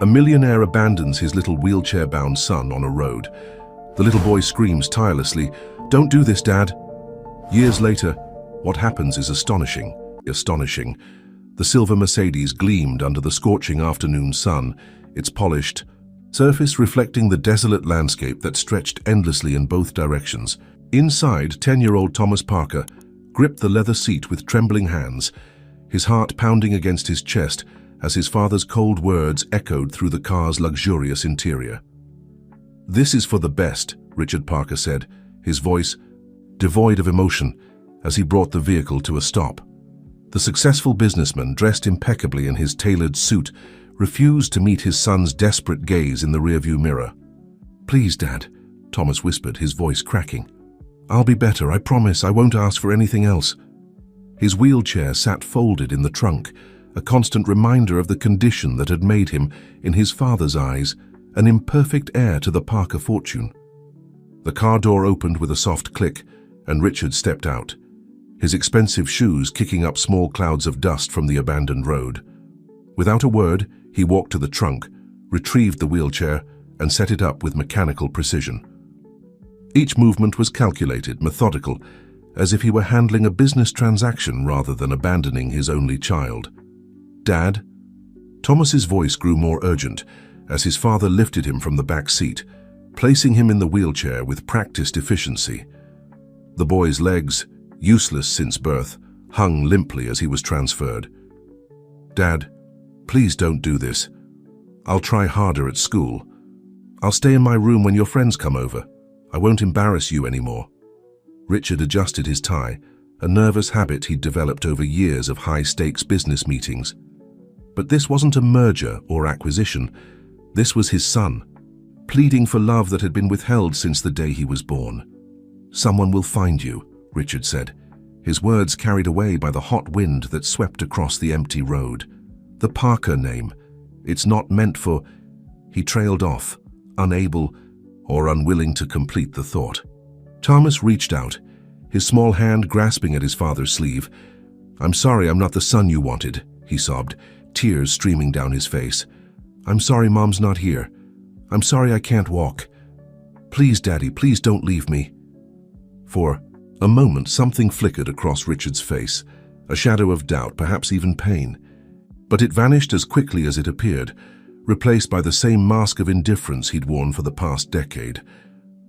A millionaire abandons his little wheelchair-bound son on a road. The little boy screams tirelessly, "Don't do this, Dad." Years later, what happens is astonishing. The silver Mercedes gleamed under the scorching afternoon sun, its polished surface reflecting the desolate landscape that stretched endlessly in both directions. Inside, 10-year-old Thomas Parker gripped the leather seat with trembling hands, his heart pounding against his chest as his father's cold words echoed through the car's luxurious interior. "This is for the best," Richard Parker said, his voice devoid of emotion as he brought the vehicle to a stop. The successful businessman, dressed impeccably in his tailored suit, refused to meet his son's desperate gaze in the rearview mirror. "Please, Dad," Thomas whispered, his voice cracking. "I'll be better, I promise. I won't ask for anything else." His wheelchair sat folded in the trunk, a constant reminder of the condition that had made him, in his father's eyes, an imperfect heir to the Parker fortune. The car door opened with a soft click, and Richard stepped out, his expensive shoes kicking up small clouds of dust from the abandoned road. Without a word, he walked to the trunk, retrieved the wheelchair, and set it up with mechanical precision. Each movement was calculated, methodical, as if he were handling a business transaction rather than abandoning his only child. "Dad?" Thomas's voice grew more urgent as his father lifted him from the back seat, placing him in the wheelchair with practiced efficiency. The boy's legs, useless since birth, hung limply as he was transferred. "Dad, please don't do this. I'll try harder at school. I'll stay in my room when your friends come over. I won't embarrass you anymore." Richard adjusted his tie, a nervous habit he'd developed over years of high-stakes business meetings. But this wasn't a merger or acquisition. This was his son, pleading for love that had been withheld since the day he was born. "Someone will find you," Richard said, his words carried away by the hot wind that swept across the empty road. "The Parker name. It's not meant for—" He trailed off, unable or unwilling to complete the thought. Thomas reached out, his small hand grasping at his father's sleeve. "I'm sorry I'm not the son you wanted," he sobbed, tears streaming down his face. "I'm sorry Mom's not here. I'm sorry I can't walk. Please, Daddy, please don't leave me." For a moment, something flickered across Richard's face, a shadow of doubt, perhaps even pain. But it vanished as quickly as it appeared, replaced by the same mask of indifference he'd worn for the past decade.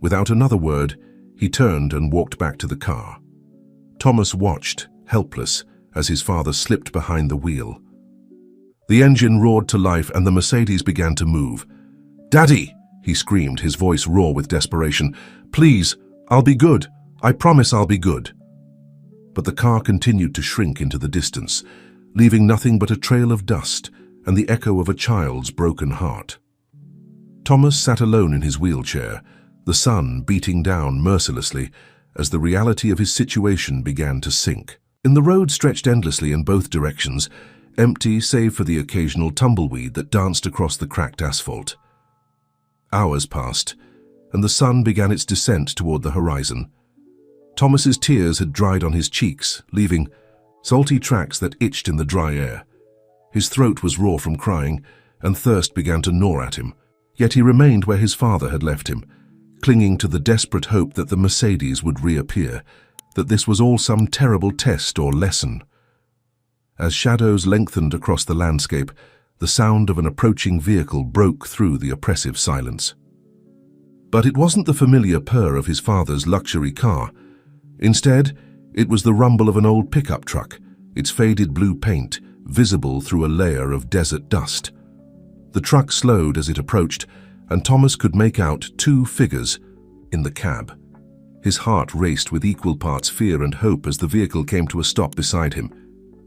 Without another word, he turned and walked back to the car. Thomas watched, helpless, as his father slipped behind the wheel. The engine roared to life and the Mercedes began to move. "Daddy!" he screamed, his voice raw with desperation. "Please, I'll be good. I promise I'll be good." But the car continued to shrink into the distance, leaving nothing but a trail of dust and the echo of a child's broken heart. Thomas sat alone in his wheelchair, the sun beating down mercilessly as the reality of his situation began to sink. The road stretched endlessly in both directions, empty save for the occasional tumbleweed that danced across the cracked asphalt. Hours passed, and the sun began its descent toward the horizon. Thomas's tears had dried on his cheeks, leaving salty tracks that itched in the dry air. His throat was raw from crying, and thirst began to gnaw at him. Yet he remained where his father had left him, clinging to the desperate hope that the Mercedes would reappear, that this was all some terrible test or lesson. As shadows lengthened across the landscape, the sound of an approaching vehicle broke through the oppressive silence. But it wasn't the familiar purr of his father's luxury car. Instead, it was the rumble of an old pickup truck, its faded blue paint visible through a layer of desert dust. The truck slowed as it approached, and Thomas could make out two figures in the cab. His heart raced with equal parts fear and hope as the vehicle came to a stop beside him.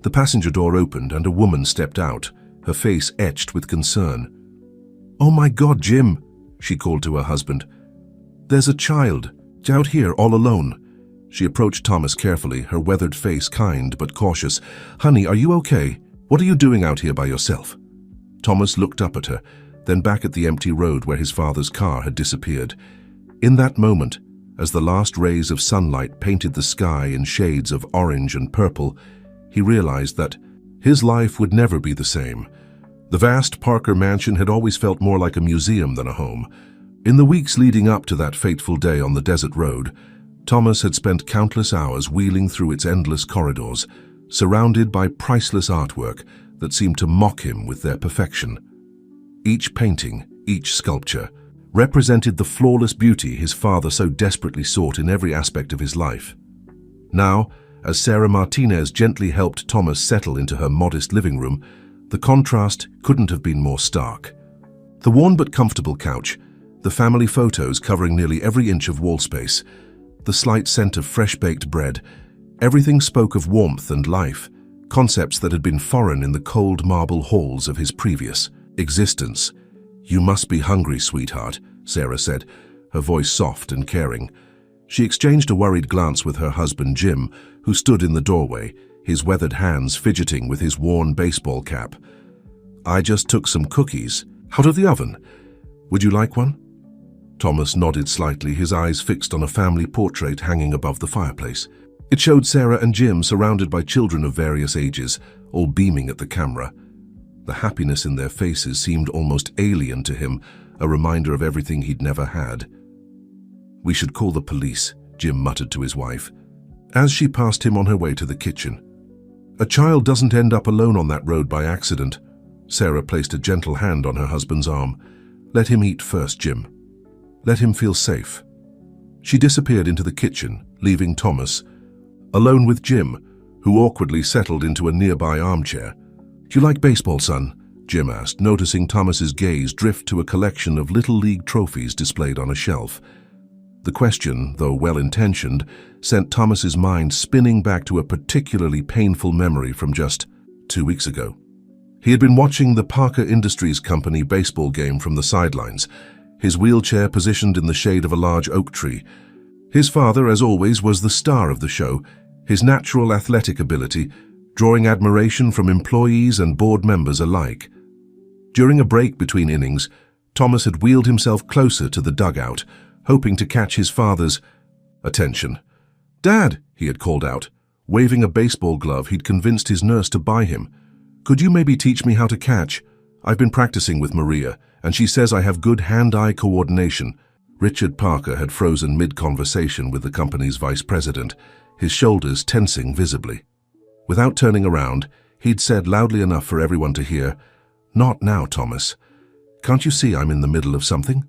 The passenger door opened and a woman stepped out, her face etched with concern. "Oh my God, Jim," she called to her husband. "There's a child out here all alone." She approached Thomas carefully, her weathered face kind but cautious. "Honey, are you okay? What are you doing out here by yourself?" Thomas looked up at her, then back at the empty road where his father's car had disappeared. In that moment, as the last rays of sunlight painted the sky in shades of orange and purple, he realized that his life would never be the same. The vast Parker mansion had always felt more like a museum than a home. In the weeks leading up to that fateful day on the desert road, Thomas had spent countless hours wheeling through its endless corridors, surrounded by priceless artwork that seemed to mock him with their perfection. Each painting, each sculpture, represented the flawless beauty his father so desperately sought in every aspect of his life. Now, as Sarah Martinez gently helped Thomas settle into her modest living room, the contrast couldn't have been more stark. The worn but comfortable couch, the family photos covering nearly every inch of wall space, the slight scent of fresh-baked bread, everything spoke of warmth and life, concepts that had been foreign in the cold marble halls of his previous existence. "You must be hungry, sweetheart," Sarah said, her voice soft and caring. She exchanged a worried glance with her husband Jim, who stood in the doorway, his weathered hands fidgeting with his worn baseball cap. "I just took some cookies out of the oven. Would you like one?" Thomas nodded slightly, his eyes fixed on a family portrait hanging above the fireplace. It showed Sarah and Jim surrounded by children of various ages, all beaming at the camera. The happiness in their faces seemed almost alien to him, a reminder of everything he'd never had. "We should call the police," Jim muttered to his wife, as she passed him on her way to the kitchen. "A child doesn't end up alone on that road by accident." Sarah placed a gentle hand on her husband's arm. "Let him eat first, Jim. Let him feel safe." She disappeared into the kitchen, leaving Thomas alone with Jim, who awkwardly settled into a nearby armchair. "Do you like baseball, son?" Jim asked, noticing Thomas's gaze drift to a collection of Little League trophies displayed on a shelf. The question, though well-intentioned, sent Thomas's mind spinning back to a particularly painful memory from just 2 weeks ago. He had been watching the Parker Industries Company baseball game from the sidelines, his wheelchair positioned in the shade of a large oak tree. His father, as always, was the star of the show, his natural athletic ability drawing admiration from employees and board members alike. During a break between innings, Thomas had wheeled himself closer to the dugout, hoping to catch his father's attention. "Dad," he had called out, waving a baseball glove he'd convinced his nurse to buy him. "Could you maybe teach me how to catch? I've been practicing with Maria, and she says I have good hand-eye coordination." Richard Parker had frozen mid-conversation with the company's vice president, his shoulders tensing visibly. Without turning around, he'd said loudly enough for everyone to hear, "Not now, Thomas. Can't you see I'm in the middle of something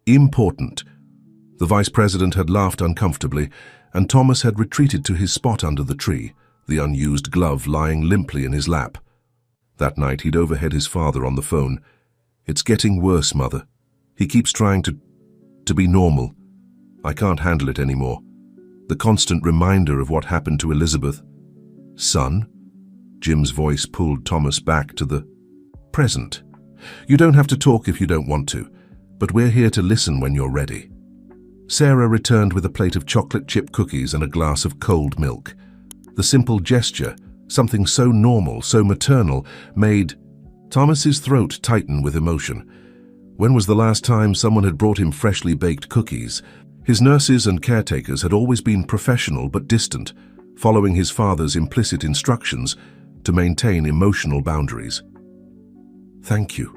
important?" The vice president had laughed uncomfortably, and Thomas had retreated to his spot under the tree, the unused glove lying limply in his lap. That night he'd overheard his father on the phone. "It's getting worse, Mother. He keeps trying to be normal. I can't handle it anymore. The constant reminder of what happened to Elizabeth." "Son?" Jim's voice pulled Thomas back to the present. "You don't have to talk if you don't want to, but we're here to listen when you're ready." Sarah returned with a plate of chocolate chip cookies and a glass of cold milk. The simple gesture, something so normal, so maternal, made Thomas's throat tighten with emotion. When was the last time someone had brought him freshly baked cookies? His nurses and caretakers had always been professional but distant, following his father's implicit instructions to maintain emotional boundaries. "Thank you,"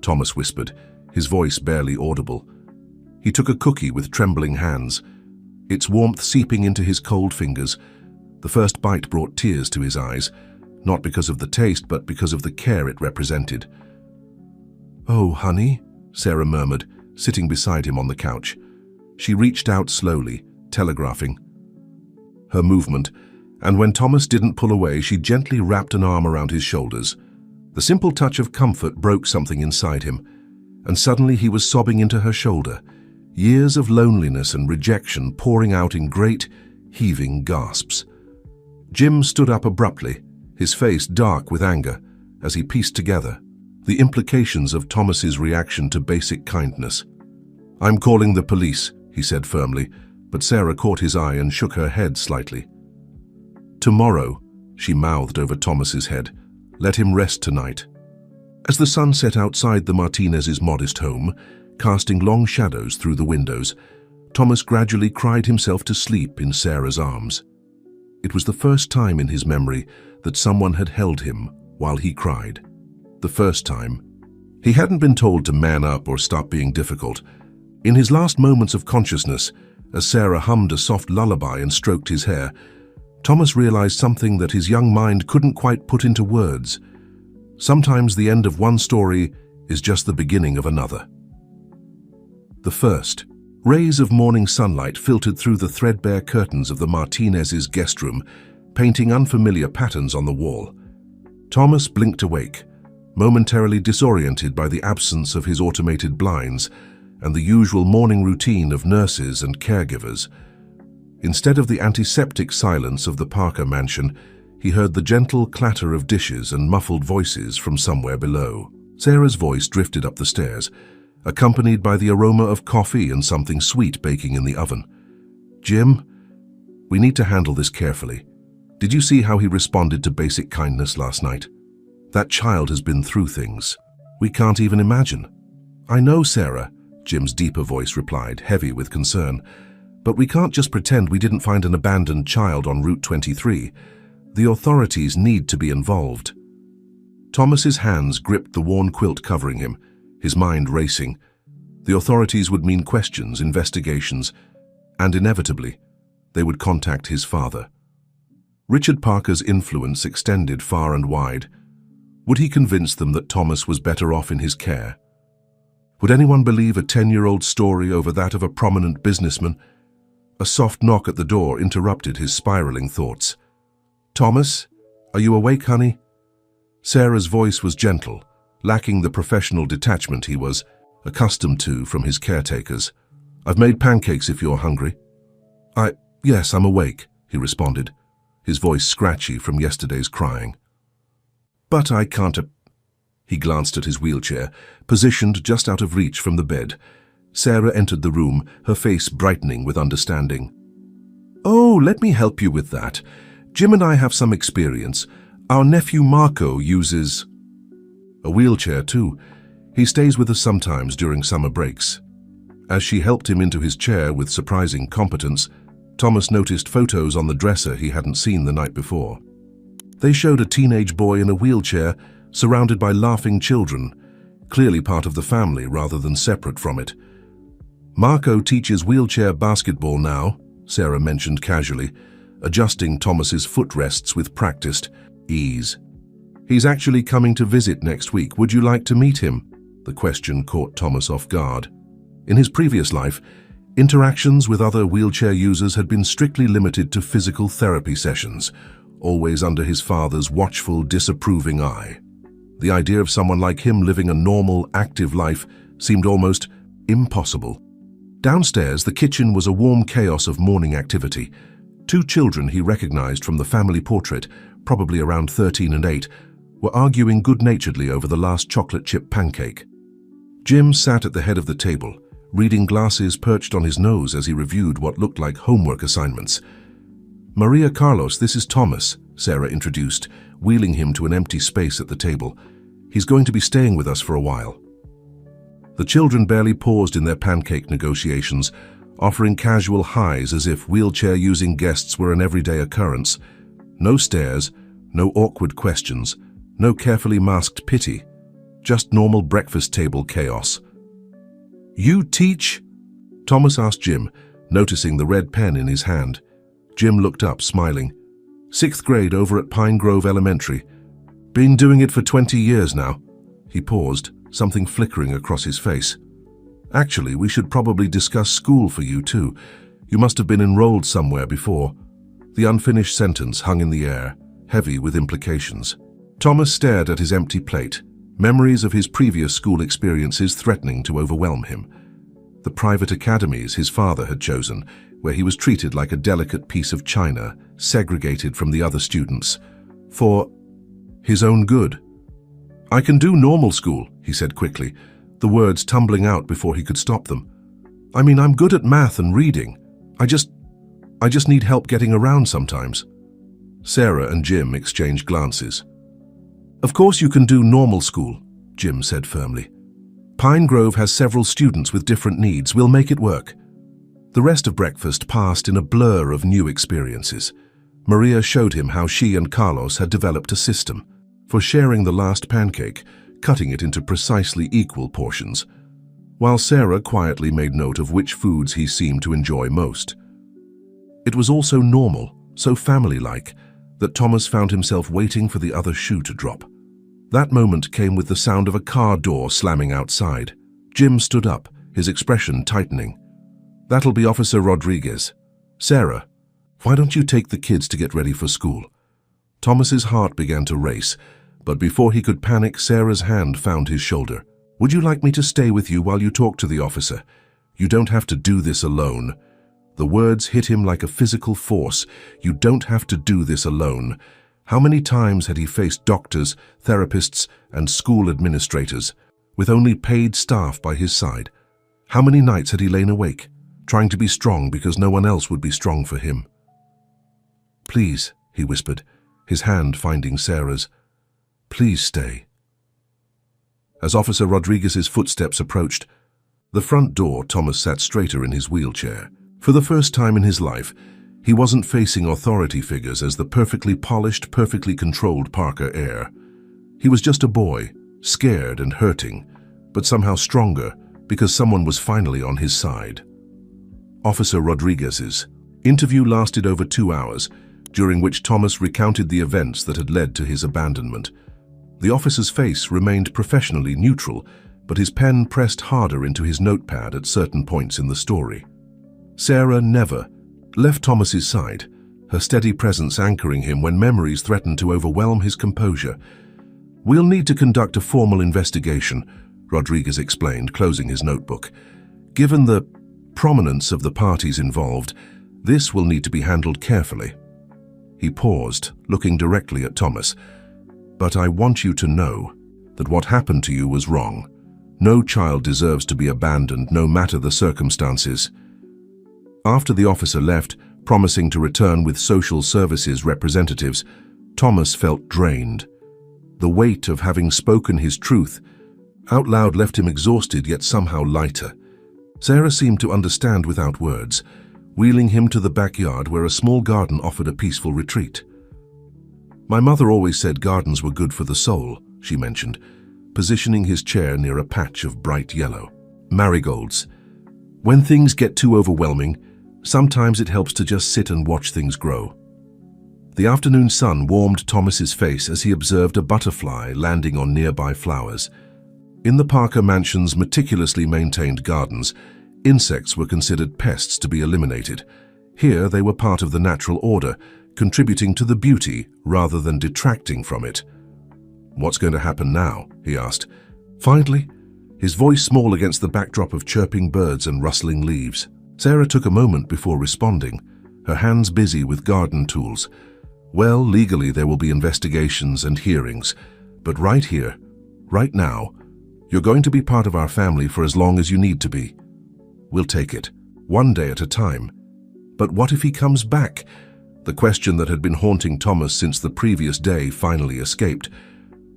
Thomas whispered, his voice barely audible. He took a cookie with trembling hands, its warmth seeping into his cold fingers. The first bite brought tears to his eyes, not because of the taste, but because of the care it represented. "Oh, honey," Sarah murmured, sitting beside him on the couch. She reached out slowly, telegraphing her movement, and when Thomas didn't pull away, she gently wrapped an arm around his shoulders. The simple touch of comfort broke something inside him, and suddenly he was sobbing into her shoulder, years of loneliness and rejection pouring out in great, heaving gasps. Jim stood up abruptly, his face dark with anger, as he pieced together the implications of Thomas's reaction to basic kindness. "I'm calling the police," he said firmly, but Sarah caught his eye and shook her head slightly. "Tomorrow," she mouthed over Thomas's head. "Let him rest tonight." As the sun set outside the Martinez's modest home, casting long shadows through the windows, Thomas gradually cried himself to sleep in Sarah's arms. It was the first time in his memory that someone had held him while he cried. the first time. He hadn't been told to man up or stop being difficult. In his last moments of consciousness, as Sarah hummed a soft lullaby and stroked his hair, Thomas realized something that his young mind couldn't quite put into words. Sometimes the end of one story is just the beginning of another. The first. Rays of morning sunlight filtered through the threadbare curtains of the Martinez's guest room, painting unfamiliar patterns on the wall. Thomas blinked awake, momentarily disoriented by the absence of his automated blinds and the usual morning routine of nurses and caregivers. Instead of the antiseptic silence of the Parker mansion, he heard the gentle clatter of dishes and muffled voices from somewhere below. Sarah's voice drifted up the stairs, accompanied by the aroma of coffee and something sweet baking in the oven. "Jim, we need to handle this carefully. Did you see how he responded to basic kindness last night? That child has been through things we can't even imagine." "I know, Sarah," Jim's deeper voice replied, heavy with concern. "But we can't just pretend we didn't find an abandoned child on Route 23. The authorities need to be involved." Thomas's hands gripped the worn quilt covering him, his mind racing. The authorities would mean questions, investigations, and inevitably, they would contact his father. Richard Parker's influence extended far and wide. Would he convince them that Thomas was better off in his care? Would anyone believe a 10-year-old story over that of a prominent businessman? A soft knock at the door interrupted his spiraling thoughts. "Thomas, are you awake, honey?" Sarah's voice was gentle, lacking the professional detachment he was accustomed to from his caretakers. "I've made pancakes if you're hungry." Yes, I'm awake," he responded, his voice scratchy from yesterday's crying. "But I can't." He glanced at his wheelchair, positioned just out of reach from the bed. Sarah entered the room, her face brightening with understanding. "Oh, let me help you with that. Jim and I have some experience. Our nephew Marco uses a wheelchair too. He stays with us sometimes during summer breaks." As she helped him into his chair with surprising competence, Thomas noticed photos on the dresser he hadn't seen the night before. They showed a teenage boy in a wheelchair, surrounded by laughing children, clearly part of the family rather than separate from it. "Marco teaches wheelchair basketball now," Sarah mentioned casually, adjusting Thomas's footrests with practiced ease. "He's actually coming to visit next week. Would you like to meet him?" The question caught Thomas off guard. In his previous life, interactions with other wheelchair users had been strictly limited to physical therapy sessions, always under his father's watchful, disapproving eye. The idea of someone like him living a normal, active life seemed almost impossible. Downstairs, the kitchen was a warm chaos of morning activity. Two children he recognized from the family portrait, probably around 13 and 8, were arguing good-naturedly over the last chocolate chip pancake. Jim sat at the head of the table, reading glasses perched on his nose as he reviewed what looked like homework assignments. "Maria Carlos, this is Thomas," Sarah introduced, wheeling him to an empty space at the table. "He's going to be staying with us for a while." The children barely paused in their pancake negotiations, offering casual highs as if wheelchair-using guests were an everyday occurrence. No stares, no awkward questions, no carefully masked pity, just normal breakfast table chaos. "You teach?" Thomas asked Jim, noticing the red pen in his hand. Jim looked up, smiling. "6th grade over at Pine Grove Elementary. Been doing it for 20 years now." He paused, something flickering across his face. "Actually, we should probably discuss school for you too. You must have been enrolled somewhere before." The unfinished sentence hung in the air, heavy with implications. Thomas stared at his empty plate, memories of his previous school experiences threatening to overwhelm him. The private academies his father had chosen, where he was treated like a delicate piece of china, segregated from the other students, for his own good. "I can do normal school," he said quickly, the words tumbling out before he could stop them. "I mean, I'm good at math and reading. I just need help getting around sometimes." Sarah and Jim exchanged glances. "Of course you can do normal school," Jim said firmly. "Pine Grove has several students with different needs. We'll make it work." The rest of breakfast passed in a blur of new experiences. Maria showed him how she and Carlos had developed a system. For sharing the last pancake, cutting it into precisely equal portions, while Sarah quietly made note of which foods he seemed to enjoy most. It was all so normal, so family-like, that Thomas found himself waiting for the other shoe to drop. That moment came with the sound of a car door slamming outside. Jim stood up, his expression tightening. "That'll be Officer Rodriguez. Sarah, why don't you take the kids to get ready for school?" Thomas's heart began to race, but before he could panic, Sarah's hand found his shoulder. "Would you like me to stay with you while you talk to the officer? You don't have to do this alone." The words hit him like a physical force. You don't have to do this alone. How many times had he faced doctors, therapists, and school administrators, with only paid staff by his side? How many nights had he lain awake, trying to be strong because no one else would be strong for him? "Please," he whispered, his hand finding Sarah's. "Please stay." As Officer Rodriguez's footsteps approached the front door, Thomas sat straighter in his wheelchair. For the first time in his life, he wasn't facing authority figures as the perfectly polished, perfectly controlled Parker heir. He was just a boy, scared and hurting, but somehow stronger because someone was finally on his side. Officer Rodriguez's interview lasted over 2 hours, during which Thomas recounted the events that had led to his abandonment. The officer's face remained professionally neutral, but his pen pressed harder into his notepad at certain points in the story. Sarah never left Thomas's side, her steady presence anchoring him when memories threatened to overwhelm his composure. "We'll need to conduct a formal investigation," Rodriguez explained, closing his notebook. "Given the prominence of the parties involved, this will need to be handled carefully." He paused, looking directly at Thomas. "But I want you to know that what happened to you was wrong. No child deserves to be abandoned, no matter the circumstances." After the officer left, promising to return with social services representatives, Thomas felt drained. The weight of having spoken his truth out loud left him exhausted yet somehow lighter. Sarah seemed to understand without words, wheeling him to the backyard where a small garden offered a peaceful retreat. "My mother always said gardens were good for the soul," she mentioned, positioning his chair near a patch of bright yellow marigolds. "When things get too overwhelming, sometimes it helps to just sit and watch things grow." The afternoon sun warmed Thomas's face as he observed a butterfly landing on nearby flowers. In the Parker mansion's meticulously maintained gardens, insects were considered pests to be eliminated. Here they were part of the natural order, contributing to the beauty rather than detracting from it. "What's going to happen now?" he asked. Finally, his voice small against the backdrop of chirping birds and rustling leaves. Sarah took a moment before responding, her hands busy with garden tools. "Well, legally there will be investigations and hearings, but right here, right now, you're going to be part of our family for as long as you need to be. We'll take it, one day at a time." But what if he comes back? The question that had been haunting Thomas since the previous day finally escaped.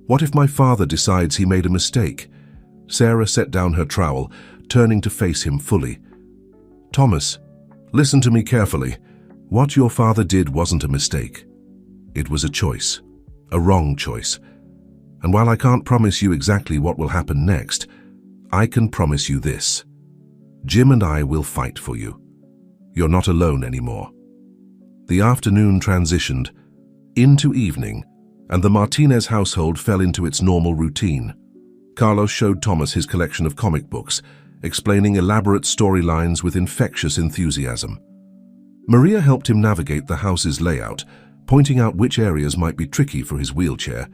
What if my father decides he made a mistake? Sarah set down her trowel, turning to face him fully. "Thomas, listen to me carefully. What your father did wasn't a mistake. It was a choice, a wrong choice. And while I can't promise you exactly what will happen next, I can promise you this. Jim and I will fight for you. You're not alone anymore." The afternoon transitioned into evening, and the Martinez household fell into its normal routine. Carlos showed Thomas his collection of comic books, explaining elaborate storylines with infectious enthusiasm. Maria helped him navigate the house's layout, pointing out which areas might be tricky for his wheelchair,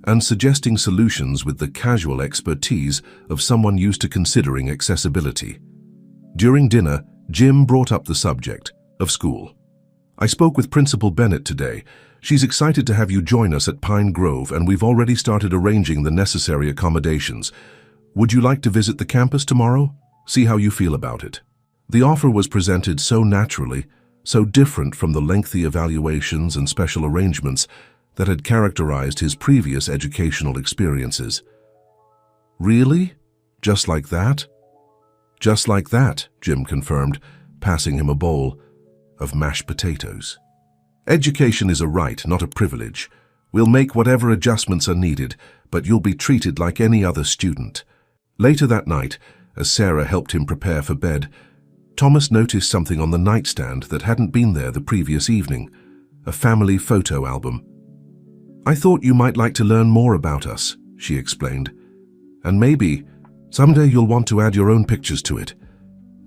and suggesting solutions with the casual expertise of someone used to considering accessibility. During dinner, Jim brought up the subject of school. "I spoke with Principal Bennett today. She's excited to have you join us at Pine Grove, and we've already started arranging the necessary accommodations. Would you like to visit the campus tomorrow? See how you feel about it." The offer was presented so naturally, so different from the lengthy evaluations and special arrangements that had characterized his previous educational experiences. "Really? Just like that?" "Just like that," Jim confirmed, passing him a bowl of mashed potatoes. "Education is a right, not a privilege. We'll make whatever adjustments are needed, but you'll be treated like any other student." Later that night, as Sarah helped him prepare for bed, Thomas noticed something on the nightstand that hadn't been there the previous evening, a family photo album. "I thought you might like to learn more about us," she explained. "And maybe someday you'll want to add your own pictures to it."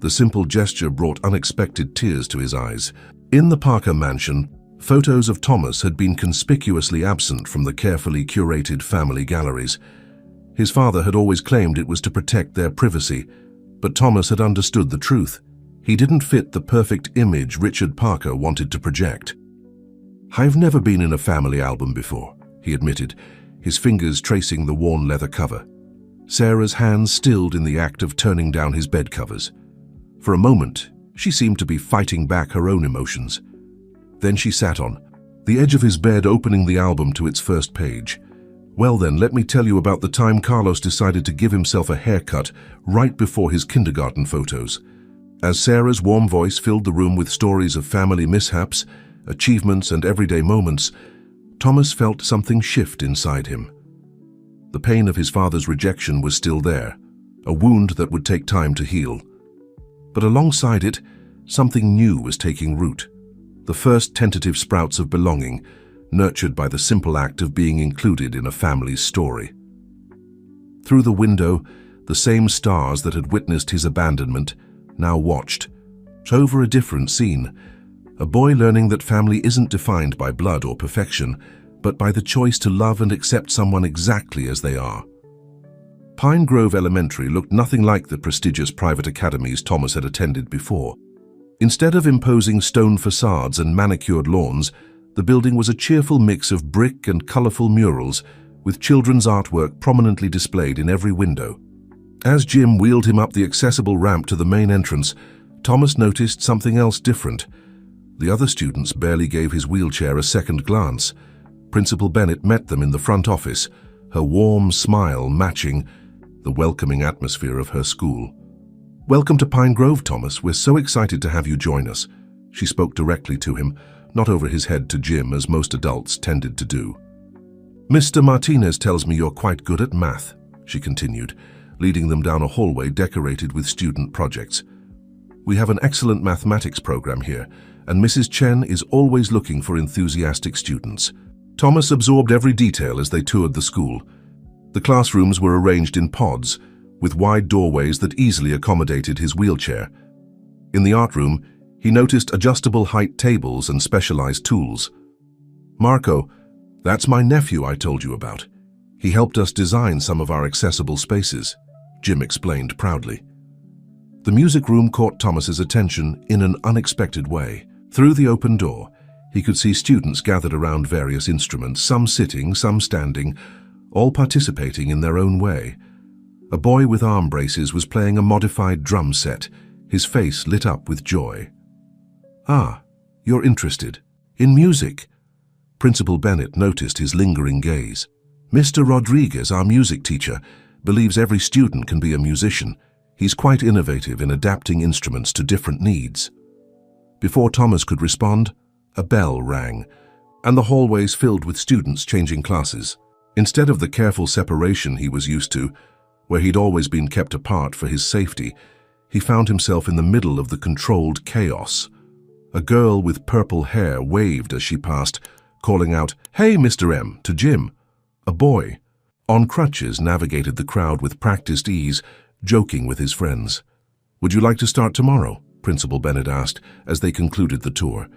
The simple gesture brought unexpected tears to his eyes. In the Parker mansion, photos of Thomas had been conspicuously absent from the carefully curated family galleries. His father had always claimed it was to protect their privacy, but Thomas had understood the truth. He didn't fit the perfect image Richard Parker wanted to project. "I've never been in a family album before," he admitted, his fingers tracing the worn leather cover. Sarah's hands stilled in the act of turning down his bed covers. For a moment, she seemed to be fighting back her own emotions. Then she sat on the edge of his bed, opening the album to its first page. "Well then, let me tell you about the time Carlos decided to give himself a haircut right before his kindergarten photos." As Sarah's warm voice filled the room with stories of family mishaps, achievements, and everyday moments, Thomas felt something shift inside him. The pain of his father's rejection was still there, a wound that would take time to heal. But alongside it, something new was taking root. The first tentative sprouts of belonging, nurtured by the simple act of being included in a family's story. Through the window, the same stars that had witnessed his abandonment now watched, over a different scene. A boy learning that family isn't defined by blood or perfection, but by the choice to love and accept someone exactly as they are. Pine Grove Elementary looked nothing like the prestigious private academies Thomas had attended before. Instead of imposing stone facades and manicured lawns, the building was a cheerful mix of brick and colorful murals, with children's artwork prominently displayed in every window. As Jim wheeled him up the accessible ramp to the main entrance, Thomas noticed something else different. The other students barely gave his wheelchair a second glance. Principal Bennett met them in the front office, her warm smile matching the welcoming atmosphere of her school. "Welcome to Pine Grove, Thomas. We're so excited to have you join us." She spoke directly to him, not over his head to Jim as most adults tended to do. "Mr. Martinez tells me you're quite good at math," she continued, leading them down a hallway decorated with student projects. "We have an excellent mathematics program here, and Mrs. Chen is always looking for enthusiastic students." Thomas absorbed every detail as they toured the school. The classrooms were arranged in pods, with wide doorways that easily accommodated his wheelchair. In the art room, he noticed adjustable height tables and specialized tools. "Marco, that's my nephew I told you about. He helped us design some of our accessible spaces," Jim explained proudly. The music room caught Thomas's attention in an unexpected way. Through the open door, he could see students gathered around various instruments, some sitting, some standing, all participating in their own way. A boy with arm braces was playing a modified drum set, his face lit up with joy. "Ah, you're interested in music?" Principal Bennett noticed his lingering gaze. "Mr. Rodriguez, our music teacher, believes every student can be a musician. He's quite innovative in adapting instruments to different needs." Before Thomas could respond, a bell rang, and the hallways filled with students changing classes. Instead of the careful separation he was used to, where he'd always been kept apart for his safety, he found himself in the middle of the controlled chaos. A girl with purple hair waved as she passed, calling out, "Hey, Mr. M," to Jim. A boy, on crutches, navigated the crowd with practiced ease, joking with his friends. "Would you like to start tomorrow?" Principal Bennett asked as they concluded the tour.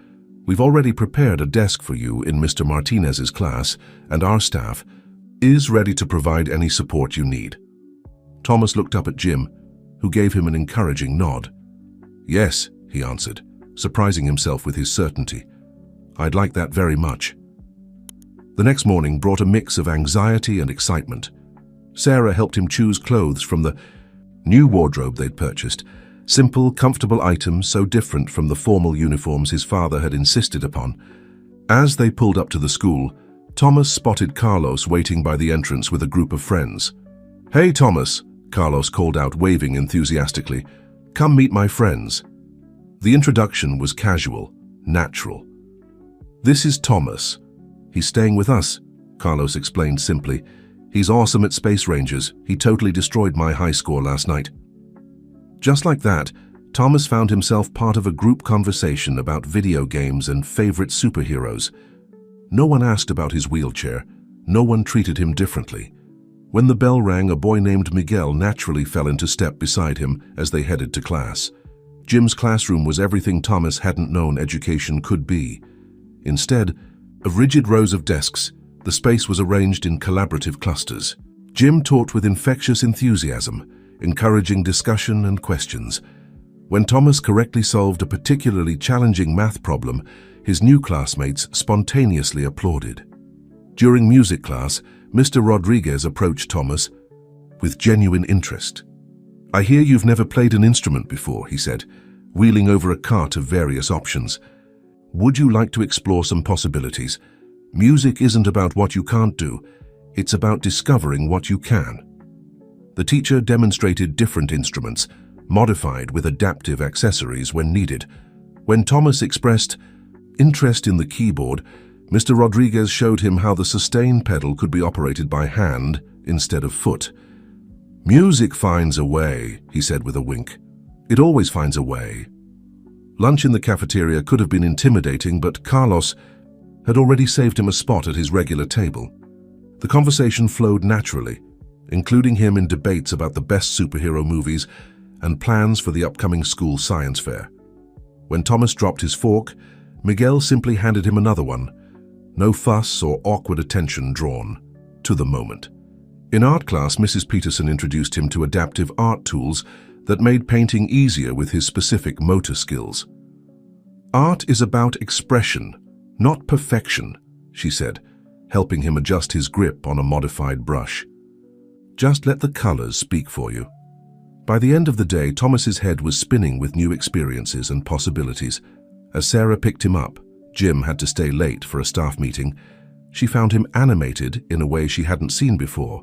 "We've already prepared a desk for you in Mr. Martinez's class, and our staff is ready to provide any support you need." Thomas looked up at Jim, who gave him an encouraging nod. "Yes," he answered, surprising himself with his certainty. "I'd like that very much." The next morning brought a mix of anxiety and excitement. Sarah helped him choose clothes from the new wardrobe they'd purchased, simple, comfortable items so different from the formal uniforms his father had insisted upon. As they pulled up to the school, Thomas spotted Carlos waiting by the entrance with a group of friends. "Hey, Thomas," Carlos called out, waving enthusiastically. "Come meet my friends." The introduction was casual, natural. "This is Thomas. He's staying with us," Carlos explained simply. "He's awesome at Space Rangers. He totally destroyed my high score last night." Just like that, Thomas found himself part of a group conversation about video games and favorite superheroes. No one asked about his wheelchair. No one treated him differently. When the bell rang, a boy named Miguel naturally fell into step beside him as they headed to class. Jim's classroom was everything Thomas hadn't known education could be. Instead of rigid rows of desks, the space was arranged in collaborative clusters. Jim taught with infectious enthusiasm, encouraging discussion and questions. When Thomas correctly solved a particularly challenging math problem, his new classmates spontaneously applauded. During music class, Mr. Rodriguez approached Thomas with genuine interest. "I hear you've never played an instrument before," he said, wheeling over a cart of various options. "Would you like to explore some possibilities? Music isn't about what you can't do, it's about discovering what you can." The teacher demonstrated different instruments, modified with adaptive accessories when needed. When Thomas expressed interest in the keyboard, Mr. Rodriguez showed him how the sustain pedal could be operated by hand instead of foot. "Music finds a way," he said with a wink. "It always finds a way." Lunch in the cafeteria could have been intimidating, but Carlos had already saved him a spot at his regular table. The conversation flowed naturally, including him in debates about the best superhero movies and plans for the upcoming school science fair. When Thomas dropped his fork, Miguel simply handed him another one. No fuss or awkward attention drawn. To the moment. In art class, Mrs. Peterson introduced him to adaptive art tools that made painting easier with his specific motor skills. "Art is about expression, not perfection," she said, helping him adjust his grip on a modified brush. "Just let the colors speak for you." By the end of the day, Thomas's head was spinning with new experiences and possibilities. As Sarah picked him up, Jim had to stay late for a staff meeting. She found him animated in a way she hadn't seen before.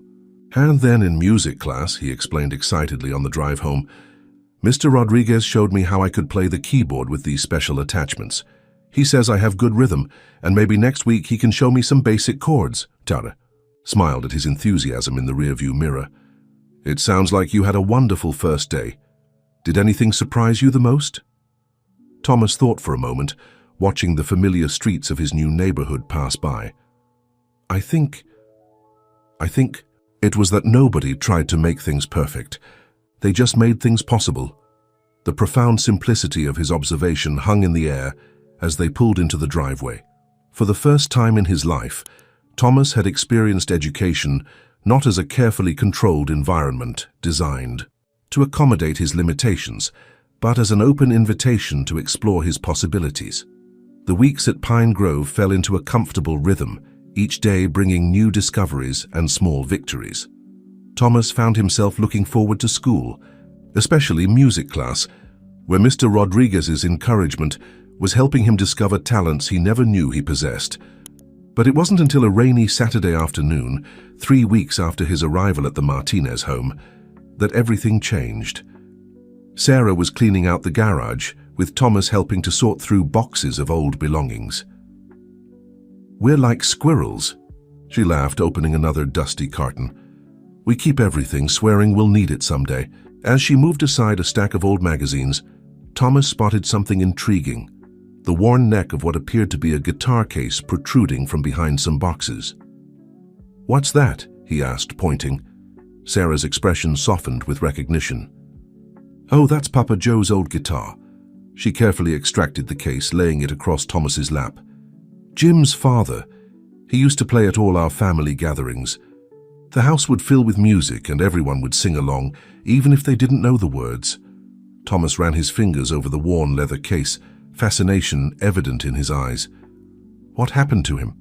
"And then in music class," he explained excitedly on the drive home, "Mr. Rodriguez showed me how I could play the keyboard with these special attachments. He says I have good rhythm, and maybe next week he can show me some basic chords." Tara smiled at his enthusiasm in the rearview mirror. "It sounds like you had a wonderful first day. Did anything surprise you the most?" Thomas thought for a moment, watching the familiar streets of his new neighborhood pass by. I think it was that nobody tried to make things perfect. They just made things possible." The profound simplicity of his observation hung in the air as they pulled into the driveway. For the first time in his life, Thomas had experienced education not as a carefully controlled environment designed to accommodate his limitations, but as an open invitation to explore his possibilities. The weeks at Pine Grove fell into a comfortable rhythm, each day bringing new discoveries and small victories. Thomas found himself looking forward to school, especially music class, where Mr. Rodriguez's encouragement was helping him discover talents he never knew he possessed. But it wasn't until a rainy Saturday afternoon, 3 weeks after his arrival at the Martinez home, that everything changed. Sarah was cleaning out the garage, with Thomas helping to sort through boxes of old belongings. "We're like squirrels," she laughed, opening another dusty carton. "We keep everything, swearing we'll need it someday." As she moved aside a stack of old magazines, Thomas spotted something intriguing, the worn neck of what appeared to be a guitar case protruding from behind some boxes. "What's that?" he asked, pointing. Sarah's expression softened with recognition. "Oh, that's Papa Joe's old guitar." She carefully extracted the case, laying it across Thomas's lap. "Jim's father. He used to play at all our family gatherings. The house would fill with music and everyone would sing along, even if they didn't know the words." Thomas ran his fingers over the worn leather case, fascination evident in his eyes. "What happened to him?"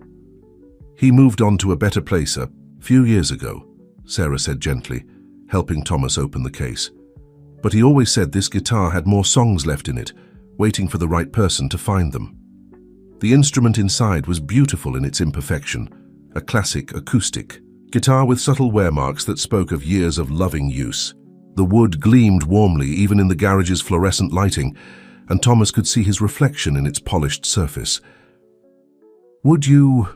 "He moved on to a better place a few years ago," Sarah said gently, helping Thomas open the case. "But he always said this guitar had more songs left in it, waiting for the right person to find them." The instrument inside was beautiful in its imperfection, a classic acoustic guitar with subtle wear marks that spoke of years of loving use. The wood gleamed warmly even in the garage's fluorescent lighting, and Thomas could see his reflection in its polished surface. Would you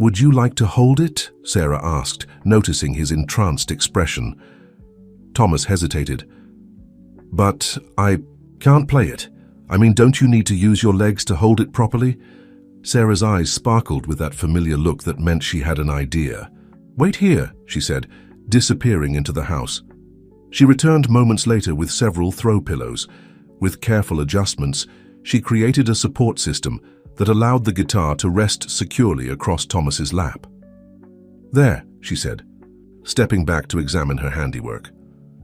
"Would you like to hold it?" Sarah asked, noticing his entranced expression. Thomas hesitated. "But I can't play it. I mean, don't you need to use your legs to hold it properly?" Sarah's eyes sparkled with that familiar look that meant she had an idea. "Wait here," she said, disappearing into the house. She returned moments later with several throw pillows. With careful adjustments, she created a support system that allowed the guitar to rest securely across Thomas's lap. "There," she said, stepping back to examine her handiwork.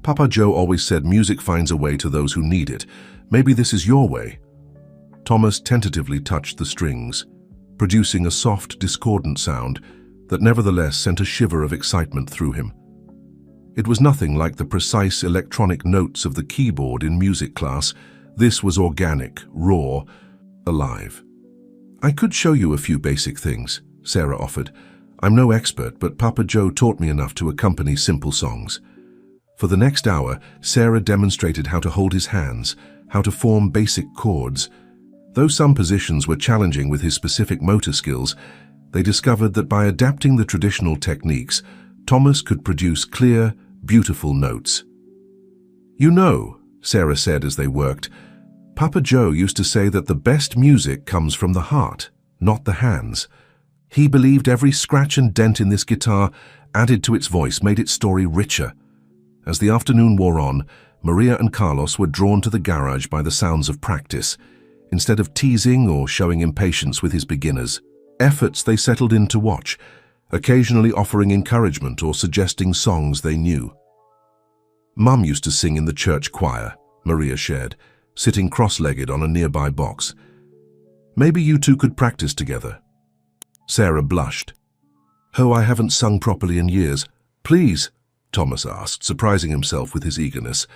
"Papa Joe always said music finds a way to those who need it. Maybe this is your way." Thomas tentatively touched the strings, producing a soft, discordant sound that nevertheless sent a shiver of excitement through him. It was nothing like the precise electronic notes of the keyboard in music class. This was organic, raw, alive. "I could show you a few basic things," Sarah offered. "I'm no expert, but Papa Joe taught me enough to accompany simple songs." For the next hour, Sarah demonstrated how to hold his hands, how to form basic chords. Though some positions were challenging with his specific motor skills, they discovered that by adapting the traditional techniques, Thomas could produce clear, beautiful notes. "You know," Sarah said as they worked, "Papa Joe used to say that the best music comes from the heart, not the hands. He believed every scratch and dent in this guitar added to its voice, made its story richer." As the afternoon wore on, Maria and Carlos were drawn to the garage by the sounds of practice. Instead of teasing or showing impatience with his beginners' efforts, they settled in to watch, occasionally offering encouragement or suggesting songs they knew. "Mum used to sing in the church choir," Maria shared, sitting cross-legged on a nearby box. "Maybe you two could practice together." Sarah blushed. "Oh, I haven't sung properly in years." "Please," Thomas asked, surprising himself with his eagerness.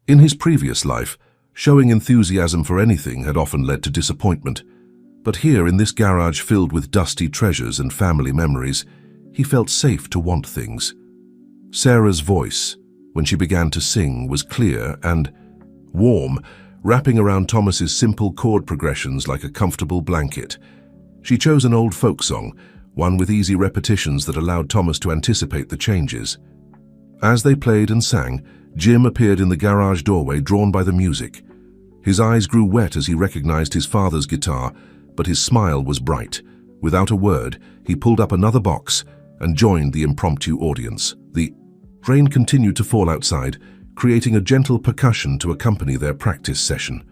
In his previous life, showing enthusiasm for anything had often led to disappointment. But here, in this garage filled with dusty treasures and family memories, he felt safe to want things. Sarah's voice, when she began to sing, was clear and warm, wrapping around Thomas's simple chord progressions like a comfortable blanket. She chose an old folk song, one with easy repetitions that allowed Thomas to anticipate the changes. As they played and sang, Jim appeared in the garage doorway, drawn by the music. His eyes grew wet as he recognized his father's guitar, but his smile was bright. Without a word, he pulled up another box and joined the impromptu audience. The rain continued to fall outside, creating a gentle percussion to accompany their practice session.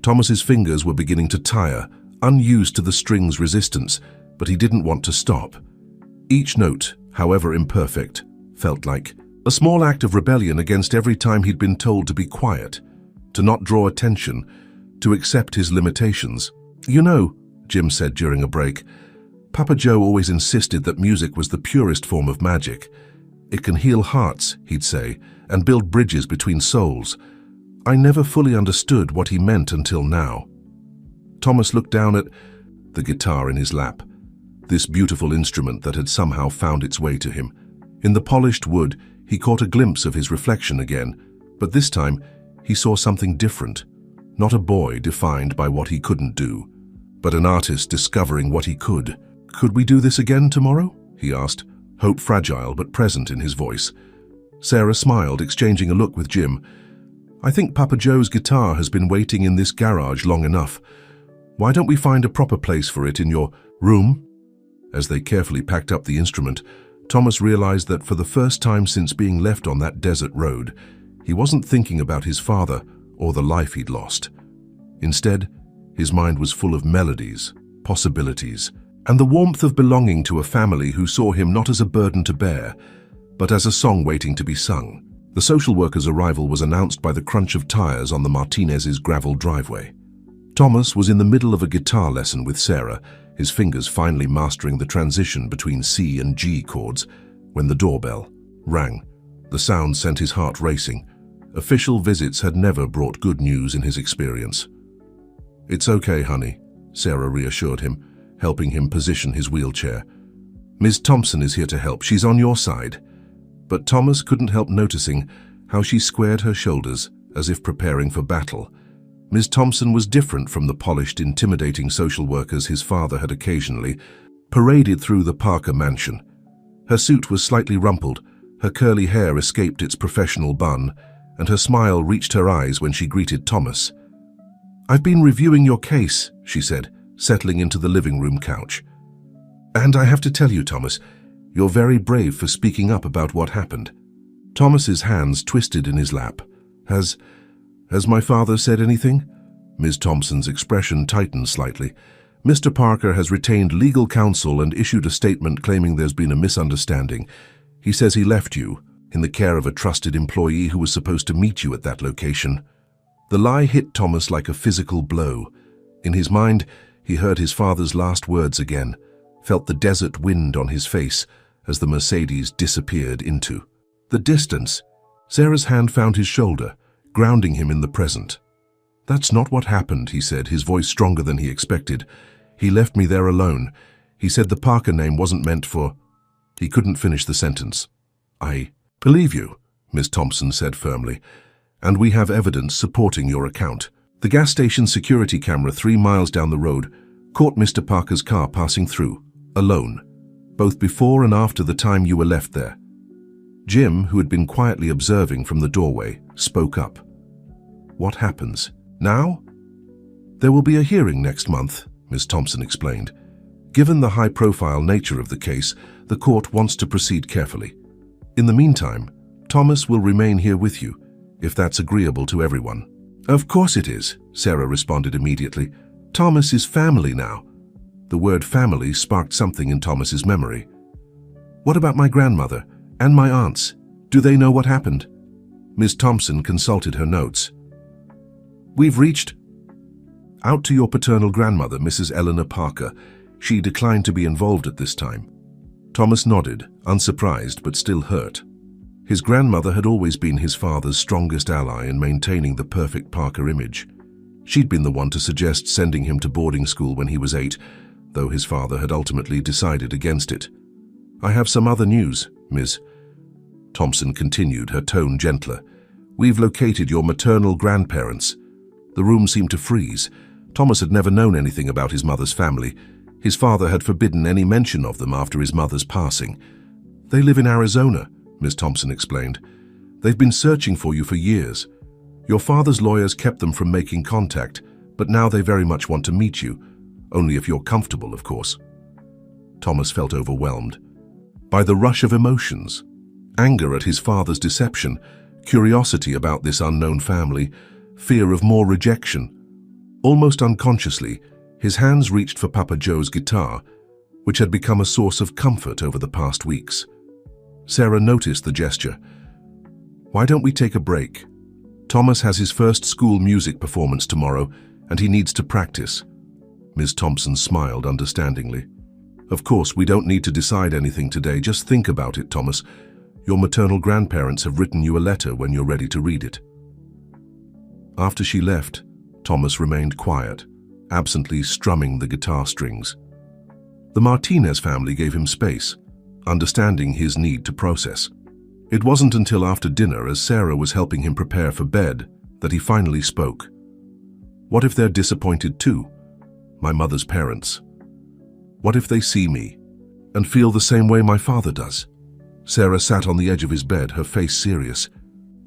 Thomas's fingers were beginning to tire, unused to the string's resistance, but he didn't want to stop. Each note, however imperfect, felt like a small act of rebellion against every time he'd been told to be quiet, to not draw attention, to accept his limitations. "You know," Jim said during a break, "Papa Joe always insisted that music was the purest form of magic. It can heal hearts," he'd say, "and build bridges between souls. I never fully understood what he meant until now." Thomas looked down at the guitar in his lap, this beautiful instrument that had somehow found its way to him. In the polished wood, he caught a glimpse of his reflection again, but this time he saw something different. Not a boy defined by what he couldn't do, but an artist discovering what he could. "Could we do this again tomorrow?" he asked, hope fragile but present in his voice. Sarah smiled, exchanging a look with Jim. "I think Papa Joe's guitar has been waiting in this garage long enough. Why don't we find a proper place for it in your room?" As they carefully packed up the instrument, Thomas realized that for the first time since being left on that desert road, he wasn't thinking about his father or the life he'd lost. Instead, his mind was full of melodies, possibilities, and the warmth of belonging to a family who saw him not as a burden to bear, but as a song waiting to be sung. The social worker's arrival was announced by the crunch of tires on the Martinez's gravel driveway. Thomas was in the middle of a guitar lesson with Sarah, his fingers finally mastering the transition between C and G chords, when the doorbell rang. The sound sent his heart racing. Official visits had never brought good news in his experience. "It's okay, honey," Sarah reassured him, helping him position his wheelchair. "Ms. Thompson is here to help. She's on your side." But Thomas couldn't help noticing how she squared her shoulders as if preparing for battle. Ms. Thompson was different from the polished, intimidating social workers his father had occasionally paraded through the Parker mansion. Her suit was slightly rumpled, her curly hair escaped its professional bun, and her smile reached her eyes when she greeted Thomas. "I've been reviewing your case," she said, settling into the living room couch. "And I have to tell you, Thomas, you're very brave for speaking up about what happened." Thomas's hands twisted in his lap. Has my father said anything?" Ms. Thompson's expression tightened slightly. "Mr. Parker has retained legal counsel and issued a statement claiming there's been a misunderstanding. He says he left you in the care of a trusted employee who was supposed to meet you at that location." The lie hit Thomas like a physical blow. In his mind, he heard his father's last words again, felt the desert wind on his face as the Mercedes disappeared into the distance. Sarah's hand found his shoulder, grounding him in the present. "That's not what happened," he said, his voice stronger than he expected. "He left me there alone. He said the Parker name wasn't meant for—" He couldn't finish the sentence. "I believe you," Ms. Thompson said firmly, "and we have evidence supporting your account. The gas station security camera 3 miles down the road caught Mr. Parker's car passing through, alone, both before and after the time you were left there." Jim, who had been quietly observing from the doorway, spoke up. "What happens now?" "There will be a hearing next month," Ms. Thompson explained. "Given the high-profile nature of the case, the court wants to proceed carefully. In the meantime, Thomas will remain here with you, if that's agreeable to everyone." "Of course it is," Sarah responded immediately. "Thomas is family now." The word family sparked something in Thomas's memory. "What about my grandmother and my aunts? Do they know what happened?" Ms. Thompson consulted her notes. "We've reached out to your paternal grandmother, Mrs. Eleanor Parker. She declined to be involved at this time." Thomas nodded, unsurprised but still hurt. His grandmother had always been his father's strongest ally in maintaining the perfect Parker image. She'd been the one to suggest sending him to boarding school when he was 8, though his father had ultimately decided against it. "I have some other news, Ms. Thompson continued, her tone gentler. "We've located your maternal grandparents." The room seemed to freeze. Thomas had never known anything about his mother's family. His father had forbidden any mention of them after his mother's passing. "They live in Arizona," Ms. Thompson explained. "They've been searching for you for years. Your father's lawyers kept them from making contact, but now they very much want to meet you, only if you're comfortable, of course." Thomas felt overwhelmed by the rush of emotions. Anger at his father's deception, curiosity about this unknown family, fear of more rejection. Almost unconsciously, his hands reached for Papa Joe's guitar, which had become a source of comfort over the past weeks. Sarah noticed the gesture. "Why don't we take a break? Thomas has his first school music performance tomorrow, and he needs to practice." Ms. Thompson smiled understandingly. "Of course, we don't need to decide anything today. Just think about it, Thomas. Your maternal grandparents have written you a letter when you're ready to read it." After she left, Thomas remained quiet, absently strumming the guitar strings. The Martinez family gave him space, understanding his need to process. It wasn't until after dinner, as Sarah was helping him prepare for bed, that he finally spoke. "What if they're disappointed too? My mother's parents. What if they see me and feel the same way my father does?" Sarah sat on the edge of his bed, her face serious.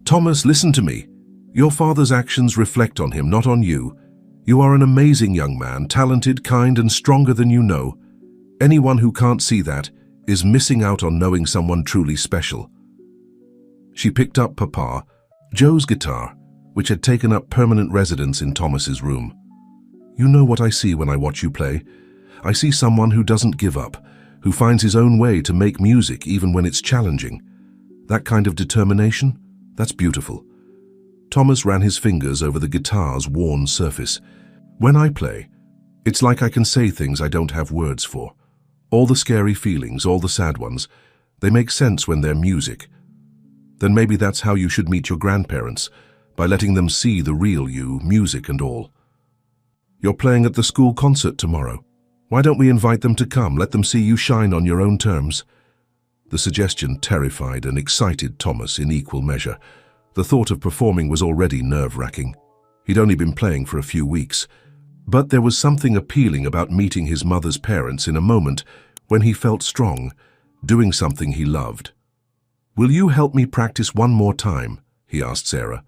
"Thomas, listen to me. Your father's actions reflect on him, not on you. You are an amazing young man, talented, kind, and stronger than you know. Anyone who can't see that is missing out on knowing someone truly special." She picked up Papa Joe's guitar, which had taken up permanent residence in Thomas's room. "You know what I see when I watch you play? I see someone who doesn't give up, who finds his own way to make music even when it's challenging. That kind of determination, that's beautiful." Thomas ran his fingers over the guitar's worn surface. "When I play, it's like I can say things I don't have words for. All the scary feelings, all the sad ones, they make sense when they're music. Then maybe that's how you should meet your grandparents, by letting them see the real you, music and all. You're playing at the school concert tomorrow. Why don't we invite them to come, let them see you shine on your own terms?" The suggestion terrified and excited Thomas in equal measure. The thought of performing was already nerve-wracking. He'd only been playing for a few weeks. But there was something appealing about meeting his mother's parents in a moment when he felt strong, doing something he loved. "Will you help me practice one more time?" he asked Sarah.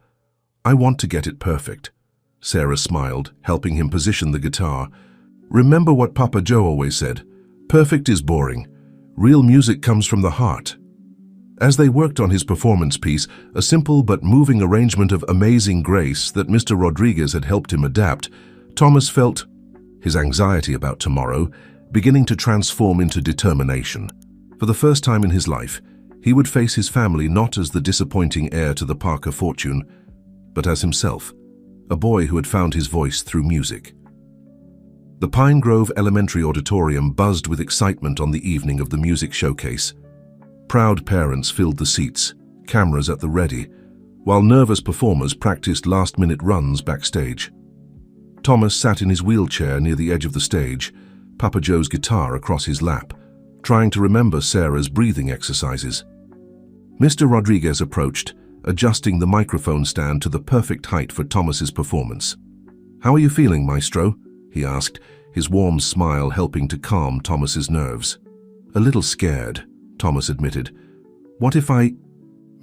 "I want to get it perfect." Sarah smiled, helping him position the guitar. "Remember what Papa Joe always said, perfect is boring. Real music comes from the heart." As they worked on his performance piece, a simple but moving arrangement of Amazing Grace that Mr. Rodriguez had helped him adapt, Thomas felt his anxiety about tomorrow beginning to transform into determination. For the first time in his life, he would face his family not as the disappointing heir to the Parker fortune, but as himself, a boy who had found his voice through music. The Pine Grove Elementary Auditorium buzzed with excitement on the evening of the music showcase. Proud parents filled the seats, cameras at the ready, while nervous performers practiced last-minute runs backstage. Thomas sat in his wheelchair near the edge of the stage, Papa Joe's guitar across his lap, trying to remember Sarah's breathing exercises. Mr. Rodriguez approached, adjusting the microphone stand to the perfect height for Thomas's performance. "How are you feeling, maestro?" he asked, his warm smile helping to calm Thomas's nerves. "A little scared," Thomas admitted. "What if I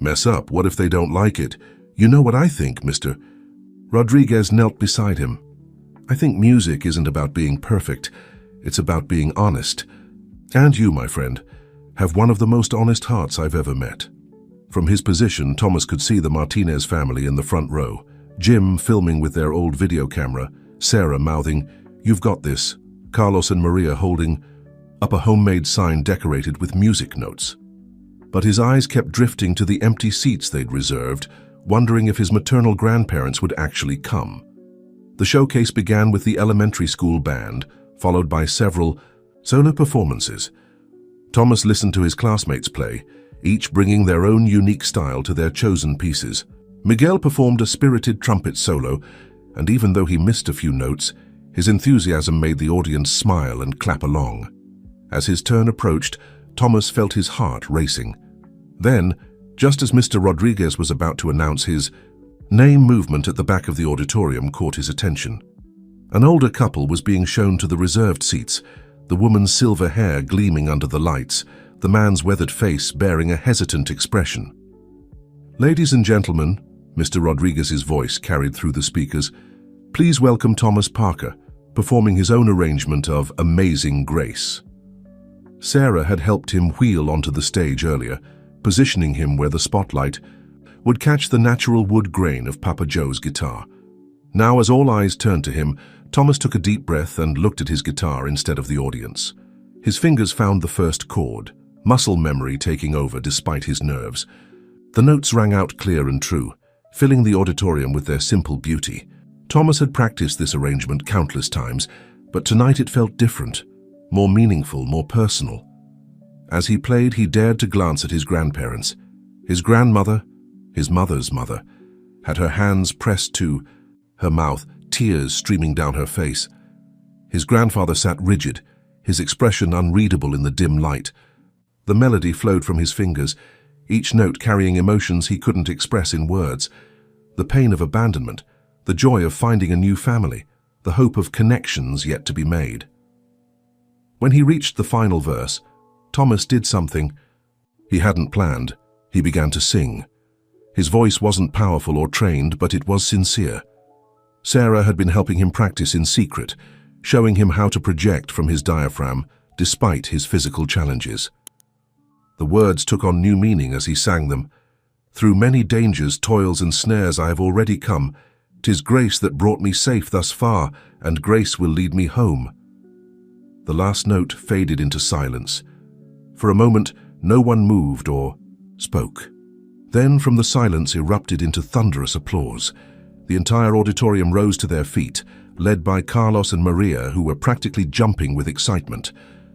mess up? What if they don't like it? You know what I think, Mr. Rodriguez knelt beside him. "I think music isn't about being perfect. It's about being honest. And you, my friend, have one of the most honest hearts I've ever met." From his position, Thomas could see the Martinez family in the front row, Jim filming with their old video camera, Sarah mouthing, "You've got this," Carlos and Maria holding up a homemade sign decorated with music notes. But his eyes kept drifting to the empty seats they'd reserved, wondering if his maternal grandparents would actually come. The showcase began with the elementary school band, followed by several solo performances. Thomas listened to his classmates play, each bringing their own unique style to their chosen pieces. Miguel performed a spirited trumpet solo, and even though he missed a few notes, his enthusiasm made the audience smile and clap along. As his turn approached, Thomas felt his heart racing. Then, just as Mr. Rodriguez was about to announce his name, movement at the back of the auditorium caught his attention. An older couple was being shown to the reserved seats, the woman's silver hair gleaming under the lights, the man's weathered face bearing a hesitant expression. "Ladies and gentlemen," Mr. Rodriguez's voice carried through the speakers, "please welcome Thomas Parker, performing his own arrangement of Amazing Grace." Sarah had helped him wheel onto the stage earlier, positioning him where the spotlight would catch the natural wood grain of Papa Joe's guitar. Now, as all eyes turned to him, Thomas took a deep breath and looked at his guitar instead of the audience. His fingers found the first chord, muscle memory taking over despite his nerves. The notes rang out clear and true, filling the auditorium with their simple beauty. Thomas had practiced this arrangement countless times, but tonight it felt different, more meaningful, more personal. As he played, he dared to glance at his grandparents. His grandmother, his mother's mother, had her hands pressed to her mouth, tears streaming down her face. His grandfather sat rigid, his expression unreadable in the dim light. The melody flowed from his fingers, each note carrying emotions he couldn't express in words. The pain of abandonment, the joy of finding a new family, the hope of connections yet to be made. When he reached the final verse, Thomas did something he hadn't planned. He began to sing. His voice wasn't powerful or trained, but it was sincere. Sarah had been helping him practice in secret, showing him how to project from his diaphragm despite his physical challenges. The words took on new meaning as he sang them. "Through many dangers, toils and snares I have already come. 'Tis grace that brought me safe thus far, and grace will lead me home." The last note faded into silence. For a moment, no one moved or spoke. Then from the silence erupted into thunderous applause. The entire auditorium rose to their feet, led by Carlos and Maria, who were practically jumping with excitement.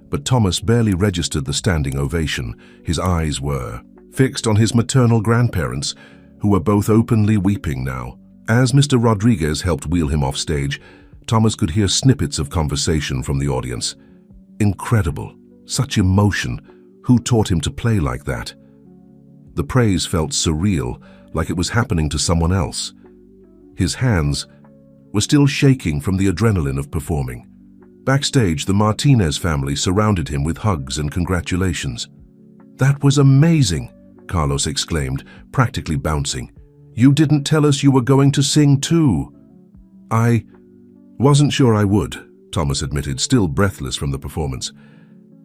But Thomas barely registered the standing ovation. His eyes were fixed on his maternal grandparents, who were both openly weeping now. As Mr. Rodriguez helped wheel him off stage, Thomas could hear snippets of conversation from the audience. Incredible. Such emotion. Who taught him to play like that? The praise felt surreal, like it was happening to someone else. His hands were still shaking from the adrenaline of performing. Backstage, the Martinez family surrounded him with hugs and congratulations. "That was amazing," Carlos exclaimed, practically bouncing. "You didn't tell us you were going to sing too." "I wasn't sure I would," Thomas admitted, still breathless from the performance.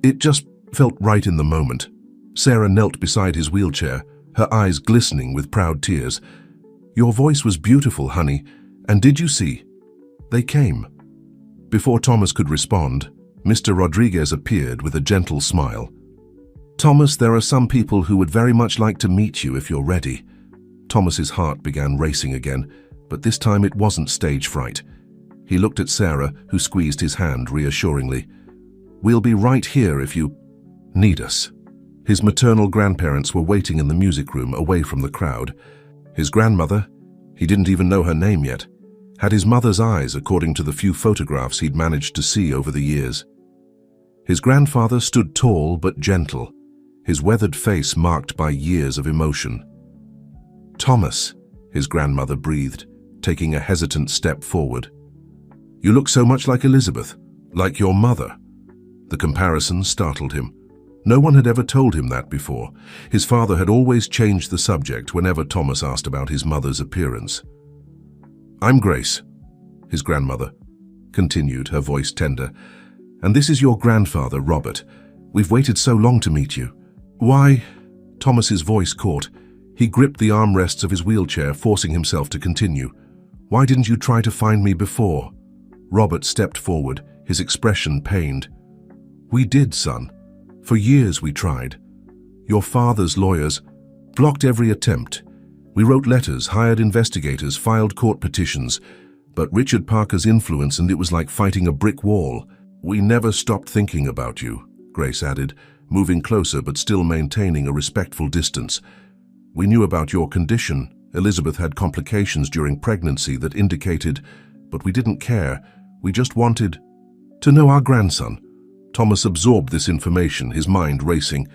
"It just felt right in the moment." Sarah knelt beside his wheelchair, her eyes glistening with proud tears. "Your voice was beautiful, honey, and did you see? They came." Before Thomas could respond, Mr. Rodriguez appeared with a gentle smile. "Thomas, there are some people who would very much like to meet you if you're ready." Thomas's heart began racing again, but this time it wasn't stage fright. He looked at Sarah, who squeezed his hand reassuringly. "We'll be right here if you need us." His maternal grandparents were waiting in the music room away from the crowd. His grandmother, he didn't even know her name yet, had his mother's eyes according to the few photographs he'd managed to see over the years. His grandfather stood tall but gentle, his weathered face marked by years of emotion. "Thomas," his grandmother breathed, taking a hesitant step forward. "You look so much like Elizabeth, like your mother." The comparison startled him. No one had ever told him that before. His father had always changed the subject whenever Thomas asked about his mother's appearance. "I'm Grace," his grandmother continued, her voice tender. "And this is your grandfather, Robert. We've waited so long to meet you." "Why?" Thomas's voice caught. He gripped the armrests of his wheelchair, forcing himself to continue. "Why didn't you try to find me before?" Robert stepped forward, his expression pained. "We did, son. For years we tried. Your father's lawyers blocked every attempt. We wrote letters, hired investigators, filed court petitions, but Richard Parker's influence, and it was like fighting a brick wall. We never stopped thinking about you," Grace added, moving closer but still maintaining a respectful distance. "We knew about your condition. Elizabeth had complications during pregnancy that indicated, but we didn't care. We just wanted to know our grandson." Thomas absorbed this information, his mind racing.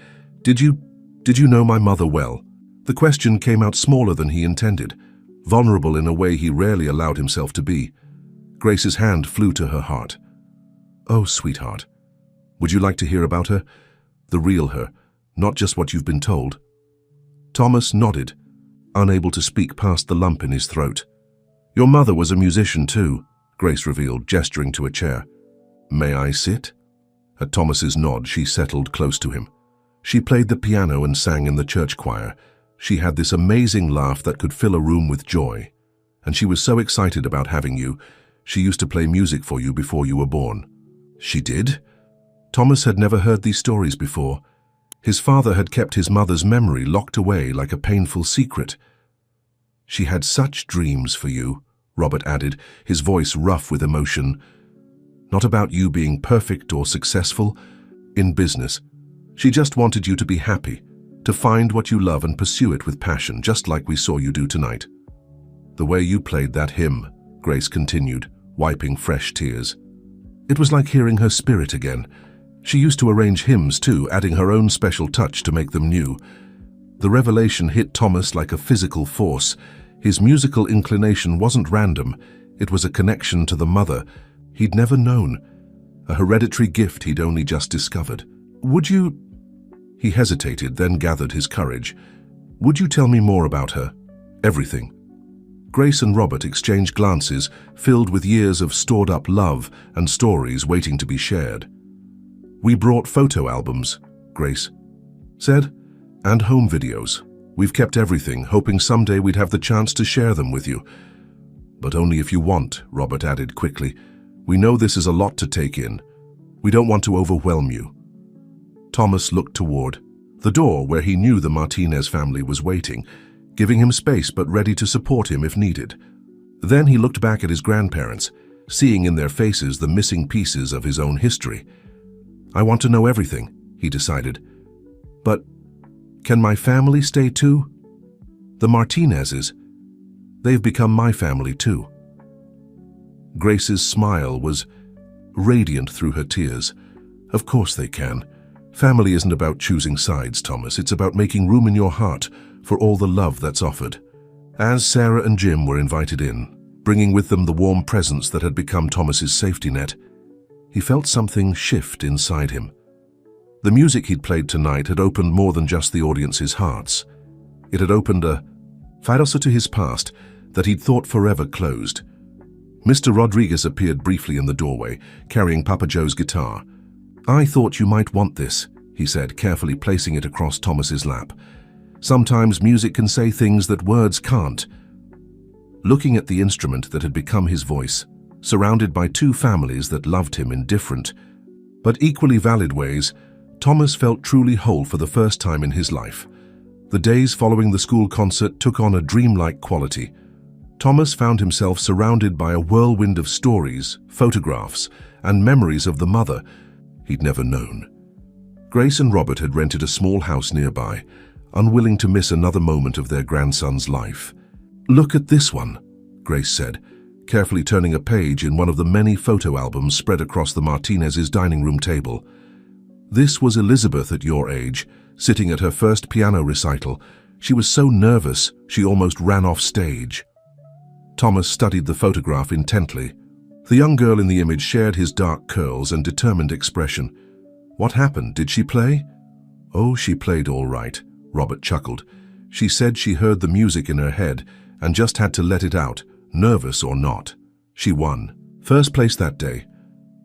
Did you know my mother well?" The question came out smaller than he intended, vulnerable in a way he rarely allowed himself to be. Grace's hand flew to her heart. "Oh, sweetheart. Would you like to hear about her? The real her, not just what you've been told?" Thomas nodded, unable to speak past the lump in his throat. "Your mother was a musician too," Grace revealed, gesturing to a chair. "May I sit?" At Thomas's nod, she settled close to him. She played the piano and sang in the church choir. She had this amazing laugh that could fill a room with joy. And she was so excited about having you. She used to play music for you before you were born. "She did?" Thomas had never heard these stories before. His father had kept his mother's memory locked away like a painful secret. "She had such dreams for you," Robert added, his voice rough with emotion. "Not about you being perfect or successful in business. She just wanted you to be happy, to find what you love and pursue it with passion, just like we saw you do tonight." "The way you played that hymn," Grace continued, wiping fresh tears. "It was like hearing her spirit again. She used to arrange hymns too, adding her own special touch to make them new." The revelation hit Thomas like a physical force. His musical inclination wasn't random. It was a connection to the mother he'd never known, a hereditary gift he'd only just discovered. "Would you—" He hesitated, then gathered his courage. "Would you tell me more about her? Everything." Grace and Robert exchanged glances, filled with years of stored-up love and stories waiting to be shared. "We brought photo albums," Grace said, "and home videos. We've kept everything, hoping someday we'd have the chance to share them with you." "But only if you want," Robert added quickly. "We know this is a lot to take in. We don't want to overwhelm you." Thomas looked toward the door where he knew the Martinez family was waiting, giving him space but ready to support him if needed. Then he looked back at his grandparents, seeing in their faces the missing pieces of his own history. "I want to know everything," he decided. "But can my family stay too? The Martinezes, they've become my family too." Grace's smile was radiant through her tears. "Of course they can. Family isn't about choosing sides, Thomas. It's about making room in your heart for all the love that's offered." As Sarah and Jim were invited in, bringing with them the warm presence that had become Thomas's safety net, he felt something shift inside him. The music he'd played tonight had opened more than just the audience's hearts. It had opened a faucet to his past that he'd thought forever closed. Mr. Rodriguez appeared briefly in the doorway, carrying Papa Joe's guitar. "I thought you might want this," he said, carefully placing it across Thomas's lap. "Sometimes music can say things that words can't." Looking at the instrument that had become his voice, surrounded by two families that loved him in different, but equally valid ways, Thomas felt truly whole for the first time in his life. The days following the school concert took on a dreamlike quality. Thomas found himself surrounded by a whirlwind of stories, photographs, and memories of the mother he'd never known. Grace and Robert had rented a small house nearby, unwilling to miss another moment of their grandson's life. "Look at this one," Grace said, carefully turning a page in one of the many photo albums spread across the Martinez's dining room table. "This was Elizabeth at your age, sitting at her first piano recital. She was so nervous, she almost ran off stage." Thomas studied the photograph intently. The young girl in the image shared his dark curls and determined expression. "What happened? Did she play?" "Oh, she played all right," Robert chuckled. "She said she heard the music in her head and just had to let it out, nervous or not. She won. First place that day."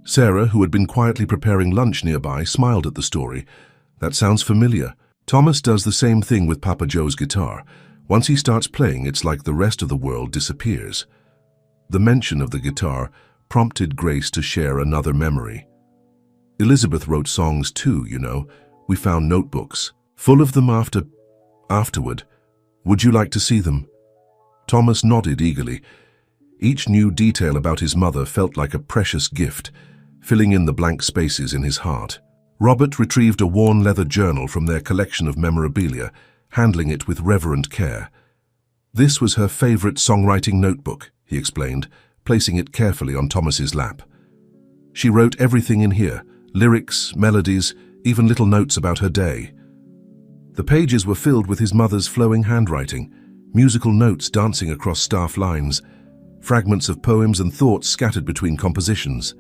Sarah, who had been quietly preparing lunch nearby, smiled at the story. "That sounds familiar. Thomas does the same thing with Papa Joe's guitar. Once he starts playing, it's like the rest of the world disappears." The mention of the guitar prompted Grace to share another memory. "Elizabeth wrote songs too, you know. We found notebooks, full of them afterward. Would you like to see them?" Thomas nodded eagerly. Each new detail about his mother felt like a precious gift, filling in the blank spaces in his heart. Robert retrieved a worn leather journal from their collection of memorabilia, handling it with reverent care. "This was her favorite songwriting notebook," he explained, placing it carefully on Thomas's lap. "She wrote everything in here, lyrics, melodies, even little notes about her day." The pages were filled with his mother's flowing handwriting, musical notes dancing across staff lines, fragments of poems and thoughts scattered between compositions.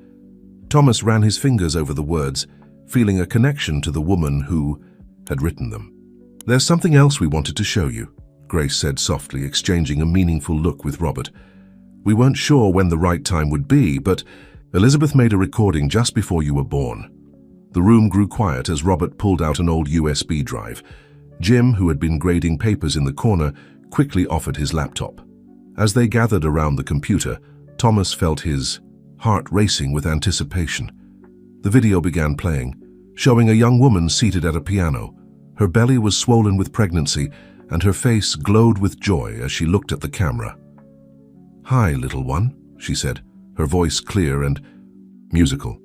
Thomas ran his fingers over the words, feeling a connection to the woman who had written them. "There's something else we wanted to show you," Grace said softly, exchanging a meaningful look with Robert. "We weren't sure when the right time would be, but Elizabeth made a recording just before you were born." The room grew quiet as Robert pulled out an old USB drive. Jim, who had been grading papers in the corner, quickly offered his laptop. As they gathered around the computer, Thomas felt his heart racing with anticipation. The video began playing, showing a young woman seated at a piano. Her belly was swollen with pregnancy, and her face glowed with joy as she looked at the camera. "Hi, little one," she said, her voice clear and musical.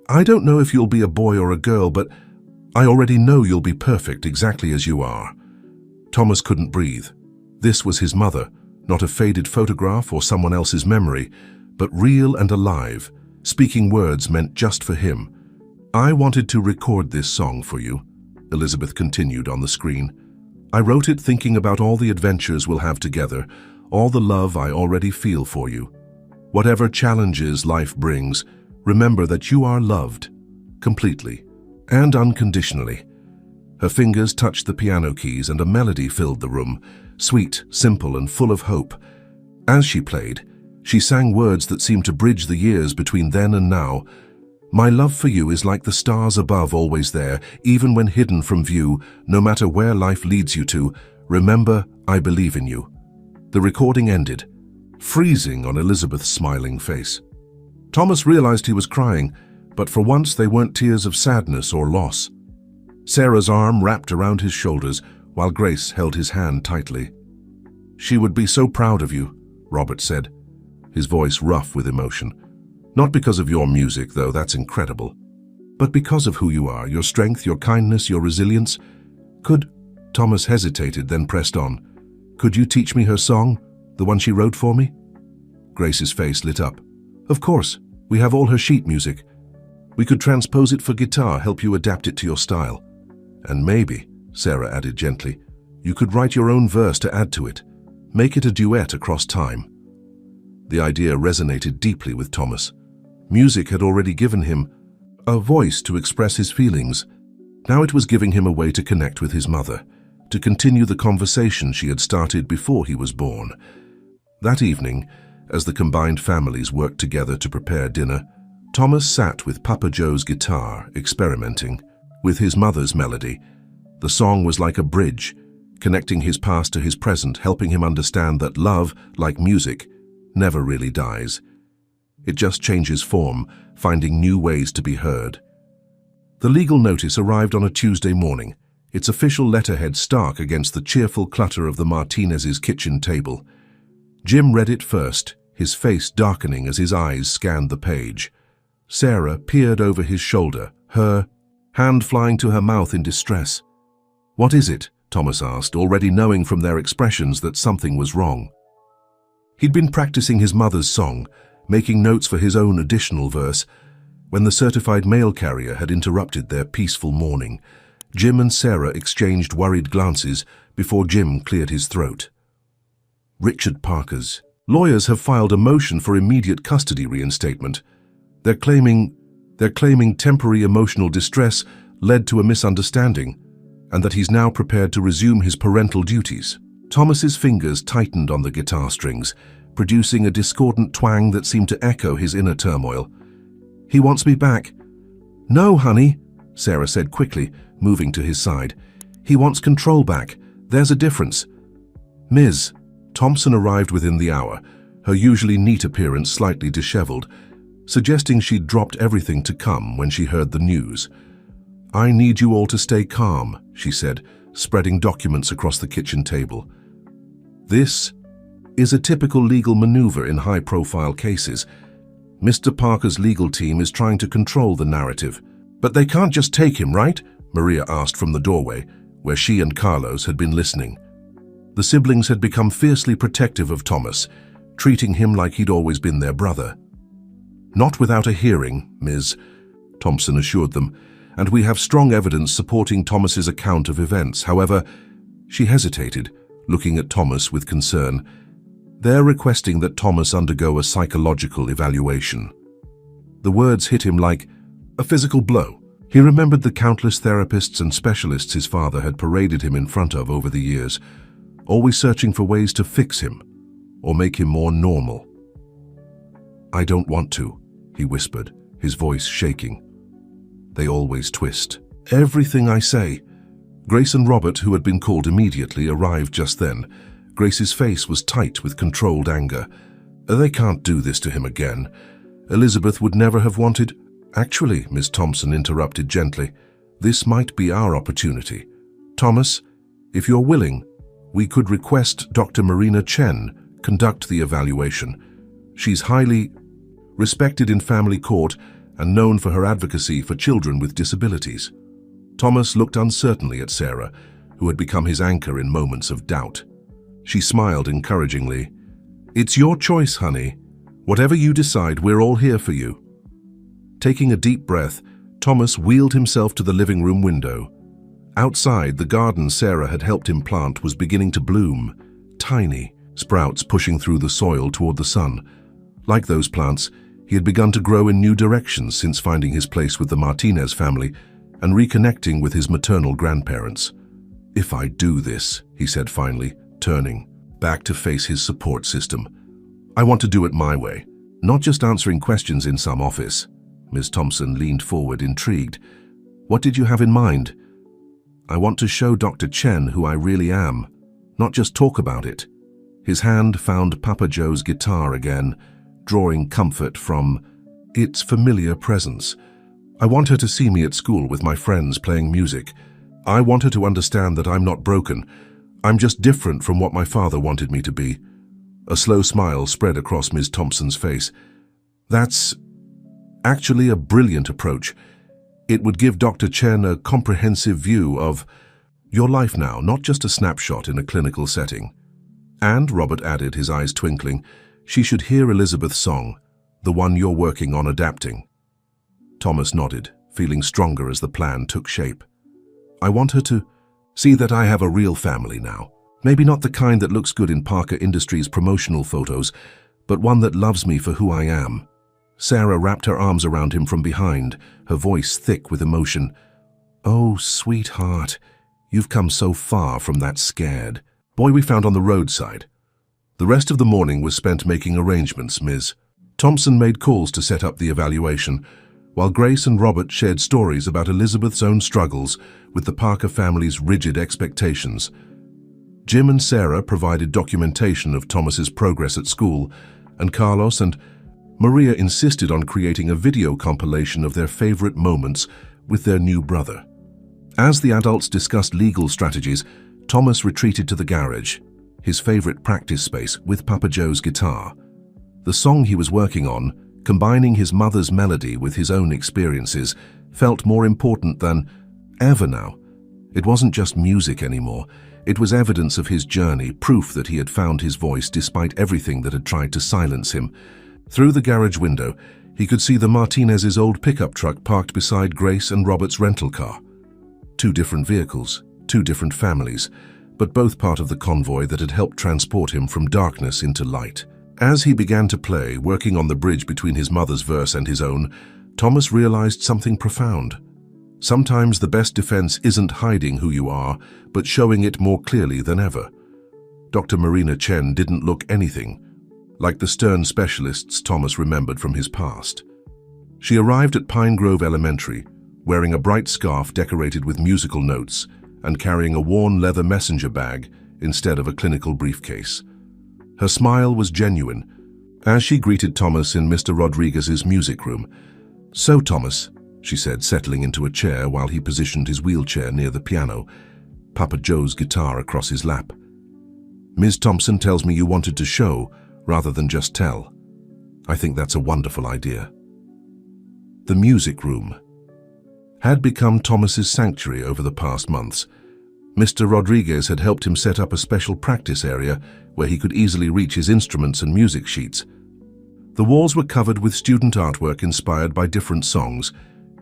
"I don't know if you'll be a boy or a girl, but I already know you'll be perfect exactly as you are." Thomas couldn't breathe. This was his mother, not a faded photograph or someone else's memory, but real and alive, speaking words meant just for him. "I wanted to record this song for you," Elizabeth continued on the screen. "I wrote it thinking about all the adventures we'll have together, all the love I already feel for you. Whatever challenges life brings, remember that you are loved, completely and unconditionally." Her fingers touched the piano keys and a melody filled the room, sweet, simple, and full of hope. As she played, she sang words that seemed to bridge the years between then and now. "My love for you is like the stars above, always there, even when hidden from view, no matter where life leads you to. Remember, I believe in you." The recording ended, freezing on Elizabeth's smiling face. Thomas realized he was crying, but for once they weren't tears of sadness or loss. Sarah's arm wrapped around his shoulders, while Grace held his hand tightly. "She would be so proud of you," Robert said, his voice rough with emotion. "Not because of your music, though that's incredible, but because of who you are, your strength, your kindness, your resilience. Could—" Thomas hesitated, then pressed on. "Could you teach me her song, the one she wrote for me?" Grace's face lit up. "Of course, we have all her sheet music. We could transpose it for guitar, help you adapt it to your style. And maybe," Sarah added gently, "you could write your own verse to add to it. Make it a duet across time." The idea resonated deeply with Thomas. Music had already given him a voice to express his feelings. Now it was giving him a way to connect with his mother, to continue the conversation she had started before he was born. That evening, as the combined families worked together to prepare dinner, Thomas sat with Papa Joe's guitar, experimenting with his mother's melody. The song was like a bridge, connecting his past to his present, helping him understand that love, like music, never really dies. It just changes form, finding new ways to be heard. The legal notice arrived on a Tuesday morning, its official letterhead stark against the cheerful clutter of the Martinez's kitchen table. Jim read it first, his face darkening as his eyes scanned the page. Sarah peered over his shoulder, her hand flying to her mouth in distress. "What is it?" Thomas asked, already knowing from their expressions that something was wrong. He'd been practicing his mother's song, making notes for his own additional verse, when the certified mail carrier had interrupted their peaceful morning. Jim and Sarah exchanged worried glances before Jim cleared his throat. Richard Parker's lawyers have filed a motion for immediate custody reinstatement. They're claiming temporary emotional distress led to a misunderstanding, and that he's now prepared to resume his parental duties. Thomas's fingers tightened on the guitar strings, producing a discordant twang that seemed to echo his inner turmoil. "He wants me back." "No, honey," Sarah said quickly, moving to his side. "He wants control back. There's a difference." "Ms. Thompson arrived within the hour, her usually neat appearance slightly disheveled, suggesting she'd dropped everything to come when she heard the news. "I need you all to stay calm," she said, spreading documents across the kitchen table. "This is a typical legal maneuver in high-profile cases. Mr. Parker's legal team is trying to control the narrative. But they can't just take him, right?" Maria asked from the doorway, where she and Carlos had been listening. The siblings had become fiercely protective of Thomas, treating him like he'd always been their brother. "Not without a hearing, Ms. Thompson assured them, "and we have strong evidence supporting Thomas's account of events." However, she hesitated, looking at Thomas with concern. "They're requesting that Thomas undergo a psychological evaluation." The words hit him like a physical blow. He remembered the countless therapists and specialists his father had paraded him in front of over the years, always searching for ways to fix him or make him more normal. "I don't want to," he whispered, his voice shaking. "They always twist everything I say." Grace and Robert, who had been called immediately, arrived just then. Grace's face was tight with controlled anger. "They can't do this to him again. Elizabeth would never have wanted—" "Actually," Miss Thompson interrupted gently, "this might be our opportunity. Thomas, if you're willing, we could request Dr. Marina Chen conduct the evaluation. She's highly respected in family court and known for her advocacy for children with disabilities." Thomas looked uncertainly at Sarah, who had become his anchor in moments of doubt. She smiled encouragingly. "It's your choice, honey. Whatever you decide, we're all here for you." Taking a deep breath, Thomas wheeled himself to the living room window. Outside, the garden Sarah had helped him plant was beginning to bloom, tiny sprouts pushing through the soil toward the sun. Like those plants, he had begun to grow in new directions since finding his place with the Martinez family and reconnecting with his maternal grandparents. "If I do this," he said finally, turning back to face his support system, "I want to do it my way, not just answering questions in some office." Ms. Thompson leaned forward, intrigued. "What did you have in mind?" "I want to show Dr. Chen who I really am, not just talk about it." His hand found Papa Joe's guitar again, drawing comfort from its familiar presence. "I want her to see me at school with my friends playing music. I want her to understand that I'm not broken. I'm just different from what my father wanted me to be." A slow smile spread across Ms. Thompson's face. "That's actually a brilliant approach. It would give Dr. Chen a comprehensive view of your life now, not just a snapshot in a clinical setting." "And," Robert added, his eyes twinkling, "she should hear Elizabeth's song, the one you're working on adapting." Thomas nodded, feeling stronger as the plan took shape. "I want her to see that I have a real family now. Maybe not the kind that looks good in Parker Industries promotional photos, but one that loves me for who I am." Sarah wrapped her arms around him from behind, her voice thick with emotion. "Oh, sweetheart, you've come so far from that scared boy we found on the roadside." The rest of the morning was spent making arrangements. Ms. Thompson made calls to set up the evaluation, while Grace and Robert shared stories about Elizabeth's own struggles with the Parker family's rigid expectations. Jim and Sarah provided documentation of Thomas's progress at school, and Carlos and Maria insisted on creating a video compilation of their favorite moments with their new brother. As the adults discussed legal strategies, Thomas retreated to the garage, his favorite practice space, with Papa Joe's guitar. The song he was working on, combining his mother's melody with his own experiences, felt more important than ever now. It wasn't just music anymore. It was evidence of his journey, proof that he had found his voice despite everything that had tried to silence him. Through the garage window, he could see the Martinez's old pickup truck parked beside Grace and Robert's rental car. 2 different vehicles, 2 different families, but both part of the convoy that had helped transport him from darkness into light. As he began to play, working on the bridge between his mother's verse and his own, Thomas realized something profound. Sometimes the best defense isn't hiding who you are, but showing it more clearly than ever. Dr. Marina Chen didn't look anything like the stern specialists Thomas remembered from his past. She arrived at Pine Grove Elementary, wearing a bright scarf decorated with musical notes and carrying a worn leather messenger bag instead of a clinical briefcase. Her smile was genuine as she greeted Thomas in Mr. Rodriguez's music room. "So, Thomas," she said, settling into a chair while he positioned his wheelchair near the piano, Papa Joe's guitar across his lap. "Ms. Thompson tells me you wanted to show rather than just tell. I think that's a wonderful idea." The music room had become Thomas's sanctuary over the past months. Mr. Rodriguez had helped him set up a special practice area where he could easily reach his instruments and music sheets. The walls were covered with student artwork inspired by different songs,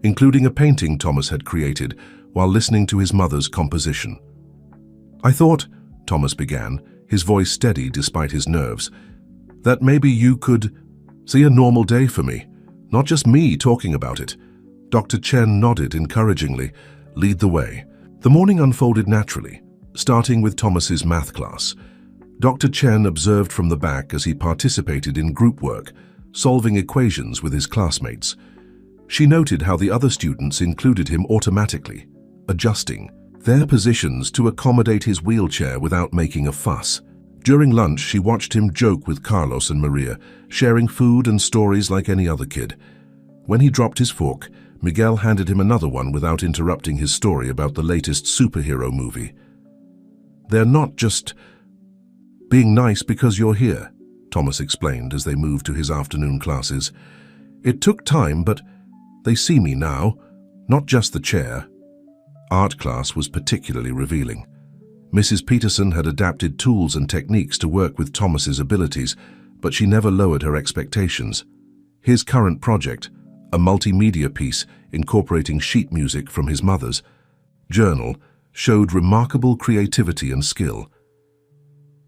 including a painting Thomas had created while listening to his mother's composition. "I thought," Thomas began, his voice steady despite his nerves, "that maybe you could see a normal day for me, not just me talking about it." Dr. Chen nodded encouragingly. "Lead the way." The morning unfolded naturally, starting with Thomas's math class. Dr. Chen observed from the back as he participated in group work, solving equations with his classmates. She noted how the other students included him automatically, adjusting their positions to accommodate his wheelchair without making a fuss. During lunch, she watched him joke with Carlos and Maria, sharing food and stories like any other kid. When he dropped his fork, Miguel handed him another one without interrupting his story about the latest superhero movie. "They're not just being nice because you're here," Thomas explained as they moved to his afternoon classes. "It took time, but they see me now, not just the chair." Art class was particularly revealing. Mrs. Peterson had adapted tools and techniques to work with Thomas's abilities, but she never lowered her expectations. His current project, a multimedia piece incorporating sheet music from his mother's journal, showed remarkable creativity and skill.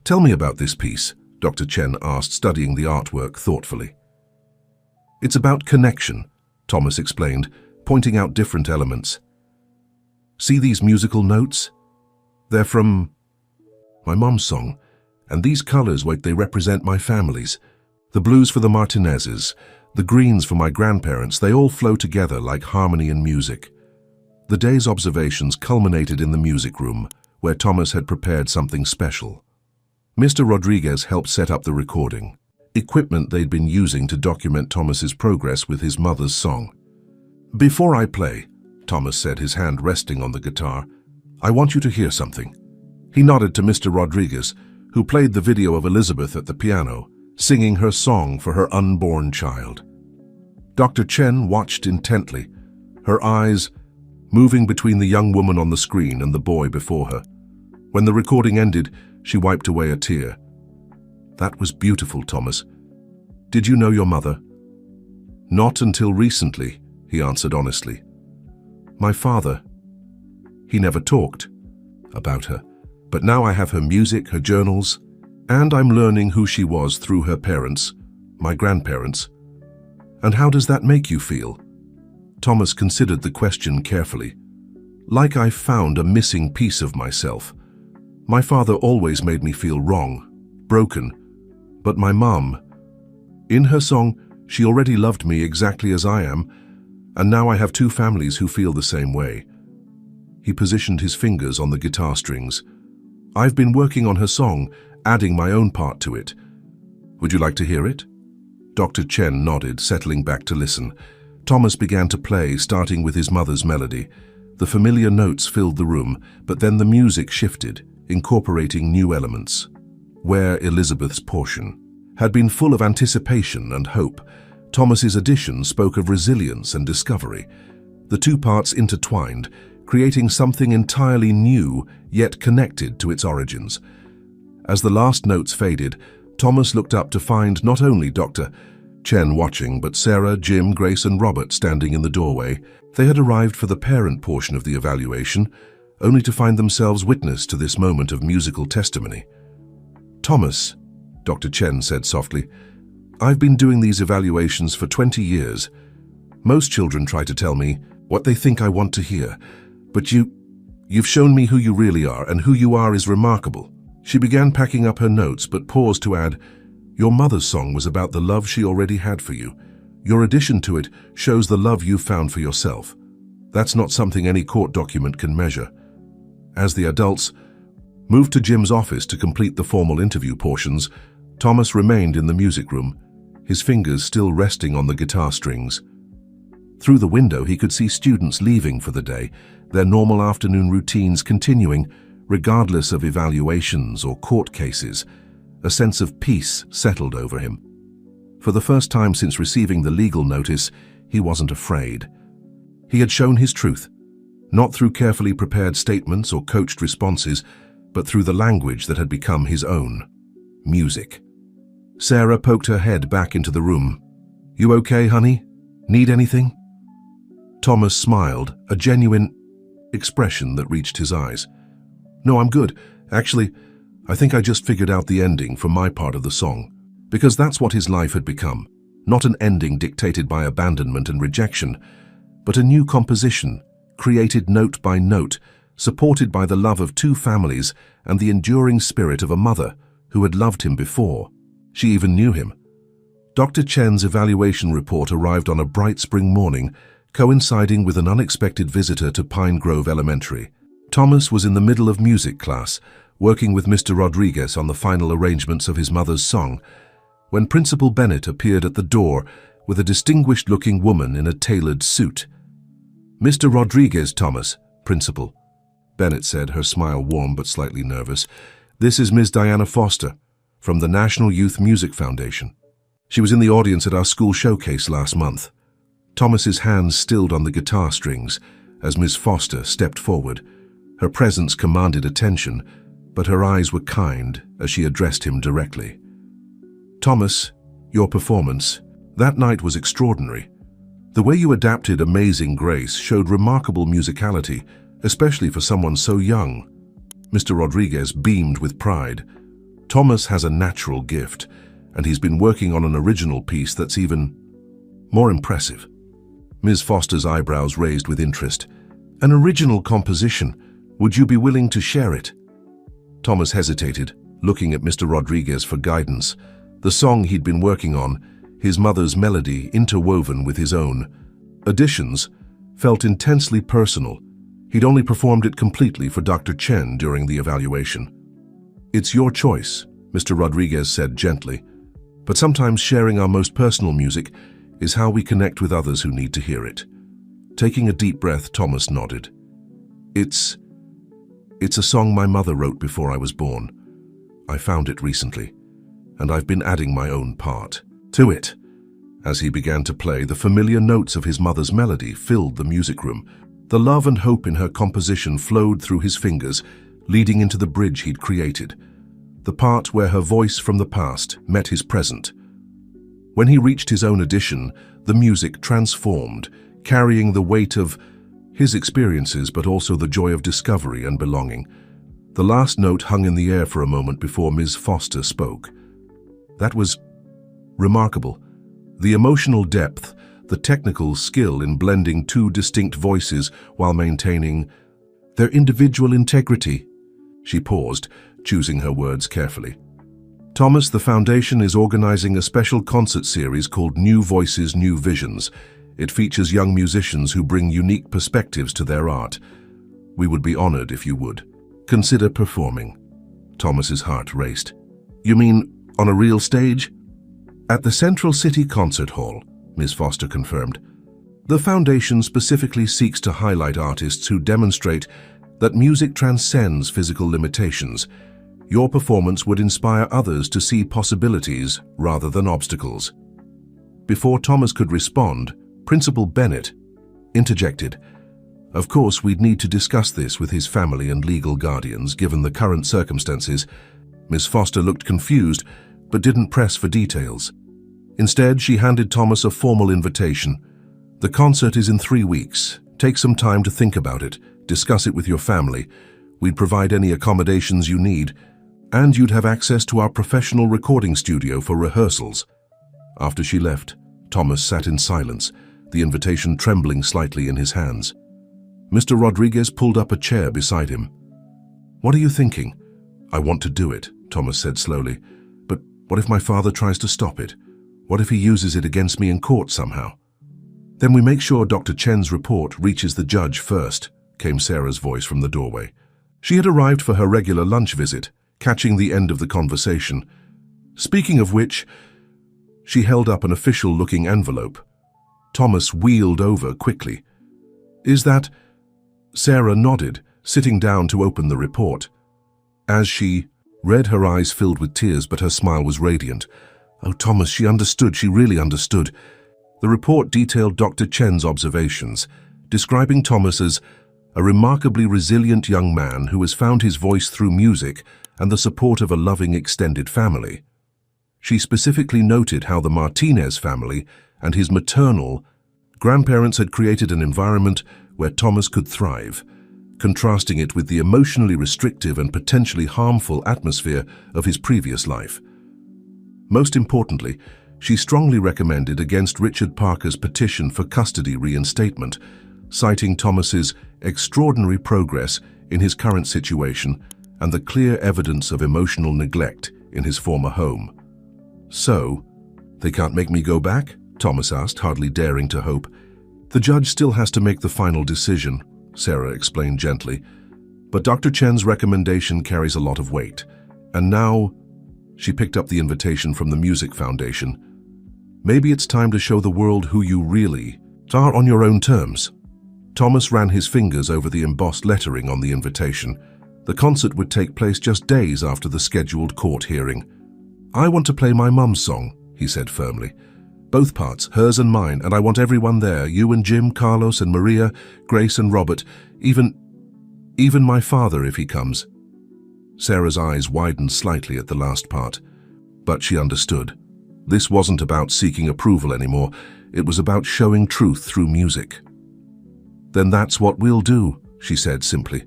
"Tell me about this piece," Dr. Chen asked, studying the artwork thoughtfully. "It's about connection," Thomas explained, pointing out different elements. "See these musical notes? They're from my mom's song, and these colors, like, they represent my families. The blues for the Martinezes, the greens for my grandparents, they all flow together like harmony in music." The day's observations culminated in the music room, where Thomas had prepared something special. Mr. Rodriguez helped set up the recording, equipment they'd been using to document Thomas's progress with his mother's song. "Before I play," Thomas said, his hand resting on the guitar, "I want you to hear something." He nodded to Mr. Rodriguez, who played the video of Elizabeth at the piano, singing her song for her unborn child. Dr. Chen watched intently, her eyes moving between the young woman on the screen and the boy before her. When the recording ended, she wiped away a tear. "That was beautiful, Thomas. Did you know your mother?" "Not until recently," he answered honestly. "My father, he never talked about her, but now I have her music, her journals, and I'm learning who she was through her parents, my grandparents. And how does that make you feel? Thomas considered the question carefully. Like I found a missing piece of myself. My father always made me feel wrong, broken. But my mum, in her song, she already loved me exactly as I am, and now I have two families who feel the same way. He positioned his fingers on the guitar strings. I've been working on her song, adding my own part to it. Would you like to hear it? Dr. Chen nodded, settling back to listen. Thomas began to play, starting with his mother's melody. The familiar notes filled the room, but then the music shifted, incorporating new elements. Where Elizabeth's portion had been full of anticipation and hope, Thomas's addition spoke of resilience and discovery. The two parts intertwined, creating something entirely new, yet connected to its origins. As the last notes faded, Thomas looked up to find not only Dr. Chen watching, but Sarah, Jim, Grace, and Robert standing in the doorway. They had arrived for the parent portion of the evaluation, only to find themselves witness to this moment of musical testimony. Thomas, Dr. Chen said softly, I've been doing these evaluations for 20 years. Most children try to tell me what they think I want to hear, but you've shown me who you really are, and who you are is remarkable. She began packing up her notes, but paused to add, your mother's song was about the love she already had for you. Your addition to it shows the love you found for yourself. That's not something any court document can measure. As the adults moved to Jim's office to complete the formal interview portions, Thomas remained in the music room, his fingers still resting on the guitar strings. Through the window, he could see students leaving for the day, their normal afternoon routines continuing, regardless of evaluations or court cases. A sense of peace settled over him. For the first time since receiving the legal notice, he wasn't afraid. He had shown his truth, not through carefully prepared statements or coached responses, but through the language that had become his own: music. Sarah poked her head back into the room. You okay, honey? Need anything? Thomas smiled, a genuine expression that reached his eyes. No, I'm good. Actually, I think I just figured out the ending for my part of the song, because that's what his life had become. Not an ending dictated by abandonment and rejection, but a new composition, created note by note, supported by the love of two families and the enduring spirit of a mother who had loved him before. She even knew him. Dr. Chen's evaluation report arrived on a bright spring morning, coinciding with an unexpected visitor to Pine Grove Elementary. Thomas was in the middle of music class, working with Mr. Rodriguez on the final arrangements of his mother's song, when Principal Bennett appeared at the door with a distinguished-looking woman in a tailored suit. Mr. Rodriguez, Thomas, Principal, Bennett said, her smile warm but slightly nervous. This is Ms. Diana Foster, from the National Youth Music Foundation. She was in the audience at our school showcase last month. Thomas's hands stilled on the guitar strings as Ms. Foster stepped forward. Her presence commanded attention, but her eyes were kind as she addressed him directly. Thomas, your performance that night was extraordinary. The way you adapted Amazing Grace showed remarkable musicality, especially for someone so young. Mr. Rodriguez beamed with pride. Thomas has a natural gift, and he's been working on an original piece that's even more impressive. Ms. Foster's eyebrows raised with interest. An original composition. Would you be willing to share it? Thomas hesitated, looking at Mr. Rodriguez for guidance. The song he'd been working on, his mother's melody interwoven with his own additions, felt intensely personal. He'd only performed it completely for Dr. Chen during the evaluation. It's your choice, Mr. Rodriguez said gently, but sometimes sharing our most personal music is how we connect with others who need to hear it. Taking a deep breath, Thomas nodded. It's a song my mother wrote before I was born. I found it recently, and I've been adding my own part to it. As he began to play, the familiar notes of his mother's melody filled the music room. The love and hope in her composition flowed through his fingers, leading into the bridge he'd created, the part where her voice from the past met his present. When he reached his own addition, the music transformed, carrying the weight of his experiences, but also the joy of discovery and belonging. The last note hung in the air for a moment before Ms. Foster spoke. That was remarkable. The emotional depth, the technical skill in blending two distinct voices while maintaining their individual integrity. She paused, choosing her words carefully. Thomas, the foundation is organizing a special concert series called New Voices, New Visions. It features young musicians who bring unique perspectives to their art. We would be honored if you would consider performing. Thomas's heart raced. You mean on a real stage? At the Central City Concert Hall, Ms. Foster confirmed. The foundation specifically seeks to highlight artists who demonstrate that music transcends physical limitations. Your performance would inspire others to see possibilities rather than obstacles. Before Thomas could respond, Principal Bennett interjected. Of course, we'd need to discuss this with his family and legal guardians, given the current circumstances. Ms. Foster looked confused, but didn't press for details. Instead, she handed Thomas a formal invitation. The concert is in 3 weeks. Take some time to think about it. Discuss it with your family. We'd provide any accommodations you need, and you'd have access to our professional recording studio for rehearsals. After she left, Thomas sat in silence, the invitation trembling slightly in his hands. Mr. Rodriguez pulled up a chair beside him. What are you thinking? I want to do it, Thomas said slowly. But what if my father tries to stop it? What if he uses it against me in court somehow? Then we make sure Dr. Chen's report reaches the judge first, came Sarah's voice from the doorway. She had arrived for her regular lunch visit, catching the end of the conversation. Speaking of which, she held up an official-looking envelope. Thomas wheeled over quickly. Is that... Sarah nodded, sitting down to open the report. As she read, her eyes filled with tears, but her smile was radiant. Oh, Thomas, she understood. She really understood. The report detailed Dr. Chen's observations, describing Thomas as a remarkably resilient young man who has found his voice through music and the support of a loving extended family. She specifically noted how the Martinez family and his maternal grandparents had created an environment where Thomas could thrive, contrasting it with the emotionally restrictive and potentially harmful atmosphere of his previous life. Most importantly, she strongly recommended against Richard Parker's petition for custody reinstatement, citing Thomas's extraordinary progress in his current situation and the clear evidence of emotional neglect in his former home. So, they can't make me go back? Thomas asked, hardly daring to hope. The judge still has to make the final decision, Sarah explained gently. But Dr. Chen's recommendation carries a lot of weight. And now, she picked up the invitation from the Music Foundation. Maybe it's time to show the world who you really are on your own terms. Thomas ran his fingers over the embossed lettering on the invitation. The concert would take place just days after the scheduled court hearing. I want to play my mum's song, he said firmly. Both parts, hers and mine, and I want everyone there, you and Jim, Carlos and Maria, Grace and Robert, even my father if he comes. Sarah's eyes widened slightly at the last part, but she understood. This wasn't about seeking approval anymore, it was about showing truth through music. Then that's what we'll do, she said simply.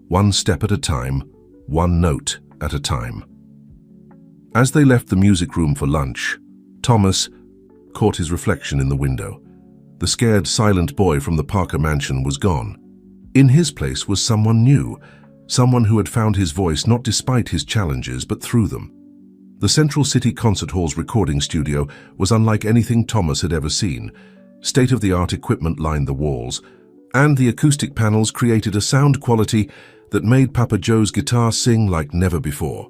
One step at a time, one note at a time. As they left the music room for lunch, Thomas caught his reflection in the window. The scared, silent boy from the Parker mansion was gone. In his place was someone new, someone who had found his voice not despite his challenges, but through them. The Central City Concert Hall's recording studio was unlike anything Thomas had ever seen. State-of-the-art equipment lined the walls, and the acoustic panels created a sound quality that made Papa Joe's guitar sing like never before.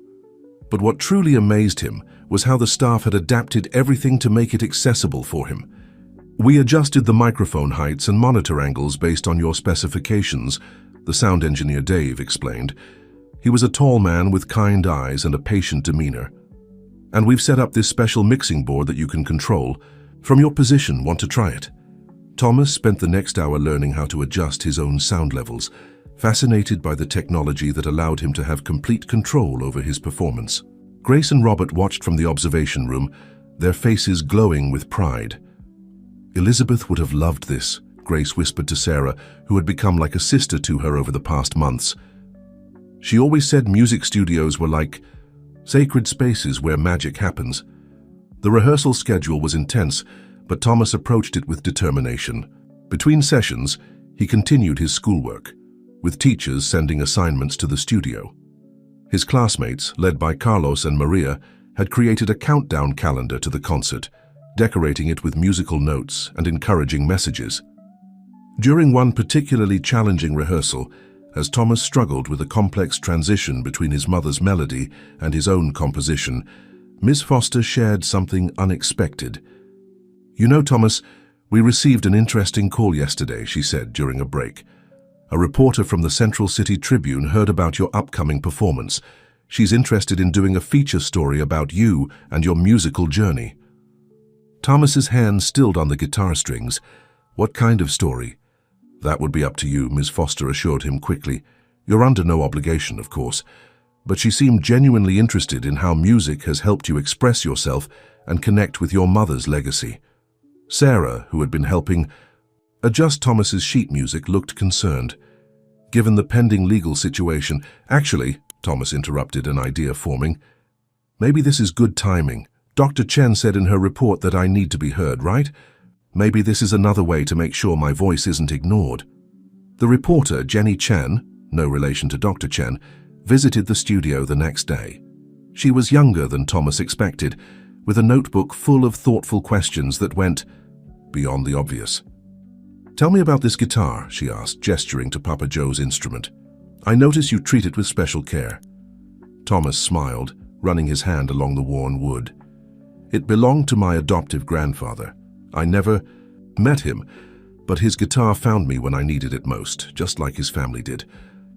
But what truly amazed him was how the staff had adapted everything to make it accessible for him. We adjusted the microphone heights and monitor angles based on your specifications, the sound engineer Dave explained. He was a tall man with kind eyes and a patient demeanor. And we've set up this special mixing board that you can control. From your position, want to try it? Thomas spent the next hour learning how to adjust his own sound levels, fascinated by the technology that allowed him to have complete control over his performance. Grace and Robert watched from the observation room, their faces glowing with pride. Elizabeth would have loved this, Grace whispered to Sarah, who had become like a sister to her over the past months. She always said music studios were like sacred spaces where magic happens. The rehearsal schedule was intense, but Thomas approached it with determination. Between sessions, he continued his schoolwork, with teachers sending assignments to the studio. His classmates, led by Carlos and Maria, had created a countdown calendar to the concert, decorating it with musical notes and encouraging messages. During one particularly challenging rehearsal, as Thomas struggled with a complex transition between his mother's melody and his own composition, Miss Foster shared something unexpected. "You know, Thomas, we received an interesting call yesterday," she said during a break. "A reporter from the Central City Tribune heard about your upcoming performance. She's interested in doing a feature story about you and your musical journey." Thomas's hand stilled on the guitar strings. "What kind of story?" "That would be up to you," Miss Foster assured him quickly. "You're under no obligation, of course." But she seemed genuinely interested in how music has helped you express yourself and connect with your mother's legacy. Sarah, who had been helping adjust Thomas's sheet music, looked concerned. Given the pending legal situation, "Actually," Thomas interrupted, an idea forming, "maybe this is good timing. Dr. Chen said in her report that I need to be heard, right? Maybe this is another way to make sure my voice isn't ignored." The reporter, Jenny Chen, no relation to Dr. Chen, visited the studio the next day. She was younger than Thomas expected, with a notebook full of thoughtful questions that went beyond the obvious. "Tell me about this guitar," she asked, gesturing to Papa Joe's instrument. "I notice you treat it with special care." Thomas smiled, running his hand along the worn wood. "It belonged to my adoptive grandfather. I never met him, but his guitar found me when I needed it most, just like his family did."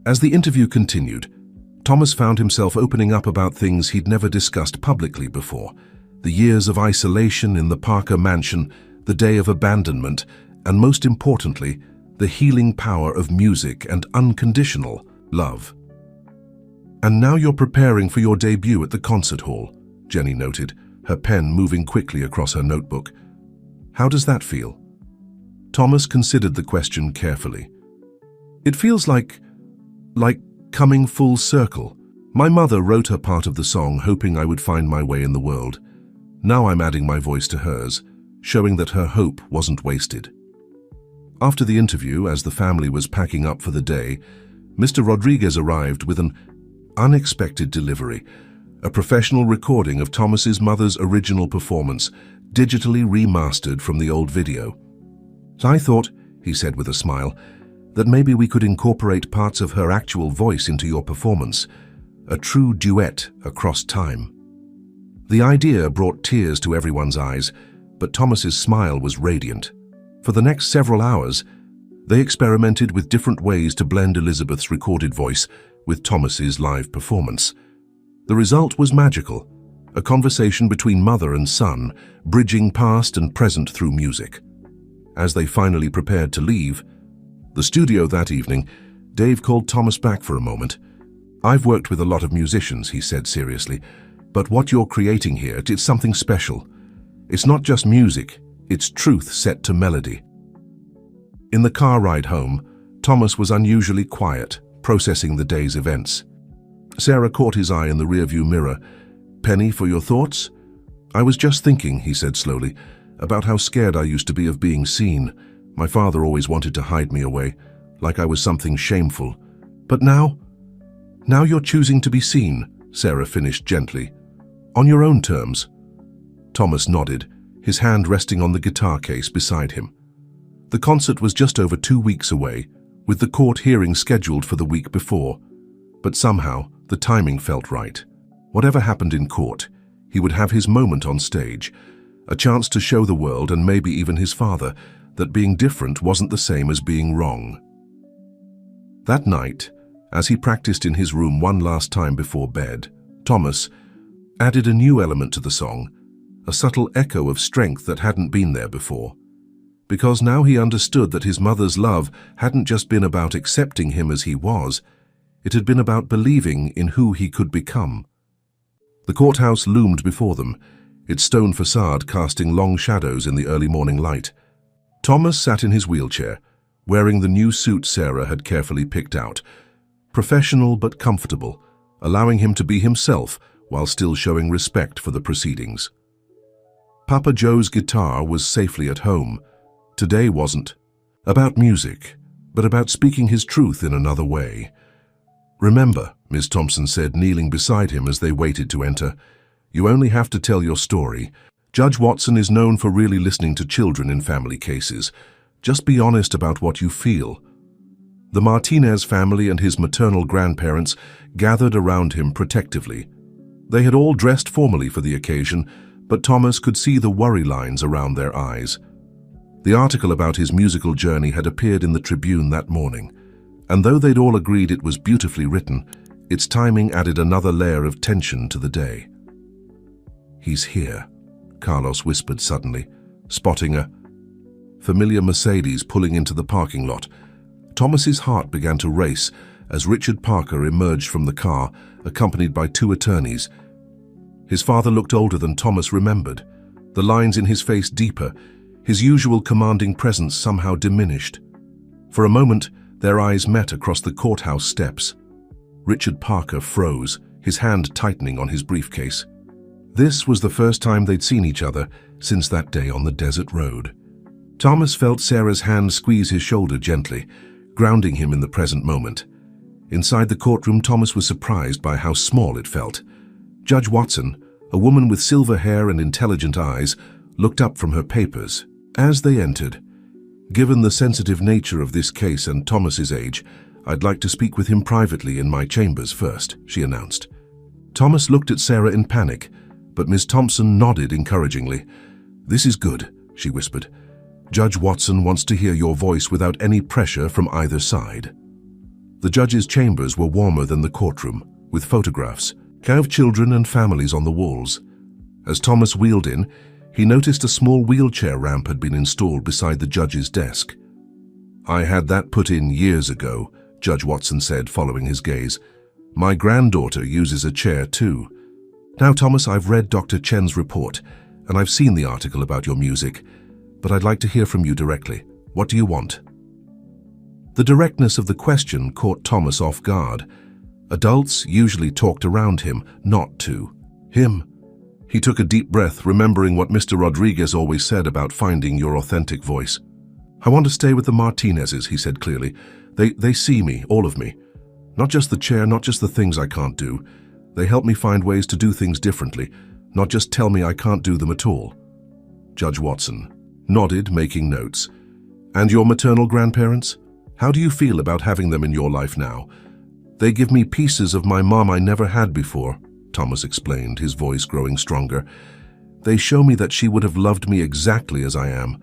As the interview continued, Thomas found himself opening up about things he'd never discussed publicly before. The years of isolation in the Parker mansion, the day of abandonment, and most importantly, the healing power of music and unconditional love. "And now you're preparing for your debut at the concert hall," Jenny noted, her pen moving quickly across her notebook. "How does that feel?" Thomas considered the question carefully. "It feels like coming full circle. My mother wrote her part of the song hoping I would find my way in the world. Now I'm adding my voice to hers, showing that her hope wasn't wasted." After the interview, as the family was packing up for the day, Mr. Rodriguez arrived with an unexpected delivery, a professional recording of Thomas's mother's original performance, digitally remastered from the old video. "I thought," he said with a smile, "that maybe we could incorporate parts of her actual voice into your performance, a true duet across time." The idea brought tears to everyone's eyes, but Thomas's smile was radiant. For the next several hours, they experimented with different ways to blend Elizabeth's recorded voice with Thomas's live performance. The result was magical, a conversation between mother and son, bridging past and present through music. As they finally prepared to leave the studio that evening, Dave called Thomas back for a moment. "I've worked with a lot of musicians," he said seriously, "but what you're creating here, it's something special. It's not just music, it's truth set to melody." In the car ride home, Thomas was unusually quiet, processing the day's events. Sarah caught his eye in the rearview mirror. "Penny, for your thoughts?" "I was just thinking," he said slowly, "about how scared I used to be of being seen. My father always wanted to hide me away, like I was something shameful. But now you're choosing to be seen," Sarah finished gently. "On your own terms." Thomas nodded, his hand resting on the guitar case beside him. The concert was just over 2 weeks away, with the court hearing scheduled for the week before. But somehow, the timing felt right. Whatever happened in court, he would have his moment on stage, a chance to show the world and maybe even his father that being different wasn't the same as being wrong. That night, as he practiced in his room one last time before bed, Thomas added a new element to the song, a subtle echo of strength that hadn't been there before. Because now he understood that his mother's love hadn't just been about accepting him as he was, it had been about believing in who he could become. The courthouse loomed before them, its stone facade casting long shadows in the early morning light. Thomas sat in his wheelchair, wearing the new suit Sarah had carefully picked out, professional but comfortable, allowing him to be himself while still showing respect for the proceedings. Papa Joe's guitar was safely at home. Today wasn't. About music, but about speaking his truth in another way. "Remember," Miss Thompson said, kneeling beside him as they waited to enter, "you only have to tell your story. Judge Watson is known for really listening to children in family cases. Just be honest about what you feel." The Martinez family and his maternal grandparents gathered around him protectively. They had all dressed formally for the occasion, but Thomas could see the worry lines around their eyes. The article about his musical journey had appeared in the Tribune that morning, and though they'd all agreed it was beautifully written, its timing added another layer of tension to the day. "He's here," Carlos whispered suddenly, spotting a familiar Mercedes pulling into the parking lot. Thomas's heart began to race as Richard Parker emerged from the car, accompanied by 2 attorneys. His father looked older than Thomas remembered, the lines in his face deeper, his usual commanding presence somehow diminished. For a moment, their eyes met across the courthouse steps. Richard Parker froze, his hand tightening on his briefcase. This was the first time they'd seen each other since that day on the desert road. Thomas felt Sarah's hand squeeze his shoulder gently, grounding him in the present moment. Inside the courtroom, Thomas was surprised by how small it felt. Judge Watson, a woman with silver hair and intelligent eyes, looked up from her papers. As they entered, "Given the sensitive nature of this case and Thomas's age, I'd like to speak with him privately in my chambers first," she announced. Thomas looked at Sarah in panic, but Ms. Thompson nodded encouragingly. "This is good," she whispered. "Judge Watson wants to hear your voice without any pressure from either side." The judge's chambers were warmer than the courtroom, with photographs, of children and families on the walls. As Thomas wheeled in, he noticed a small wheelchair ramp had been installed beside the judge's desk. "I had that put in years ago," Judge Watson said, following his gaze. "My granddaughter uses a chair too. Now, Thomas, I've read Dr. Chen's report, and I've seen the article about your music, but I'd like to hear from you directly. What do you want?" The directness of the question caught Thomas off guard. Adults usually talked around him, not to him. He took a deep breath, remembering what Mr. Rodriguez always said about finding your authentic voice. "I want to stay with the Martinezes," he said clearly. They see me, all of me. Not just the chair, not just the things I can't do. They help me find ways to do things differently, not just tell me I can't do them at all." Judge Watson nodded, making notes. "And your maternal grandparents? How do you feel about having them in your life now?" "They give me pieces of my mom I never had before," Thomas explained, his voice growing stronger. "They show me that she would have loved me exactly as I am,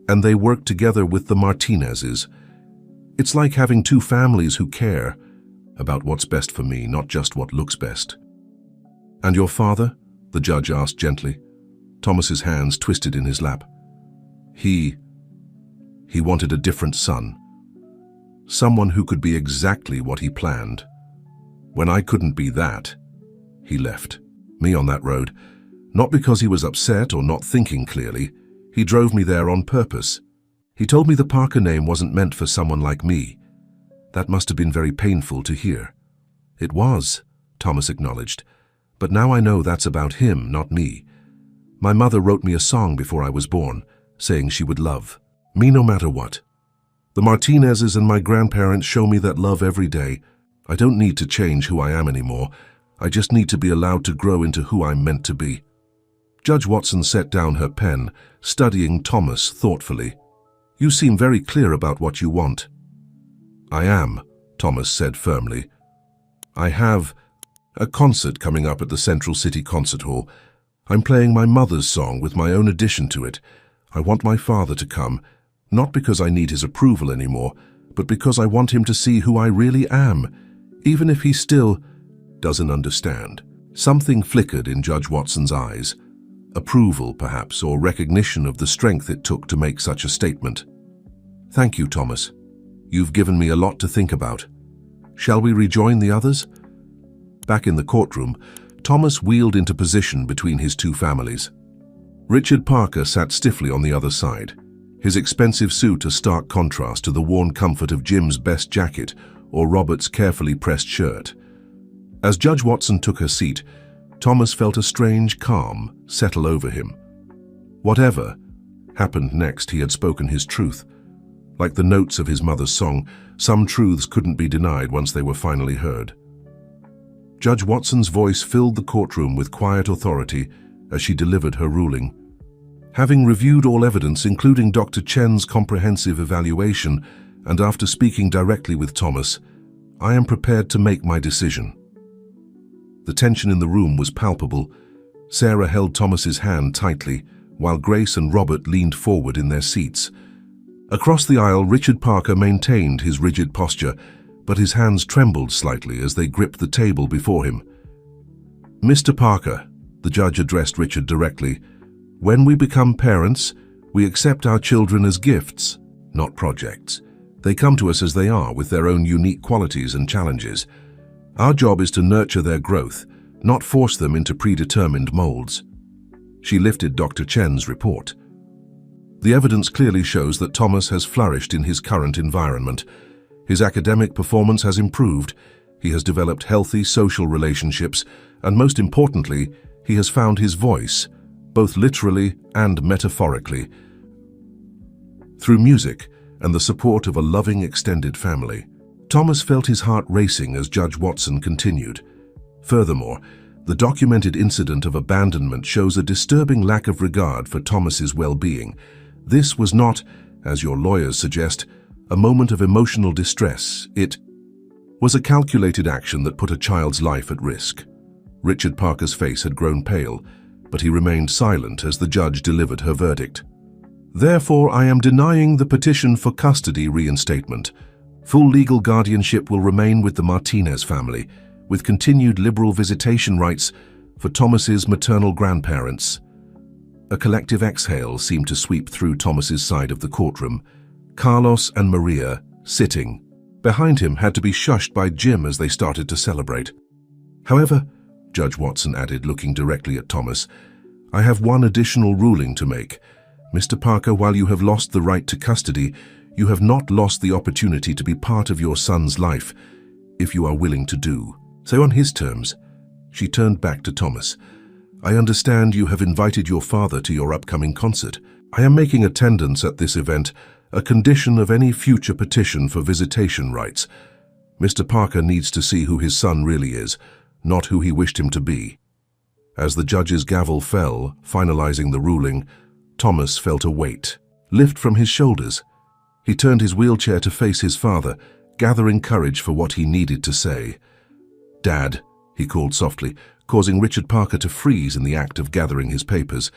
and they work together with the Martinezes. It's like having 2 families who care about what's best for me, not just what looks best." "And your father?" the judge asked gently. Thomas's hands twisted in his lap. He wanted a different son. Someone who could be exactly what he planned. When I couldn't be that, he left me on that road. Not because he was upset or not thinking clearly. He drove me there on purpose. He told me the Parker name wasn't meant for someone like me. That must have been very painful to hear. "It was," Thomas acknowledged. "But now I know that's about him, not me. My mother wrote me a song before I was born, saying she would love me no matter what. The Martinezes and my grandparents show me that love every day. I don't need to change who I am anymore. I just need to be allowed to grow into who I'm meant to be." Judge Watson set down her pen, studying Thomas thoughtfully. "You seem very clear about what you want." "I am," Thomas said firmly. "I have a concert coming up at the Central City Concert Hall. I'm playing my mother's song with my own addition to it. I want my father to come, not because I need his approval anymore, but because I want him to see who I really am, even if he still doesn't understand." Something flickered in Judge Watson's eyes. Approval, perhaps, or recognition of the strength it took to make such a statement. "Thank you, Thomas. You've given me a lot to think about. Shall we rejoin the others?" Back in the courtroom, Thomas wheeled into position between his 2 families. Richard Parker sat stiffly on the other side, his expensive suit a stark contrast to the worn comfort of Jim's best jacket or Robert's carefully pressed shirt. As Judge Watson took her seat, Thomas felt a strange calm settle over him. Whatever happened next, he had spoken his truth. Like the notes of his mother's song, some truths couldn't be denied once they were finally heard. Judge Watson's voice filled the courtroom with quiet authority as she delivered her ruling. Having reviewed all evidence, including Dr. Chen's comprehensive evaluation, and after speaking directly with Thomas, I am prepared to make my decision. The tension in the room was palpable. Sarah held Thomas's hand tightly, while Grace and Robert leaned forward in their seats. Across the aisle, Richard Parker maintained his rigid posture, but his hands trembled slightly as they gripped the table before him. "Mr. Parker," the judge addressed Richard directly, "when we become parents, we accept our children as gifts, not projects. They come to us as they are, with their own unique qualities and challenges. Our job is to nurture their growth, not force them into predetermined molds." She lifted Dr. Chen's report. The evidence clearly shows that Thomas has flourished in his current environment. His academic performance has improved, he has developed healthy social relationships, and most importantly, he has found his voice, both literally and metaphorically, through music and the support of a loving extended family. Thomas felt his heart racing as Judge Watson continued. Furthermore, the documented incident of abandonment shows a disturbing lack of regard for Thomas's well-being. This was not, as your lawyers suggest, a moment of emotional distress. It was a calculated action that put a child's life at risk. Richard Parker's face had grown pale, but he remained silent as the judge delivered her verdict. "Therefore, I am denying the petition for custody reinstatement. Full legal guardianship will remain with the Martinez family, with continued liberal visitation rights for Thomas's maternal grandparents." A collective exhale seemed to sweep through Thomas's side of the courtroom. Carlos and Maria, sitting behind him, had to be shushed by Jim as they started to celebrate. "However," Judge Watson added, looking directly at Thomas, "I have one additional ruling to make. Mr. Parker, while you have lost the right to custody, you have not lost the opportunity to be part of your son's life, if you are willing to do so on his terms." She turned back to Thomas. "I understand you have invited your father to your upcoming concert. I am making attendance at this event a condition of any future petition for visitation rights. Mr. Parker needs to see who his son really is, not who he wished him to be." As the judge's gavel fell, finalizing the ruling, Thomas felt a weight lift from his shoulders. He turned his wheelchair to face his father, gathering courage for what he needed to say. "Dad," he called softly, causing Richard Parker to freeze in the act of gathering his papers.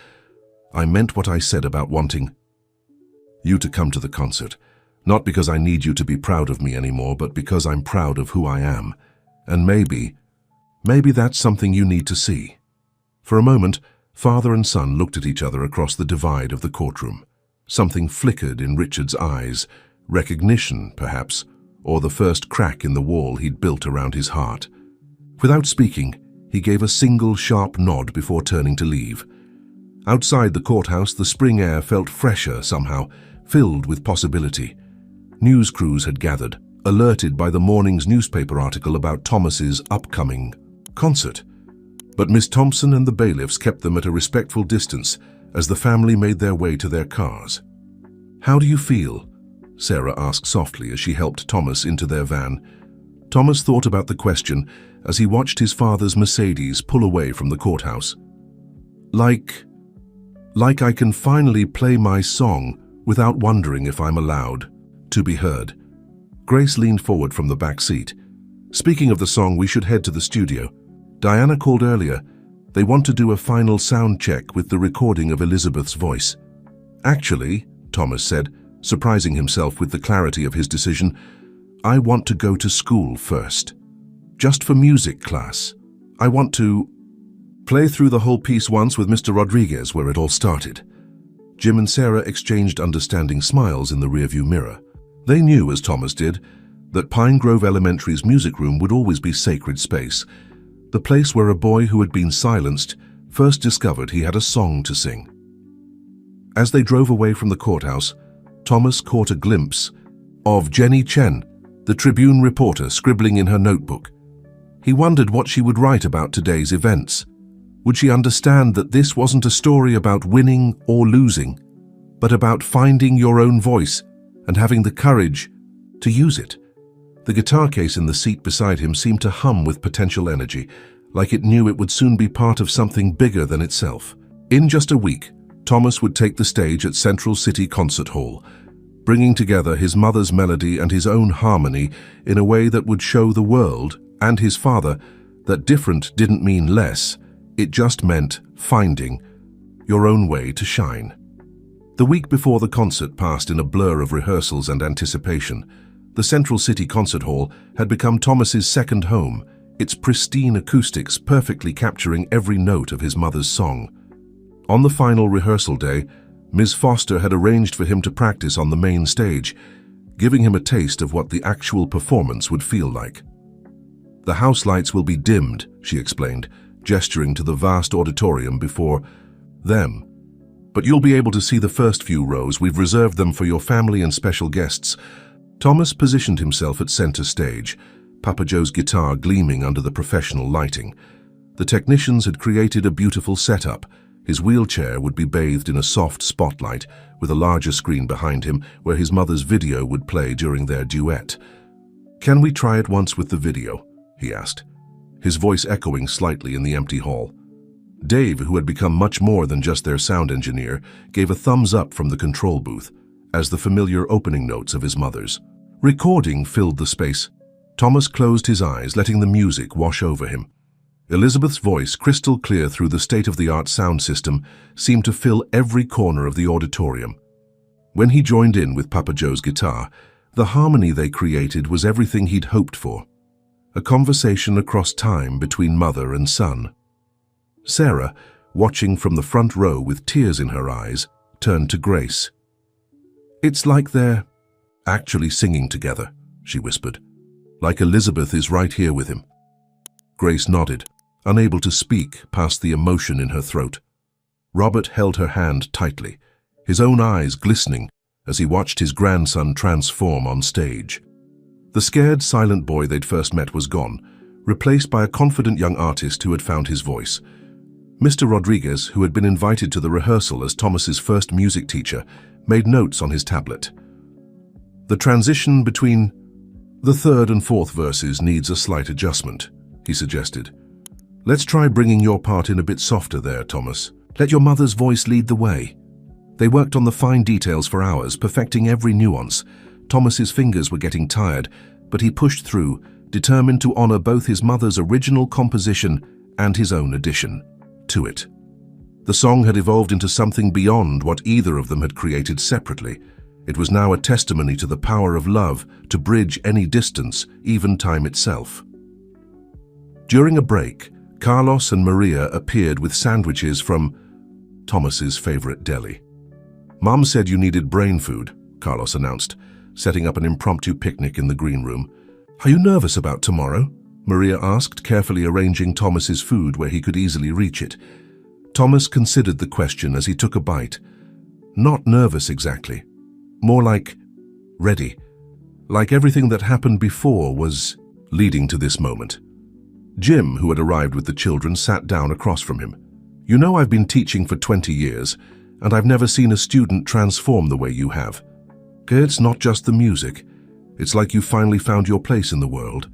"I meant what I said about wanting you to come to the concert, not because I need you to be proud of me anymore, but because I'm proud of who I am. And maybe that's something you need to see." For a moment, father and son looked at each other across the divide of the courtroom. Something flickered in Richard's eyes, recognition, perhaps, or the first crack in the wall he'd built around his heart. Without speaking, he gave a single sharp nod before turning to leave. Outside the courthouse, the spring air felt fresher somehow, filled with possibility. News crews had gathered, alerted by the morning's newspaper article about Thomas's upcoming concert. But Miss Thompson and the bailiffs kept them at a respectful distance as the family made their way to their cars. "How do you feel?" Sarah asked softly as she helped Thomas into their van. Thomas thought about the question as he watched his father's Mercedes pull away from the courthouse. Like I can finally play my song without wondering if I'm allowed to be heard." Grace leaned forward from the back seat. "Speaking of the song, we should head to the studio. Diana called earlier. They want to do a final sound check with the recording of Elizabeth's voice." "Actually," Thomas said, surprising himself with the clarity of his decision, "I want to go to school first. Just for music class. I want to play through the whole piece once with Mr. Rodriguez where it all started." Jim and Sarah exchanged understanding smiles in the rearview mirror. They knew, as Thomas did, that Pine Grove Elementary's music room would always be sacred space, the place where a boy who had been silenced first discovered he had a song to sing. As they drove away from the courthouse, Thomas caught a glimpse of Jenny Chen, the Tribune reporter, scribbling in her notebook. He wondered what she would write about today's events. Would she understand that this wasn't a story about winning or losing, but about finding your own voice and having the courage to use it? The guitar case in the seat beside him seemed to hum with potential energy, like it knew it would soon be part of something bigger than itself. In just a week, Thomas would take the stage at Central City Concert Hall, bringing together his mother's melody and his own harmony in a way that would show the world and his father that different didn't mean less, it just meant finding your own way to shine. The week before the concert passed in a blur of rehearsals and anticipation. The Central City Concert Hall had become Thomas's second home, its pristine acoustics perfectly capturing every note of his mother's song. On the final rehearsal day, Ms. Foster had arranged for him to practice on the main stage, giving him a taste of what the actual performance would feel like. "The house lights will be dimmed," she explained, gesturing to the vast auditorium before them. "But you'll be able to see the first few rows. We've reserved them for your family and special guests." Thomas positioned himself at center stage, Papa Joe's guitar gleaming under the professional lighting. The technicians had created a beautiful setup. His wheelchair would be bathed in a soft spotlight, with a larger screen behind him where his mother's video would play during their duet. "Can we try it once with the video?" he asked, his voice echoing slightly in the empty hall. Dave, who had become much more than just their sound engineer, gave a thumbs up from the control booth, as the familiar opening notes of his mother's recording filled the space. Thomas closed his eyes, letting the music wash over him. Elizabeth's voice, crystal clear through the state-of-the-art sound system, seemed to fill every corner of the auditorium. When he joined in with Papa Joe's guitar, the harmony they created was everything he'd hoped for. A conversation across time between mother and son. Sarah, watching from the front row with tears in her eyes, turned to Grace. "It's like they're actually singing together," she whispered. "Like Elizabeth is right here with him." Grace nodded, unable to speak past the emotion in her throat. Robert held her hand tightly, his own eyes glistening as he watched his grandson transform on stage. The scared, silent boy they'd first met was gone, replaced by a confident young artist who had found his voice. Mr. Rodriguez, who had been invited to the rehearsal as Thomas's first music teacher, made notes on his tablet. "The transition between the third and fourth verses needs a slight adjustment," he suggested. "Let's try bringing your part in a bit softer there, Thomas. Let your mother's voice lead the way." They worked on the fine details for hours, perfecting every nuance. Thomas's fingers were getting tired, but he pushed through, determined to honor both his mother's original composition and his own addition to it. The song had evolved into something beyond what either of them had created separately. It was now a testimony to the power of love to bridge any distance, even time itself. During a break, Carlos and Maria appeared with sandwiches from Thomas's favorite deli. "Mom said you needed brain food," Carlos announced, setting up an impromptu picnic in the green room. "Are you nervous about tomorrow?" Maria asked, carefully arranging Thomas's food where he could easily reach it. Thomas considered the question as he took a bite. Not nervous exactly. More like ready. Like everything that happened before was leading to this moment. Jim, who had arrived with the children, sat down across from him. "You know, I've been teaching for 20 years, and I've never seen a student transform the way you have. It's not just the music. It's like you finally found your place in the world."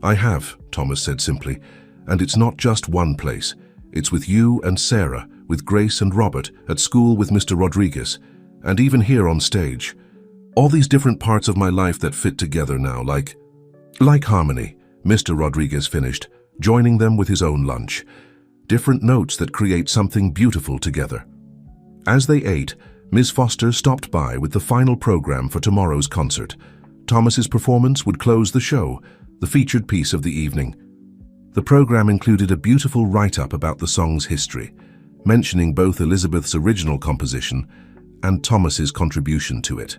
"I have," Thomas said simply, "and it's not just one place. It's with you and Sarah, with Grace and Robert, at school with Mr. Rodriguez, and even here on stage. All these different parts of my life that fit together now, like harmony," Mr. Rodriguez finished, joining them with his own lunch. Different notes that create something beautiful together. As they ate, Ms. Foster stopped by with the final program for tomorrow's concert. Thomas's performance would close the show, the featured piece of the evening. The program included a beautiful write-up about the song's history, mentioning both Elizabeth's original composition and Thomas's contribution to it.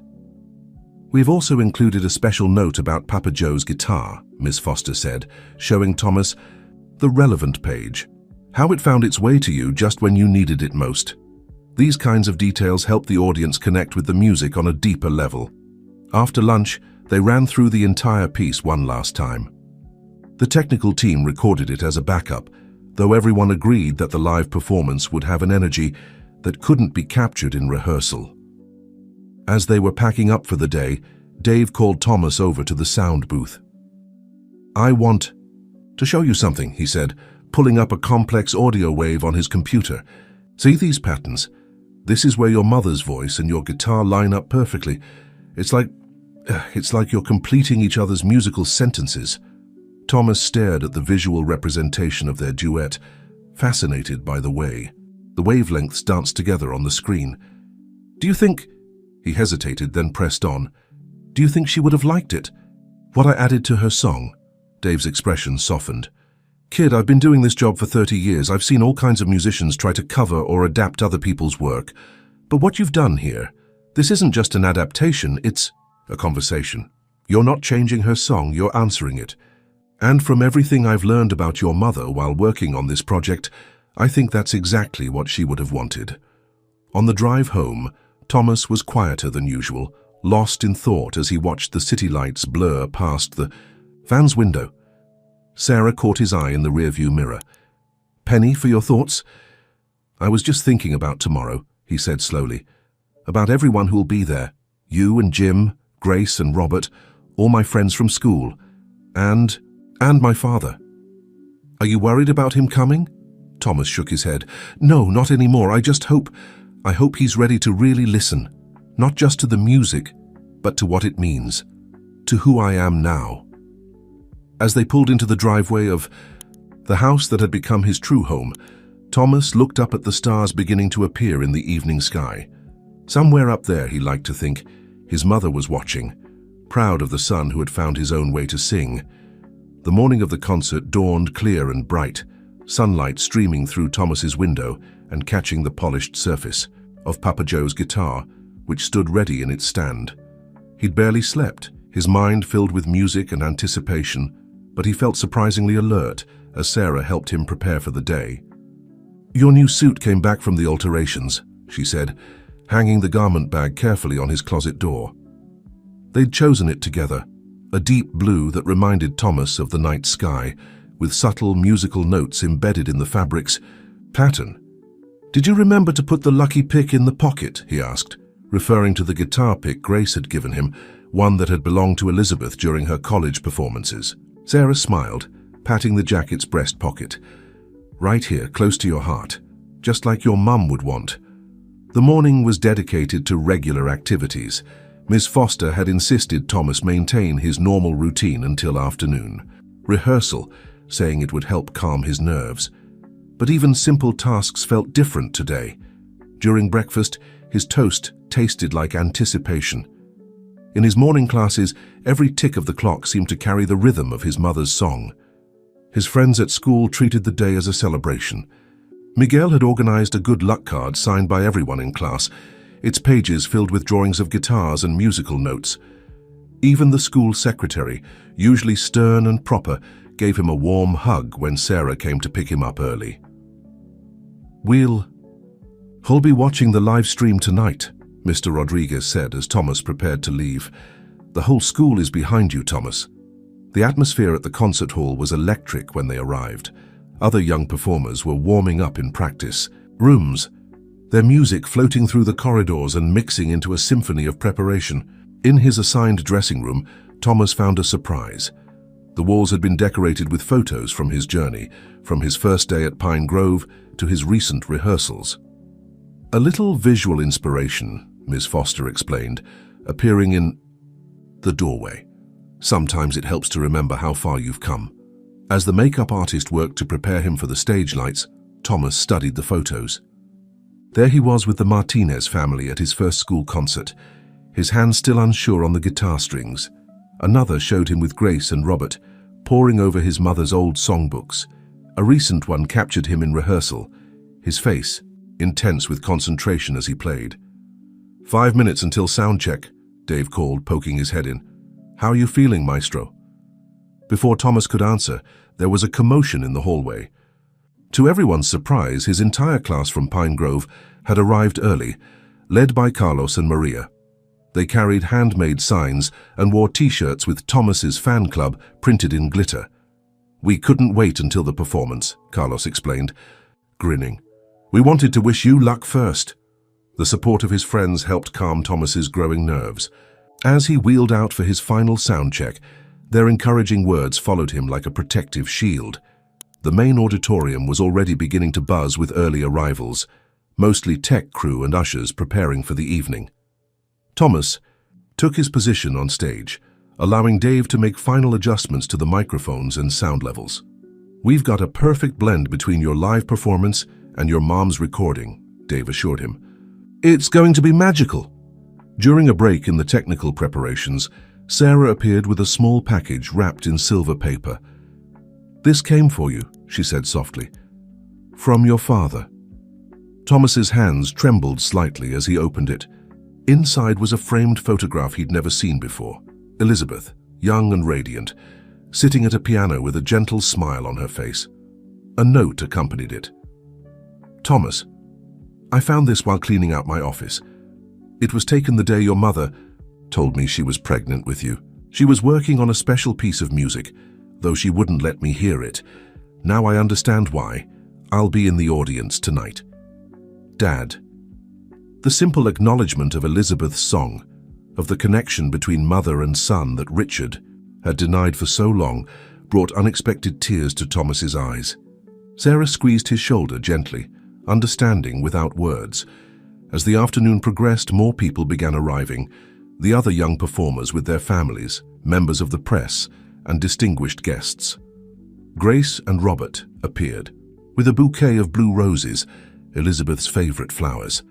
"We've also included a special note about Papa Joe's guitar," Ms. Foster said, showing Thomas the relevant page. "How it found its way to you just when you needed it most." These kinds of details help the audience connect with the music on a deeper level. After lunch, they ran through the entire piece one last time. The technical team recorded it as a backup. though everyone agreed that the live performance would have an energy that couldn't be captured in rehearsal. As they were packing up for the day, Dave called Thomas over to the sound booth. "I want to show you something," he said, pulling up a complex audio wave on his computer. "See these patterns? This is where your mother's voice and your guitar line up perfectly. It's like you're completing each other's musical sentences." Thomas stared at the visual representation of their duet, fascinated by the way the wavelengths danced together on the screen. "Do you think—" He hesitated, then pressed on. "Do you think she would have liked it? What I added to her song?" Dave's expression softened. "Kid, I've been doing this job for 30 years. I've seen all kinds of musicians try to cover or adapt other people's work. But what you've done here, this isn't just an adaptation, it's a conversation. You're not changing her song, you're answering it. And from everything I've learned about your mother while working on this project, I think that's exactly what she would have wanted." On the drive home, Thomas was quieter than usual, lost in thought as he watched the city lights blur past the van's window. Sarah caught his eye in the rearview mirror. "Penny, for your thoughts?" "I was just thinking about tomorrow," he said slowly. "About everyone who'll be there. You and Jim, Grace and Robert, all my friends from school, and my father." "Are you worried about him coming?" Thomas shook his head. "No, not anymore. I hope he's ready to really listen, not just to the music, but to what it means, to who I am now." As they pulled into the driveway of the house that had become his true home, Thomas looked up at the stars beginning to appear in the evening sky. Somewhere up there, he liked to think, his mother was watching, proud of the son who had found his own way to sing. The morning of the concert dawned clear and bright, sunlight streaming through Thomas's window and catching the polished surface of Papa Joe's guitar, which stood ready in its stand. He'd barely slept, his mind filled with music and anticipation, but he felt surprisingly alert as Sarah helped him prepare for the day. "Your new suit came back from the alterations," she said, hanging the garment bag carefully on his closet door. They'd chosen it together, a deep blue that reminded Thomas of the night sky, with subtle musical notes embedded in the fabric's pattern. "Did you remember to put the lucky pick in the pocket?" he asked, referring to the guitar pick Grace had given him, one that had belonged to Elizabeth during her college performances. Sarah smiled, patting the jacket's breast pocket. "Right here, close to your heart, just like your mum would want." The morning was dedicated to regular activities. Miss Foster had insisted Thomas maintain his normal routine until afternoon. Rehearsal, saying it would help calm his nerves. But even simple tasks felt different today. During breakfast, his toast tasted like anticipation. In his morning classes, every tick of the clock seemed to carry the rhythm of his mother's song. His friends at school treated the day as a celebration. Miguel had organized a good luck card signed by everyone in class, its pages filled with drawings of guitars and musical notes. Even the school secretary, usually stern and proper, gave him a warm hug when Sarah came to pick him up early. "He'll be watching the live stream tonight," Mr. Rodriguez said as Thomas prepared to leave. "The whole school is behind you, Thomas." The atmosphere at the concert hall was electric when they arrived. Other young performers were warming up in practice rooms, their music floating through the corridors and mixing into a symphony of preparation. In his assigned dressing room, Thomas found a surprise. The walls had been decorated with photos from his journey, from his first day at Pine Grove to his recent rehearsals. "A little visual inspiration," Miss Foster explained, appearing in the doorway. "Sometimes it helps to remember how far you've come." As the makeup artist worked to prepare him for the stage lights, Thomas studied the photos. There he was with the Martinez family at his first school concert, his hands still unsure on the guitar strings. Another showed him with Grace and Robert, poring over his mother's old songbooks. A recent one captured him in rehearsal, his face intense with concentration as he played. 5 minutes until sound check," Dave called, poking his head in. "How are you feeling, maestro?" Before Thomas could answer, there was a commotion in the hallway. To everyone's surprise, his entire class from Pine Grove had arrived early, led by Carlos and Maria. They carried handmade signs and wore T-shirts with Thomas's fan club printed in glitter. "We couldn't wait until the performance," Carlos explained, grinning. "We wanted to wish you luck first." The support of his friends helped calm Thomas's growing nerves. As he wheeled out for his final sound check, their encouraging words followed him like a protective shield. The main auditorium was already beginning to buzz with early arrivals, mostly tech crew and ushers preparing for the evening. Thomas took his position on stage, allowing Dave to make final adjustments to the microphones and sound levels. "We've got a perfect blend between your live performance and your mom's recording," Dave assured him. "It's going to be magical." During a break in the technical preparations, Sarah appeared with a small package wrapped in silver paper. "This came for you," she said softly. "From your father." Thomas's hands trembled slightly as he opened it. Inside was a framed photograph he'd never seen before. Elizabeth, young and radiant, sitting at a piano with a gentle smile on her face. A note accompanied it. "Thomas, I found this while cleaning out my office. It was taken the day your mother told me she was pregnant with you. She was working on a special piece of music, though she wouldn't let me hear it. Now I understand why. I'll be in the audience tonight. Dad." The simple acknowledgement of Elizabeth's song, of the connection between mother and son that Richard had denied for so long, brought unexpected tears to Thomas's eyes. Sarah squeezed his shoulder gently, understanding without words. As the afternoon progressed, more people began arriving, the other young performers with their families, members of the press, and distinguished guests. Grace and Robert appeared, with a bouquet of blue roses, Elizabeth's favorite flowers.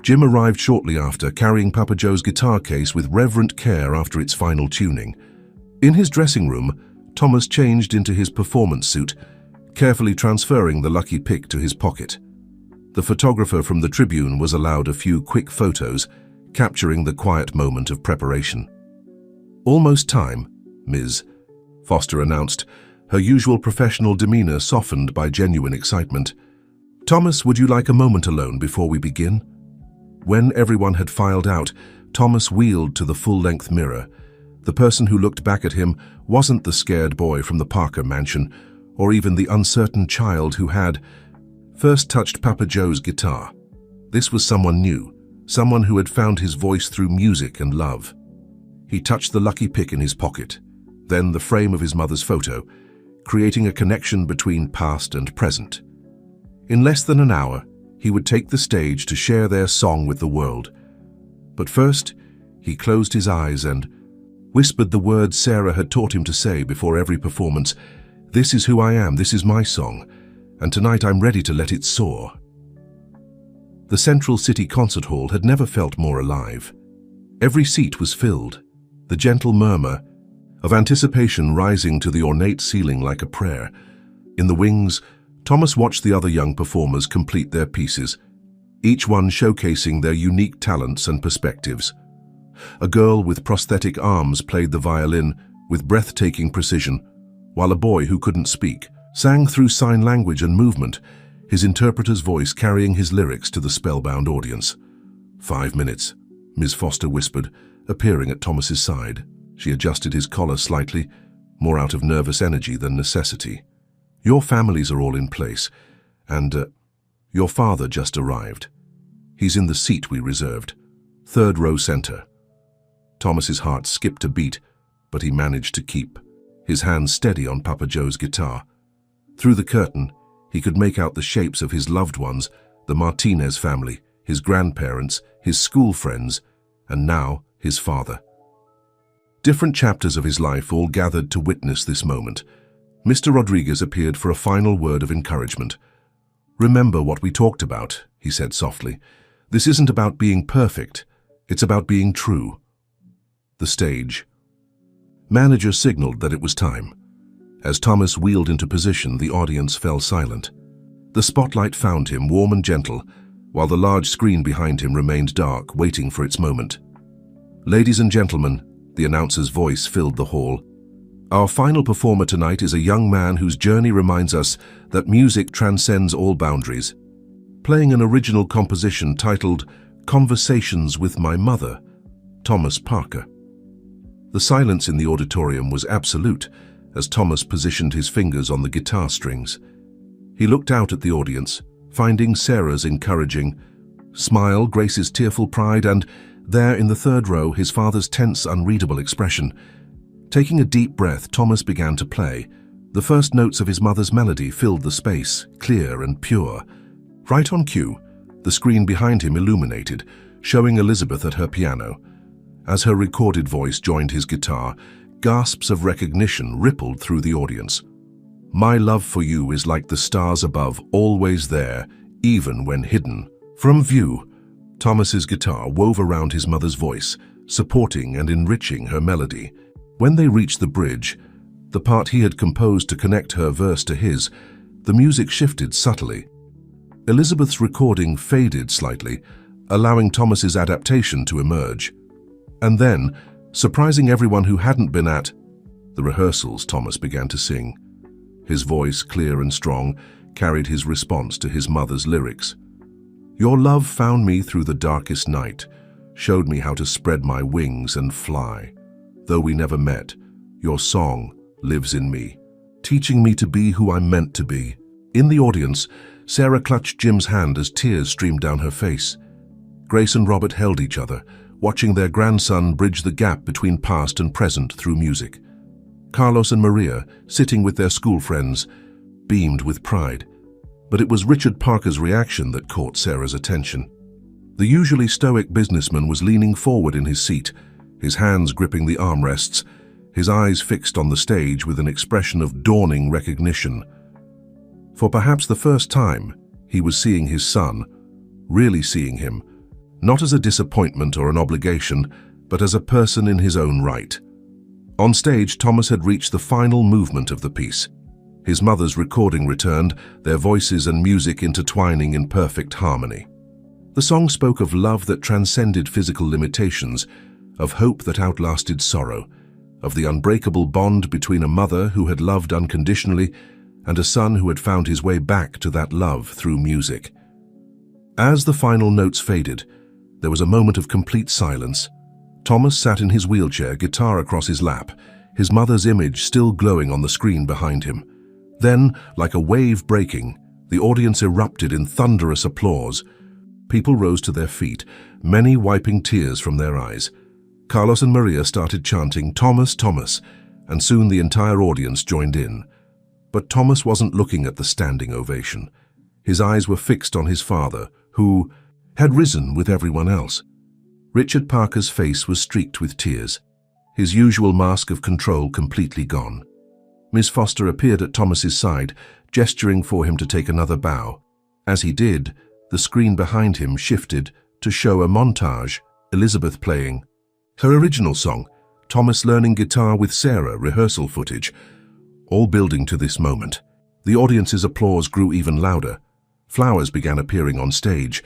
Jim arrived shortly after, carrying Papa Joe's guitar case with reverent care after its final tuning. In his dressing room, Thomas changed into his performance suit, carefully transferring the lucky pick to his pocket. The photographer from the Tribune was allowed a few quick photos, capturing the quiet moment of preparation. "Almost time, Ms. Foster announced, her usual professional demeanor softened by genuine excitement. "Thomas, would you like a moment alone before we begin?" When everyone had filed out, Thomas wheeled to the full-length mirror. The person who looked back at him wasn't the scared boy from the Parker mansion, or even the uncertain child who had first touched Papa Joe's guitar. This was someone new, someone who had found his voice through music and love. He touched the lucky pick in his pocket, then the frame of his mother's photo, creating a connection between past and present. In less than an hour, he would take the stage to share their song with the world. But first, he closed his eyes and whispered the words Sarah had taught him to say before every performance. "This is who I am, this is my song, and tonight I'm ready to let it soar." The Central City Concert Hall had never felt more alive. Every seat was filled, the gentle murmur of anticipation rising to the ornate ceiling like a prayer. In the wings, Thomas watched the other young performers complete their pieces, each one showcasing their unique talents and perspectives. A girl with prosthetic arms played the violin with breathtaking precision, while a boy who couldn't speak sang through sign language and movement, his interpreter's voice carrying his lyrics to the spellbound audience. 5 minutes, Ms. Foster whispered, appearing at Thomas's side. She adjusted his collar slightly, more out of nervous energy than necessity. "Your families are all in place, and your father just arrived. He's in the seat we reserved, 3rd row center." Thomas's heart skipped a beat, but he managed to keep his hands steady on Papa Joe's guitar. Through the curtain, he could make out the shapes of his loved ones, the Martinez family, his grandparents, his school friends, and now his father. Different chapters of his life all gathered to witness this moment. Mr. Rodriguez appeared for a final word of encouragement. "Remember what we talked about," he said softly. "This isn't about being perfect, it's about being true." The stage. Manager signaled that it was time. As Thomas wheeled into position, the audience fell silent. The spotlight found him warm and gentle, while the large screen behind him remained dark, waiting for its moment. "Ladies and gentlemen," the announcer's voice filled the hall. "Our final performer tonight is a young man whose journey reminds us that music transcends all boundaries. Playing an original composition titled Conversations with My Mother, Thomas Parker." The silence in the auditorium was absolute, as Thomas positioned his fingers on the guitar strings. He looked out at the audience, finding Sarah's encouraging smile, Grace's tearful pride, and there in the third row, his father's tense, unreadable expression. Taking a deep breath, Thomas began to play. The first notes of his mother's melody filled the space, clear and pure. Right on cue, the screen behind him illuminated, showing Elizabeth at her piano. As her recorded voice joined his guitar, gasps of recognition rippled through the audience. "My love for you is like the stars above, always there, even when hidden from view." Thomas's guitar wove around his mother's voice, supporting and enriching her melody. When they reached the bridge, the part he had composed to connect her verse to his, the music shifted subtly. Elizabeth's recording faded slightly, allowing Thomas's adaptation to emerge. And then, surprising everyone who hadn't been at the rehearsals, Thomas began to sing. His voice, clear and strong, carried his response to his mother's lyrics. "Your love found me through the darkest night, showed me how to spread my wings and fly. Though we never met, your song lives in me, teaching me to be who I'm meant to be." In the audience, Sarah clutched Jim's hand as tears streamed down her face. Grace and Robert held each other, watching their grandson bridge the gap between past and present through music. Carlos and Maria, sitting with their school friends, beamed with pride. But it was Richard Parker's reaction that caught Sarah's attention. The usually stoic businessman was leaning forward in his seat, his hands gripping the armrests, his eyes fixed on the stage with an expression of dawning recognition. For perhaps the first time, he was seeing his son, really seeing him, not as a disappointment or an obligation, but as a person in his own right. On stage, Thomas had reached the final movement of the piece. His mother's recording returned, their voices and music intertwining in perfect harmony. The song spoke of love that transcended physical limitations, of hope that outlasted sorrow, of the unbreakable bond between a mother who had loved unconditionally and a son who had found his way back to that love through music. As the final notes faded, there was a moment of complete silence. Thomas sat in his wheelchair, guitar across his lap, his mother's image still glowing on the screen behind him. Then, like a wave breaking, the audience erupted in thunderous applause. People rose to their feet, many wiping tears from their eyes. Carlos and Maria started chanting, "Thomas, Thomas," and soon the entire audience joined in. But Thomas wasn't looking at the standing ovation. His eyes were fixed on his father, who had risen with everyone else. Richard Parker's face was streaked with tears, his usual mask of control completely gone. Miss Foster appeared at Thomas's side, gesturing for him to take another bow. As he did, the screen behind him shifted to show a montage, Elizabeth playing her original song, Thomas learning guitar with Sarah, rehearsal footage, all building to this moment. The audience's applause grew even louder. Flowers began appearing on stage,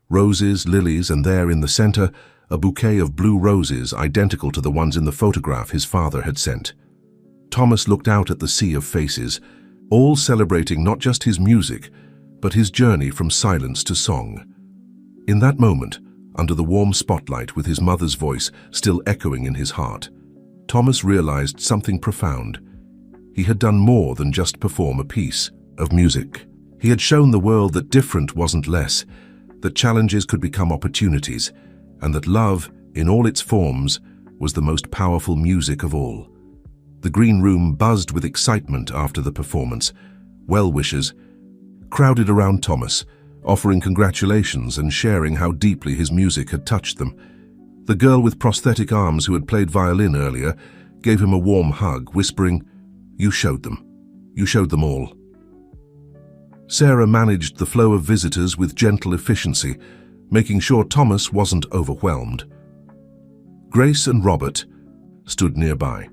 roses, lilies, and there in the center, a bouquet of blue roses identical to the ones in the photograph his father had sent. Thomas looked out at the sea of faces, all celebrating not just his music, but his journey from silence to song. In that moment, under the warm spotlight with his mother's voice still echoing in his heart, Thomas realized something profound. He had done more than just perform a piece of music. He had shown the world that different wasn't less, that challenges could become opportunities, and that love, in all its forms, was the most powerful music of all. The green room buzzed with excitement after the performance. Well-wishers crowded around Thomas, offering congratulations and sharing how deeply his music had touched them. The girl with prosthetic arms who had played violin earlier gave him a warm hug, whispering, "You showed them. You showed them all." Sarah managed the flow of visitors with gentle efficiency, making sure Thomas wasn't overwhelmed. Grace and Robert stood nearby,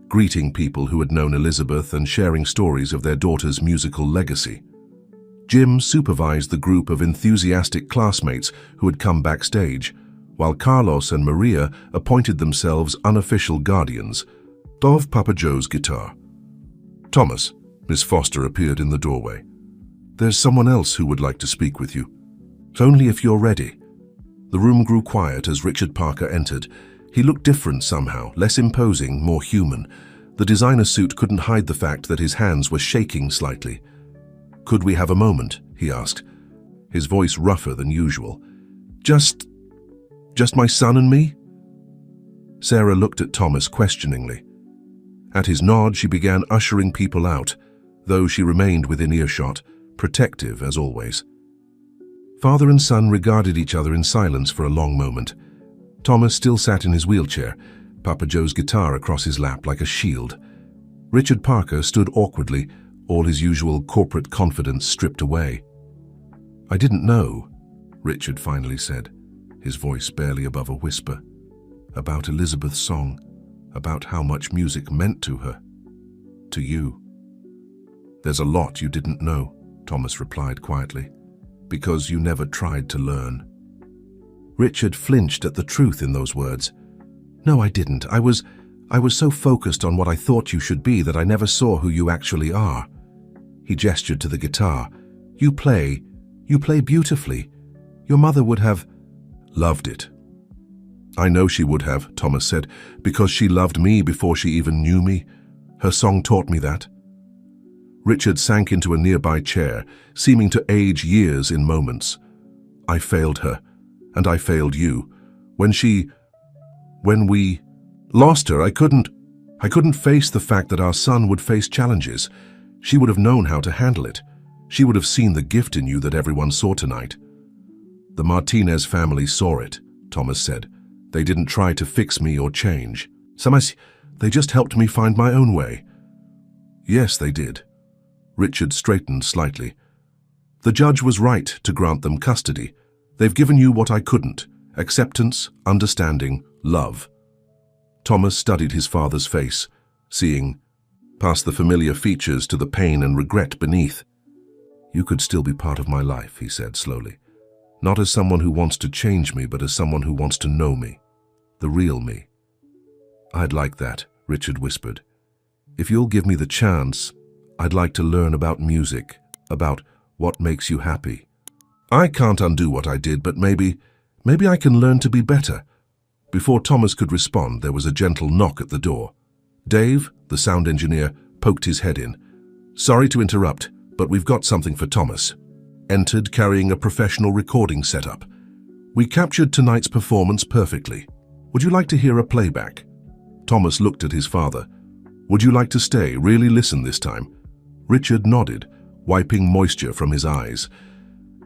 greeting people who had known Elizabeth and sharing stories of their daughter's musical legacy. Jim supervised the group of enthusiastic classmates who had come backstage, while Carlos and Maria appointed themselves unofficial guardians of Papa Joe's guitar. "Thomas," Miss Foster appeared in the doorway. "There's someone else who would like to speak with you. Only if you're ready." The room grew quiet as Richard Parker entered. He looked different somehow, less imposing, more human. The designer suit couldn't hide the fact that his hands were shaking slightly. "Could we have a moment?" he asked, his voice rougher than usual. Just my son and me?" Sarah looked at Thomas questioningly. At his nod, she began ushering people out, though she remained within earshot, protective as always. Father and son regarded each other in silence for a long moment. Thomas still sat in his wheelchair, Papa Joe's guitar across his lap like a shield. Richard Parker stood awkwardly, all his usual corporate confidence stripped away. "I didn't know," Richard finally said, his voice barely above a whisper, "about Elizabeth's song, about how much music meant to her, to you." "There's a lot you didn't know," Thomas replied quietly, "because you never tried to learn." Richard flinched at the truth in those words. "No, I didn't. I was so focused on what I thought you should be that I never saw who you actually are." He gestured to the guitar. You play beautifully. Your mother would have loved it." "I know she would have," Thomas said, "because she loved me before she even knew me. Her song taught me that." Richard sank into a nearby chair, seeming to age years in moments. "I failed her, and I failed you. When we lost her, I couldn't face the fact that our son would face challenges. She would have known how to handle it. She would have seen the gift in you that everyone saw tonight." "The Martinez family saw it," Thomas said. "They didn't try to fix me or change. They just helped me find my own way." "Yes, they did." Richard straightened slightly. "The judge was right to grant them custody. They've given you what I couldn't: acceptance, understanding, love." Thomas studied his father's face, seeing, past the familiar features to the pain and regret beneath. "You could still be part of my life," he said slowly. "Not as someone who wants to change me, but as someone who wants to know me. The real me." "I'd like that," Richard whispered. "If you'll give me the chance, I'd like to learn about music, about what makes you happy. I can't undo what I did, but maybe I can learn to be better." Before Thomas could respond, there was a gentle knock at the door. Dave, the sound engineer, poked his head in. "Sorry to interrupt, but we've got something for Thomas." Entered carrying a professional recording setup. "We captured tonight's performance perfectly. Would you like to hear a playback?" Thomas looked at his father. "Would you like to stay, really listen this time?" Richard nodded, wiping moisture from his eyes.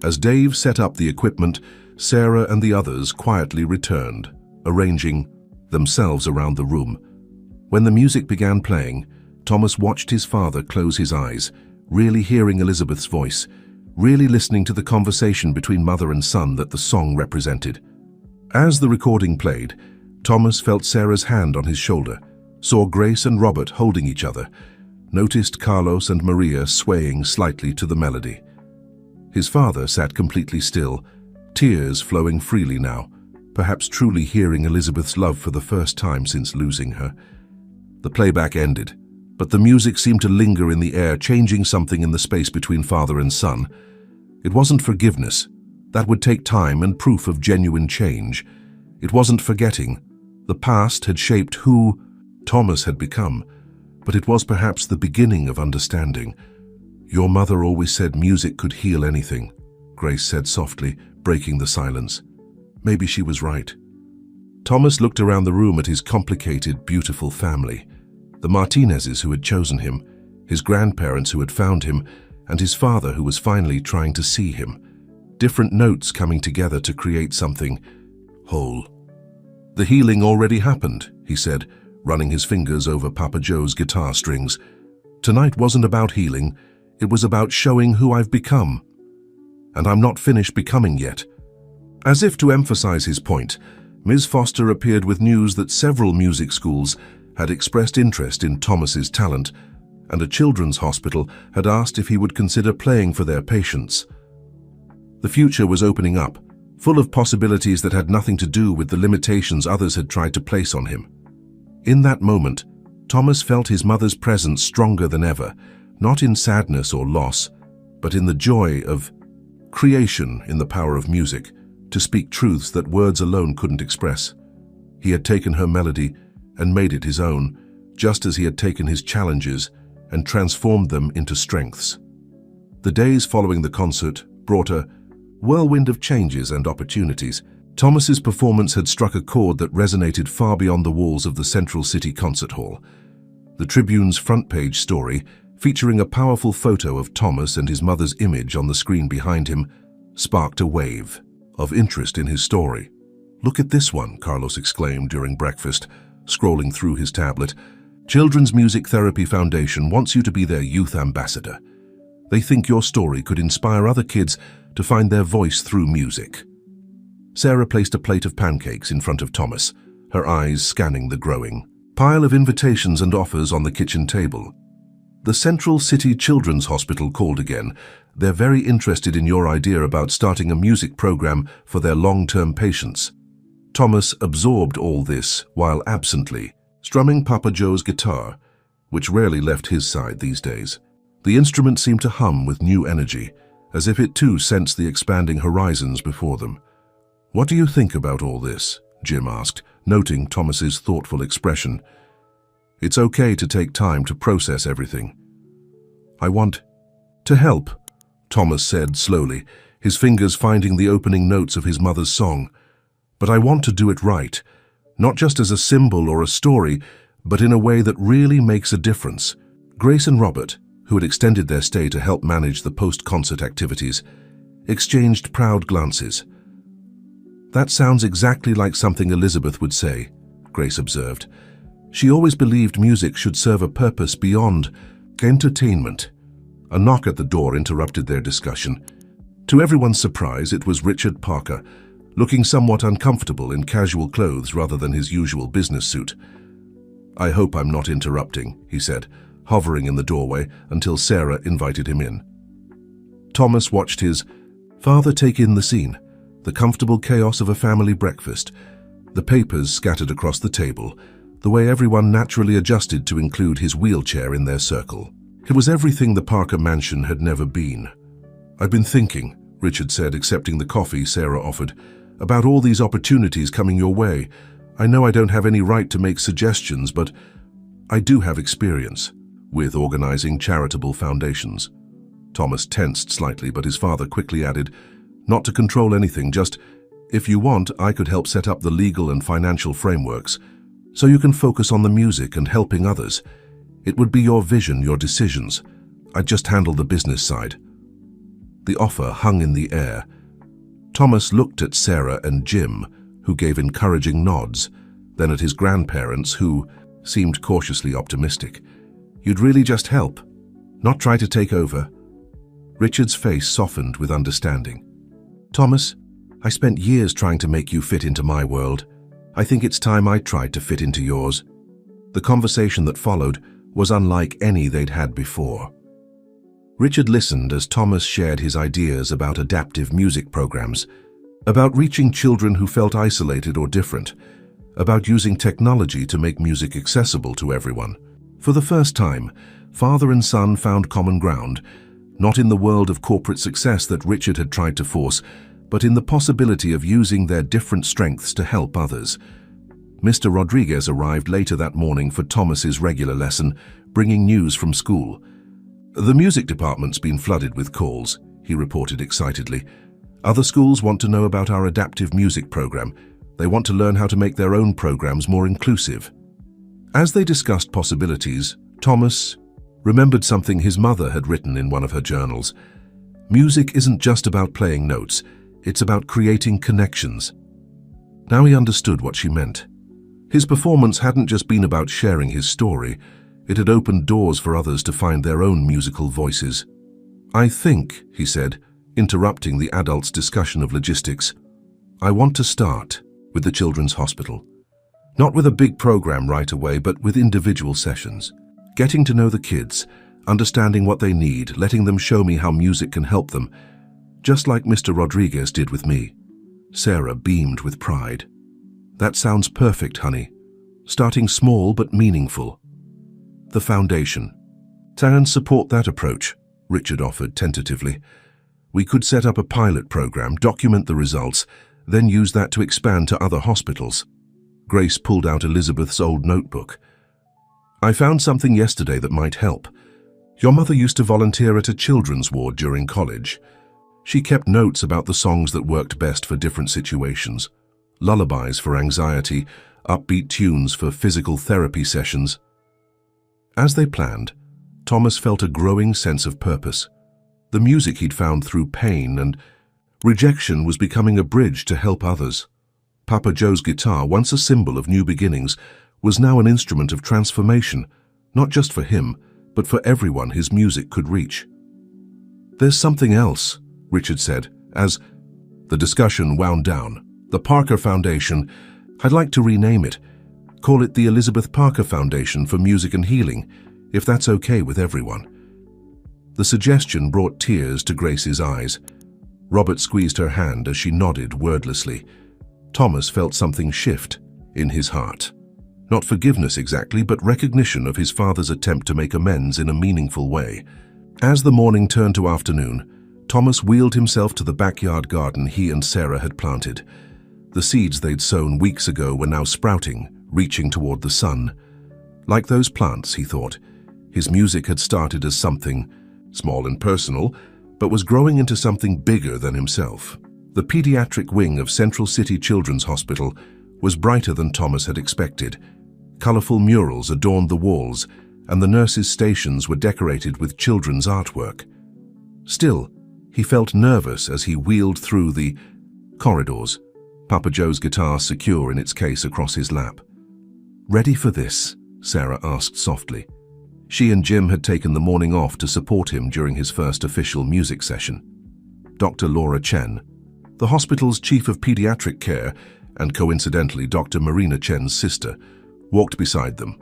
As Dave set up the equipment, Sarah and the others quietly returned, arranging themselves around the room. When the music began playing, Thomas watched his father close his eyes, really hearing Elizabeth's voice, really listening to the conversation between mother and son that the song represented. As the recording played, Thomas felt Sarah's hand on his shoulder, saw Grace and Robert holding each other, noticed Carlos and Maria swaying slightly to the melody. His father sat completely still, tears flowing freely now, perhaps truly hearing Elizabeth's love for the first time since losing her. The playback ended, but the music seemed to linger in the air, changing something in the space between father and son. It wasn't forgiveness. That would take time and proof of genuine change. It wasn't forgetting. The past had shaped who Thomas had become, but it was perhaps the beginning of understanding. "Your mother always said music could heal anything," Grace said softly, breaking the silence. Maybe she was right. Thomas looked around the room at his complicated, beautiful family. The Martinezes who had chosen him, his grandparents who had found him, and his father who was finally trying to see him. Different notes coming together to create something whole. "The healing already happened," he said, running his fingers over Papa Joe's guitar strings. "Tonight wasn't about healing, it was about showing who I've become. And I'm not finished becoming yet." As if to emphasize his point, Ms. Foster appeared with news that several music schools had expressed interest in Thomas's talent, and a children's hospital had asked if he would consider playing for their patients. The future was opening up, full of possibilities that had nothing to do with the limitations others had tried to place on him. In that moment, Thomas felt his mother's presence stronger than ever, not in sadness or loss, but in the joy of creation, in the power of music, to speak truths that words alone couldn't express. He had taken her melody and made it his own, just as he had taken his challenges and transformed them into strengths. The days following the concert brought a whirlwind of changes and opportunities. Thomas's performance had struck a chord that resonated far beyond the walls of the Central City Concert Hall. The Tribune's front-page story, featuring a powerful photo of Thomas and his mother's image on the screen behind him, sparked a wave of interest in his story. "Look at this one," Carlos exclaimed during breakfast, scrolling through his tablet. "Children's Music Therapy Foundation wants you to be their youth ambassador. They think your story could inspire other kids to find their voice through music." Sarah placed a plate of pancakes in front of Thomas, her eyes scanning the growing pile of invitations and offers on the kitchen table. "The Central City Children's Hospital called again. They're very interested in your idea about starting a music program for their long-term patients." Thomas absorbed all this while absently strumming Papa Joe's guitar, which rarely left his side these days. The instrument seemed to hum with new energy, as if it too sensed the expanding horizons before them. "What do you think about all this?" Jim asked, noting Thomas's thoughtful expression. "It's okay to take time to process everything." "I want to help," Thomas said slowly, his fingers finding the opening notes of his mother's song. "But I want to do it right, not just as a symbol or a story, but in a way that really makes a difference." Grace and Robert, who had extended their stay to help manage the post-concert activities, exchanged proud glances. "That sounds exactly like something Elizabeth would say," Grace observed. "She always believed music should serve a purpose beyond entertainment." A knock at the door interrupted their discussion. To everyone's surprise, it was Richard Parker, looking somewhat uncomfortable in casual clothes rather than his usual business suit. "I hope I'm not interrupting," he said, hovering in the doorway until Sarah invited him in. Thomas watched his father take in the scene, the comfortable chaos of a family breakfast, the papers scattered across the table, the way everyone naturally adjusted to include his wheelchair in their circle. It was everything the Parker mansion had never been. "I've been thinking," Richard said, accepting the coffee Sarah offered, "about all these opportunities coming your way. I know I don't have any right to make suggestions, but I do have experience with organizing charitable foundations." Thomas tensed slightly, but his father quickly added, "Not to control anything, just, if you want, I could help set up the legal and financial frameworks, so you can focus on the music and helping others. It would be your vision, your decisions. I'd just handle the business side." The offer hung in the air. Thomas looked at Sarah and Jim, who gave encouraging nods, then at his grandparents, who seemed cautiously optimistic. "You'd really just help, not try to take over?" Richard's face softened with understanding. "Thomas, I spent years trying to make you fit into my world. I think it's time I tried to fit into yours." The conversation that followed was unlike any they'd had before. Richard listened as Thomas shared his ideas about adaptive music programs, about reaching children who felt isolated or different, about using technology to make music accessible to everyone. For the first time, father and son found common ground, not in the world of corporate success that Richard had tried to force, but in the possibility of using their different strengths to help others. Mr. Rodriguez arrived later that morning for Thomas's regular lesson, bringing news from school. "The music department's been flooded with calls," he reported excitedly. "Other schools want to know about our adaptive music program. They want to learn how to make their own programs more inclusive." As they discussed possibilities, Thomas remembered something his mother had written in one of her journals. "Music isn't just about playing notes, it's about creating connections." Now he understood what she meant. His performance hadn't just been about sharing his story, it had opened doors for others to find their own musical voices. "I think," he said, interrupting the adults' discussion of logistics, "I want to start with the Children's Hospital. Not with a big program right away, but with individual sessions. Getting to know the kids, understanding what they need, letting them show me how music can help them, just like Mr. Rodriguez did with me." Sarah beamed with pride. "That sounds perfect, honey. Starting small but meaningful." "The foundation. And support that approach," Richard offered tentatively. "We could set up a pilot program, document the results, then use that to expand to other hospitals." Grace pulled out Elizabeth's old notebook. I found something yesterday that might help. Your mother used to volunteer at a children's ward during college. She kept notes about the songs that worked best for different situations. Lullabies for anxiety, upbeat tunes for physical therapy sessions. As they planned, Thomas felt a growing sense of purpose. The music he'd found through pain and rejection was becoming a bridge to help others. Papa Joe's guitar, once a symbol of new beginnings, was now an instrument of transformation, not just for him, but for everyone his music could reach. "There's something else," Richard said, as the discussion wound down. "The Parker Foundation, I'd like to rename it. Call it the Elizabeth Parker Foundation for Music and Healing, if that's okay with everyone." The suggestion brought tears to Grace's eyes. Robert squeezed her hand as she nodded wordlessly. Thomas felt something shift in his heart. Not forgiveness exactly, but recognition of his father's attempt to make amends in a meaningful way. As the morning turned to afternoon, Thomas wheeled himself to the backyard garden he and Sarah had planted. The seeds they'd sown weeks ago were now sprouting, reaching toward the sun. Like those plants, he thought, his music had started as something small and personal, but was growing into something bigger than himself. The pediatric wing of Central City Children's Hospital was brighter than Thomas had expected. Colorful murals adorned the walls, and the nurses' stations were decorated with children's artwork. Still, he felt nervous as he wheeled through the corridors, Papa Joe's guitar secure in its case across his lap. "Ready for this?" Sarah asked softly. She and Jim had taken the morning off to support him during his first official music session. Dr. Laura Chen, the hospital's chief of pediatric care, and coincidentally Dr. Marina Chen's sister, walked beside them.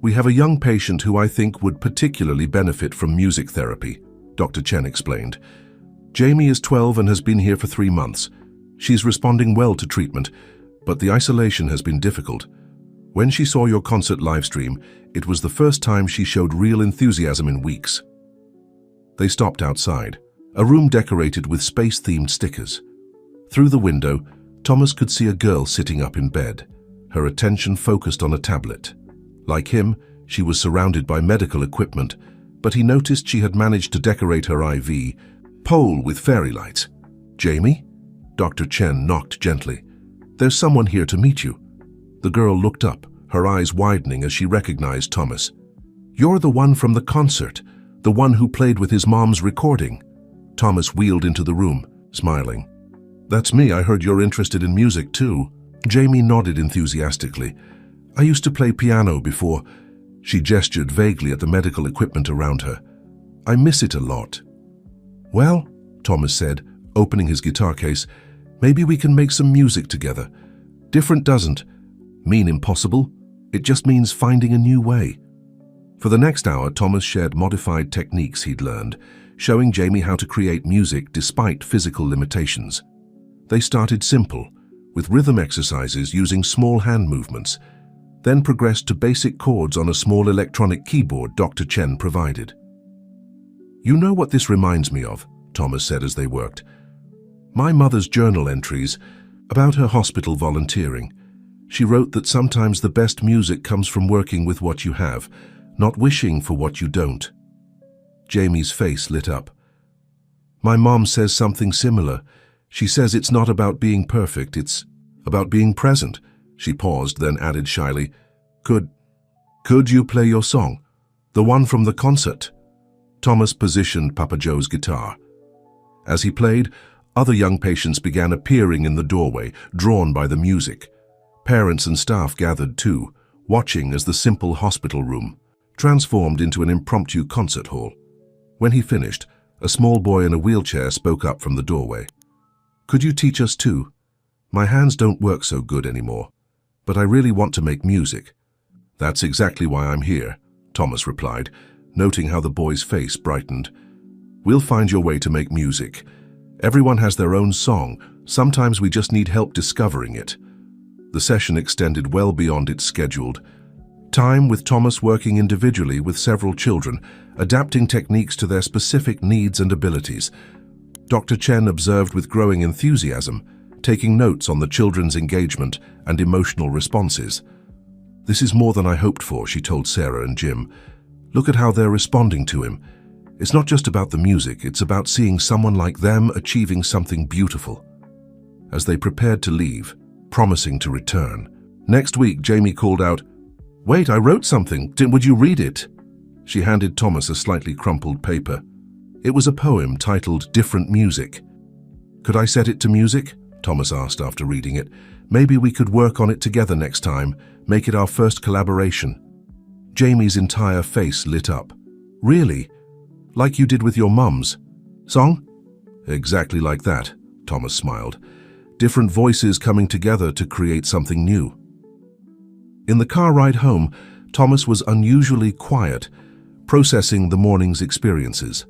"We have a young patient who I think would particularly benefit from music therapy," Dr. Chen explained. "Jamie is 12 and has been here for 3 months. She's responding well to treatment, but the isolation has been difficult. When she saw your concert livestream, it was the first time she showed real enthusiasm in weeks." They stopped outside, a room decorated with space-themed stickers. Through the window, Thomas could see a girl sitting up in bed, her attention focused on a tablet. Like him, she was surrounded by medical equipment, but he noticed she had managed to decorate her IV pole with fairy lights. "Jamie?" Dr. Chen knocked gently. "There's someone here to meet you." The girl looked up, her eyes widening as she recognized Thomas. "You're the one from the concert, the one who played with his mom's recording." Thomas wheeled into the room, smiling. "That's me. I heard you're interested in music too." Jamie nodded enthusiastically. "I used to play piano before." She gestured vaguely at the medical equipment around her. "I miss it a lot." "Well," Thomas said, opening his guitar case, "maybe we can make some music together. Different doesn't mean impossible. It just means finding a new way." For the next hour, Thomas shared modified techniques he'd learned, showing Jamie how to create music despite physical limitations. They started simple, with rhythm exercises using small hand movements, then progressed to basic chords on a small electronic keyboard Dr. Chen provided. "You know what this reminds me of," Thomas said as they worked. "My mother's journal entries about her hospital volunteering. She wrote that sometimes the best music comes from working with what you have, not wishing for what you don't." Jamie's face lit up. "My mom says something similar. She says it's not about being perfect, it's about being present." She paused, then added shyly, Could you play your song? The one from the concert?" Thomas positioned Papa Joe's guitar. As he played, other young patients began appearing in the doorway, drawn by the music. Parents and staff gathered too, watching as the simple hospital room transformed into an impromptu concert hall. When he finished, a small boy in a wheelchair spoke up from the doorway. "Could you teach us too? My hands don't work so good anymore, but I really want to make music." "That's exactly why I'm here," Thomas replied, noting how the boy's face brightened. "We'll find your way to make music. Everyone has their own song. Sometimes we just need help discovering it." The session extended well beyond its scheduled time, with Thomas working individually with several children, adapting techniques to their specific needs and abilities. Dr. Chen observed with growing enthusiasm, taking notes on the children's engagement and emotional responses. "This is more than I hoped for," she told Sarah and Jim. "Look at how they're responding to him. It's not just about the music, it's about seeing someone like them achieving something beautiful." As they prepared to leave, promising to return, next week Jamie called out, "Wait, I wrote something. Would you read it?" She handed Thomas a slightly crumpled paper. It was a poem titled "Different Music." "Could I set it to music?" Thomas asked after reading it. "Maybe we could work on it together next time, make it our first collaboration." Jamie's entire face lit up. "Really? Like you did with your mum's song?" "Exactly like that," Thomas smiled. "Different voices coming together to create something new." In the car ride home, Thomas was unusually quiet, processing the morning's experiences.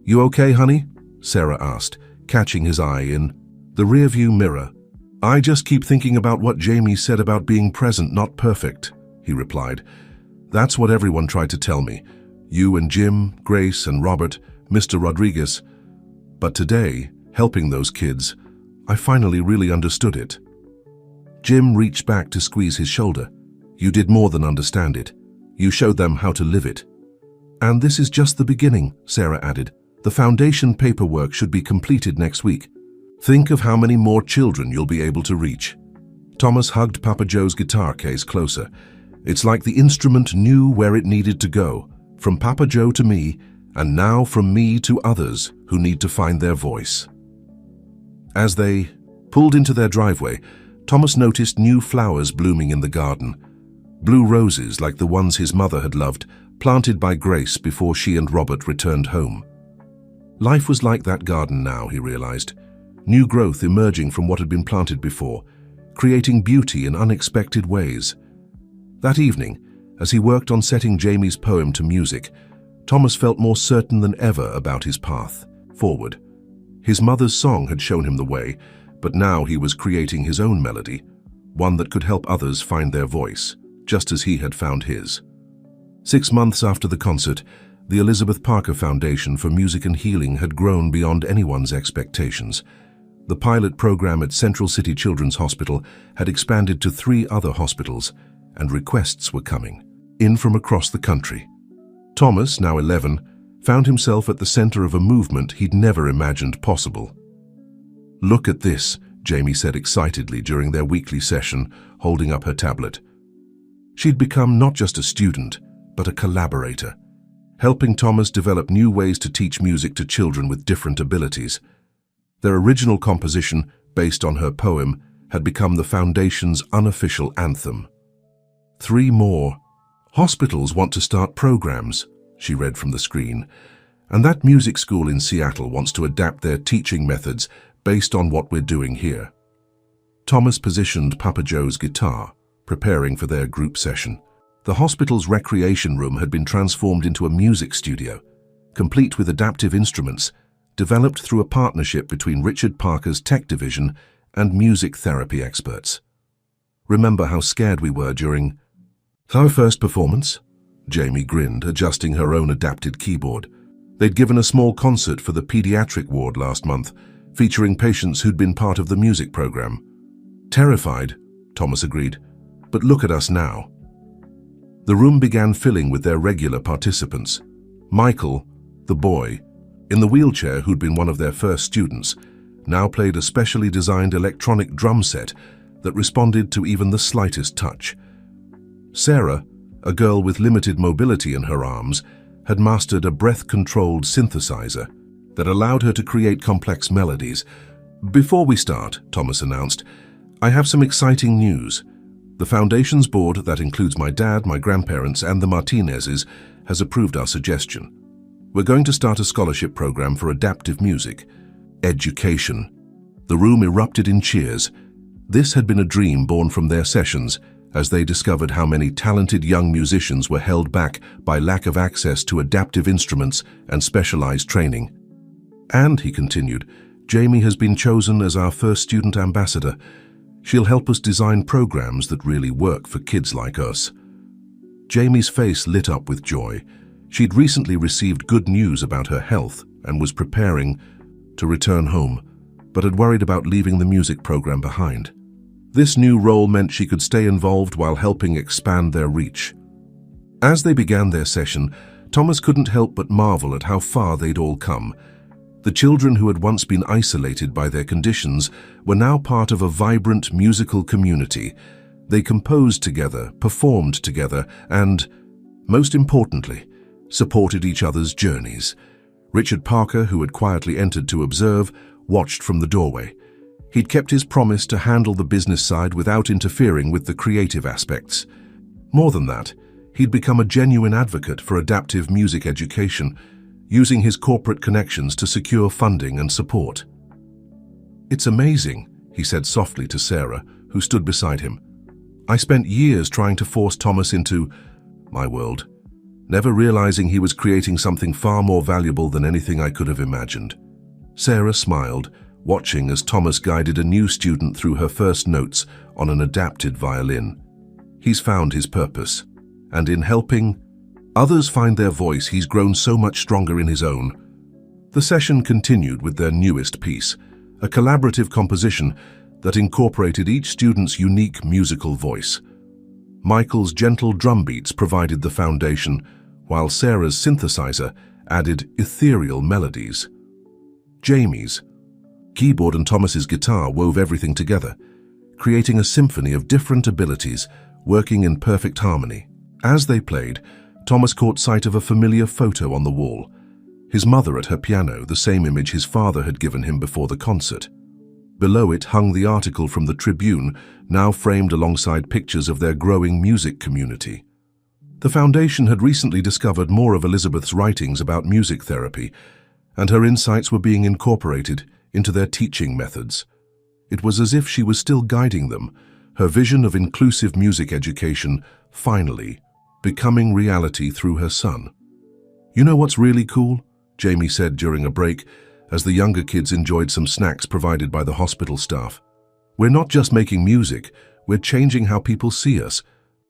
"You okay, honey?" Sarah asked, catching his eye in the rearview mirror. "I just keep thinking about what Jamie said about being present, not perfect," he replied. "That's what everyone tried to tell me. You and Jim, Grace and Robert, Mr. Rodriguez. But today, helping those kids, I finally really understood it." Jim reached back to squeeze his shoulder. "You did more than understand it. You showed them how to live it." "And this is just the beginning," Sarah added. "The foundation paperwork should be completed next week. Think of how many more children you'll be able to reach." Thomas hugged Papa Joe's guitar case closer. It's like the instrument knew where it needed to go, from Papa Joe to me, and now from me to others who need to find their voice. As they pulled into their driveway, Thomas noticed new flowers blooming in the garden. Blue roses like the ones his mother had loved, planted by Grace before she and Robert returned home. Life was like that garden now, he realized. New growth emerging from what had been planted before, creating beauty in unexpected ways. That evening, as he worked on setting Jamie's poem to music, Thomas felt more certain than ever about his path forward. His mother's song had shown him the way, but now he was creating his own melody, one that could help others find their voice, just as he had found his. 6 months after the concert, the Elizabeth Parker Foundation for Music and Healing had grown beyond anyone's expectations. The pilot program at Central City Children's Hospital had expanded to 3 other hospitals, and requests were coming in from across the country. Thomas, now 11, found himself at the center of a movement he'd never imagined possible. "Look at this," Jamie said excitedly during their weekly session, holding up her tablet. She'd become not just a student, but a collaborator, helping Thomas develop new ways to teach music to children with different abilities. Their original composition, based on her poem, had become the Foundation's unofficial anthem. 3 more. "Hospitals want to start programs," she read from the screen, "and that music school in Seattle wants to adapt their teaching methods based on what we're doing here." Thomas positioned Papa Joe's guitar, preparing for their group session. The hospital's recreation room had been transformed into a music studio, complete with adaptive instruments, developed through a partnership between Richard Parker's tech division and music therapy experts. "Remember how scared we were during our first performance?" Jamie grinned, adjusting her own adapted keyboard. They'd given a small concert for the pediatric ward last month, featuring patients who'd been part of the music program. "Terrified," Thomas agreed, "but look at us now." The room began filling with their regular participants. Michael, the boy, in the wheelchair who'd been one of their first students, now played a specially designed electronic drum set that responded to even the slightest touch. Sarah, a girl with limited mobility in her arms, had mastered a breath-controlled synthesizer that allowed her to create complex melodies. "Before we start," Thomas announced, "I have some exciting news. The Foundation's board, that includes my dad, my grandparents, and the Martinezes, has approved our suggestion. We're going to start a scholarship program for adaptive music. Education." The room erupted in cheers. This had been a dream born from their sessions, as they discovered how many talented young musicians were held back by lack of access to adaptive instruments and specialized training. "And," he continued, "Jamie has been chosen as our first student ambassador. She'll help us design programs that really work for kids like us." Jamie's face lit up with joy. She'd recently received good news about her health and was preparing to return home, but had worried about leaving the music program behind. This new role meant she could stay involved while helping expand their reach. As they began their session, Thomas couldn't help but marvel at how far they'd all come. The children who had once been isolated by their conditions were now part of a vibrant musical community. They composed together, performed together, and, most importantly, supported each other's journeys. Richard Parker, who had quietly entered to observe, watched from the doorway. He'd kept his promise to handle the business side without interfering with the creative aspects. More than that, he'd become a genuine advocate for adaptive music education, using his corporate connections to secure funding and support. "It's amazing," he said softly to Sarah, who stood beside him. "I spent years trying to force Thomas into my world, never realizing he was creating something far more valuable than anything I could have imagined." Sarah smiled, watching as Thomas guided a new student through her first notes on an adapted violin. He's found his purpose, and in helping others find their voice, he's grown so much stronger in his own. The session continued with their newest piece, a collaborative composition that incorporated each student's unique musical voice. Michael's gentle drum beats provided the foundation, while Sarah's synthesizer added ethereal melodies. Jamie's keyboard and Thomas's guitar wove everything together, creating a symphony of different abilities working in perfect harmony. As they played, Thomas caught sight of a familiar photo on the wall. His mother at her piano, the same image his father had given him before the concert. Below it hung the article from the Tribune, now framed alongside pictures of their growing music community. The foundation had recently discovered more of Elizabeth's writings about music therapy, and her insights were being incorporated into their teaching methods. It was as if she was still guiding them, her vision of inclusive music education finally becoming reality through her son. "You know what's really cool?" Jamie said during a break, as the younger kids enjoyed some snacks provided by the hospital staff. "We're not just making music, we're changing how people see us.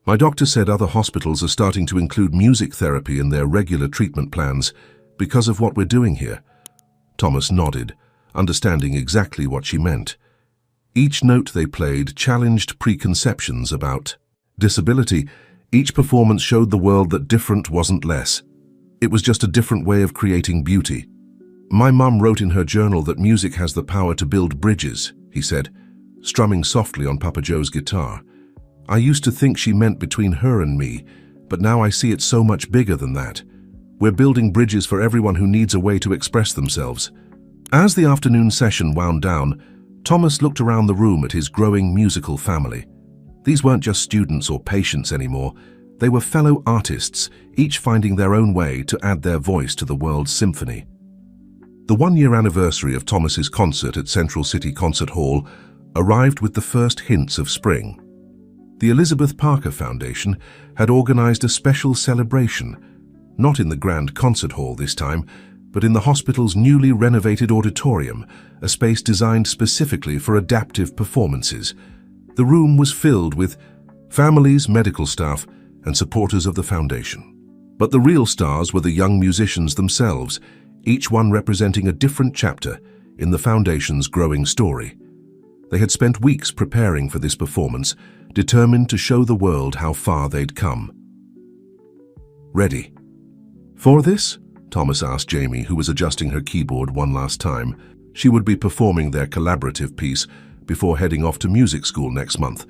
My doctor said other hospitals are starting to include music therapy in their regular treatment plans because of what we're doing here." Thomas nodded, understanding exactly what she meant. Each note they played challenged preconceptions about disability. Each performance showed the world that different wasn't less. It was just a different way of creating beauty. "My mum wrote in her journal that music has the power to build bridges," he said, strumming softly on Papa Joe's guitar. "I used to think she meant between her and me, but now I see it's so much bigger than that. We're building bridges for everyone who needs a way to express themselves." As the afternoon session wound down, Thomas looked around the room at his growing musical family. These weren't just students or patients anymore. They were fellow artists, each finding their own way to add their voice to the world's symphony. The one-year anniversary of Thomas's concert at Central City Concert Hall arrived with the first hints of spring. The Elizabeth Parker Foundation had organized a special celebration, not in the grand concert hall this time, but in the hospital's newly renovated auditorium, a space designed specifically for adaptive performances. The room was filled with families, medical staff, and supporters of the foundation. But the real stars were the young musicians themselves, each one representing a different chapter in the foundation's growing story. They had spent weeks preparing for this performance, determined to show the world how far they'd come. "Ready for this?" Thomas asked Jamie, who was adjusting her keyboard one last time. She would be performing their collaborative piece before heading off to music school next month,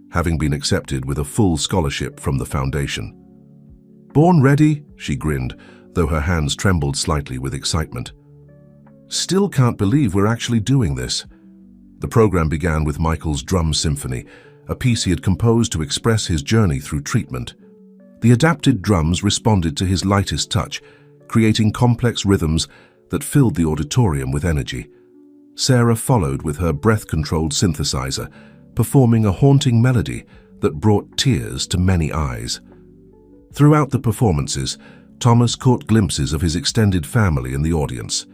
having been accepted with a full scholarship from the foundation. "Born ready," she grinned, though her hands trembled slightly with excitement. "Still can't believe we're actually doing this." The program began with Michael's Drum Symphony, a piece he had composed to express his journey through treatment. The adapted drums responded to his lightest touch, creating complex rhythms that filled the auditorium with energy. Sarah followed with her breath-controlled synthesizer, performing a haunting melody that brought tears to many eyes. Throughout the performances, Thomas caught glimpses of his extended family in the audience.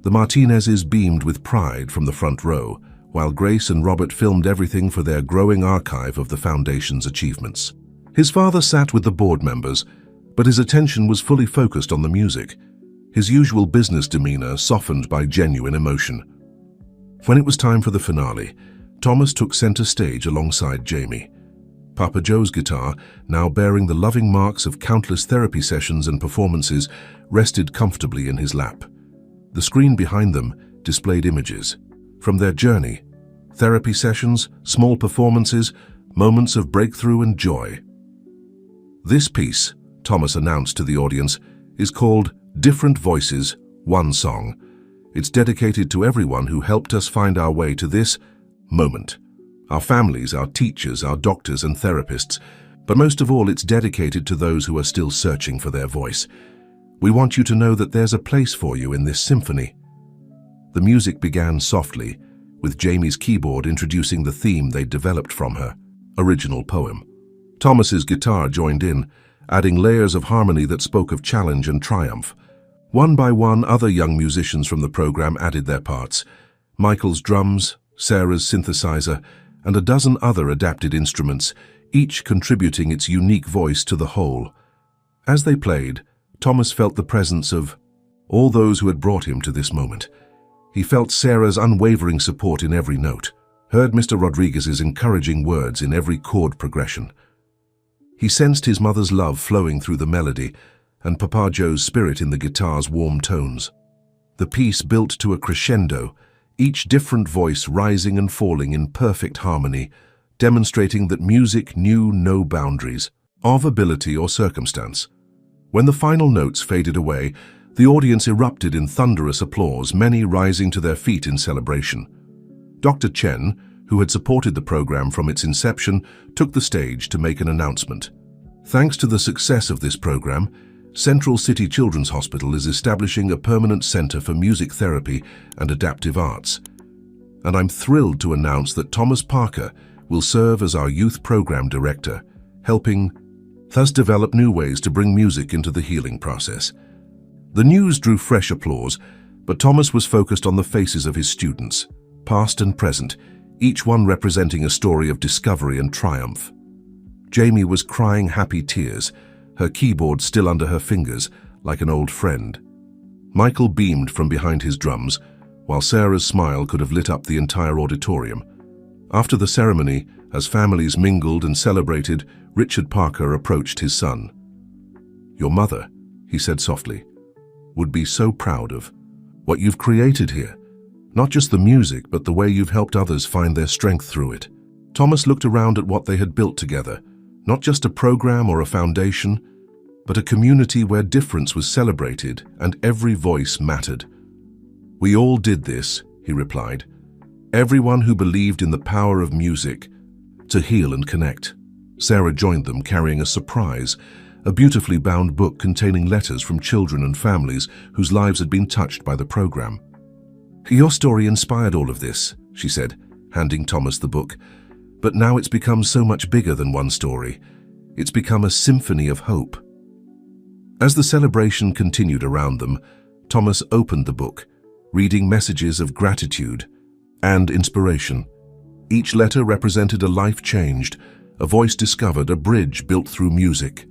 The Martinezes beamed with pride from the front row, while Grace and Robert filmed everything for their growing archive of the foundation's achievements. His father sat with the board members, but his attention was fully focused on the music, his usual business demeanor softened by genuine emotion. When it was time for the finale, Thomas took center stage alongside Jamie. Papa Joe's guitar, now bearing the loving marks of countless therapy sessions and performances, rested comfortably in his lap. The screen behind them displayed images from their journey, therapy sessions, small performances, moments of breakthrough and joy. This piece, Thomas announced to the audience, is called Different Voices, One Song. It's dedicated to everyone who helped us find our way to this moment. Our families, our teachers, our doctors and therapists, but most of all, it's dedicated to those who are still searching for their voice. We want you to know that there's a place for you in this symphony. The music began softly, with Jamie's keyboard introducing the theme they'd developed from her original poem. Thomas's guitar joined in, adding layers of harmony that spoke of challenge and triumph. One by one, other young musicians from the program added their parts. Michael's drums, Sarah's synthesizer, and a dozen other adapted instruments, each contributing its unique voice to the whole. As they played, Thomas felt the presence of all those who had brought him to this moment. He felt Sarah's unwavering support in every note, heard Mr. Rodriguez's encouraging words in every chord progression. He sensed his mother's love flowing through the melody and Papa Joe's spirit in the guitar's warm tones. The piece built to a crescendo, each different voice rising and falling in perfect harmony, demonstrating that music knew no boundaries of ability or circumstance. When the final notes faded away, the audience erupted in thunderous applause, many rising to their feet in celebration. Dr. Chen, who had supported the program from its inception, took the stage to make an announcement. Thanks to the success of this program, Central City Children's Hospital is establishing a permanent center for music therapy and adaptive arts. And I'm thrilled to announce that Thomas Parker will serve as our youth program director, helping thus develop new ways to bring music into the healing process. The news drew fresh applause, but Thomas was focused on the faces of his students, past and present, each one representing a story of discovery and triumph. Jamie was crying happy tears, her keyboard still under her fingers, like an old friend. Michael beamed from behind his drums, while Sarah's smile could have lit up the entire auditorium. After the ceremony, as families mingled and celebrated, Richard Parker approached his son. "Your mother," he said softly, "would be so proud of what you've created here. Not just the music, but the way you've helped others find their strength through it." Thomas looked around at what they had built together, not just a program or a foundation, but a community where difference was celebrated and every voice mattered. "We all did this," he replied. "Everyone who believed in the power of music to heal and connect." Sarah joined them carrying a surprise, a beautifully bound book containing letters from children and families whose lives had been touched by the program. "Your story inspired all of this," she said, handing Thomas the book. "But now it's become so much bigger than one story. It's become a symphony of hope." As the celebration continued around them, Thomas opened the book, reading messages of gratitude and inspiration. Each letter represented a life changed, a voice discovered, a bridge built through music.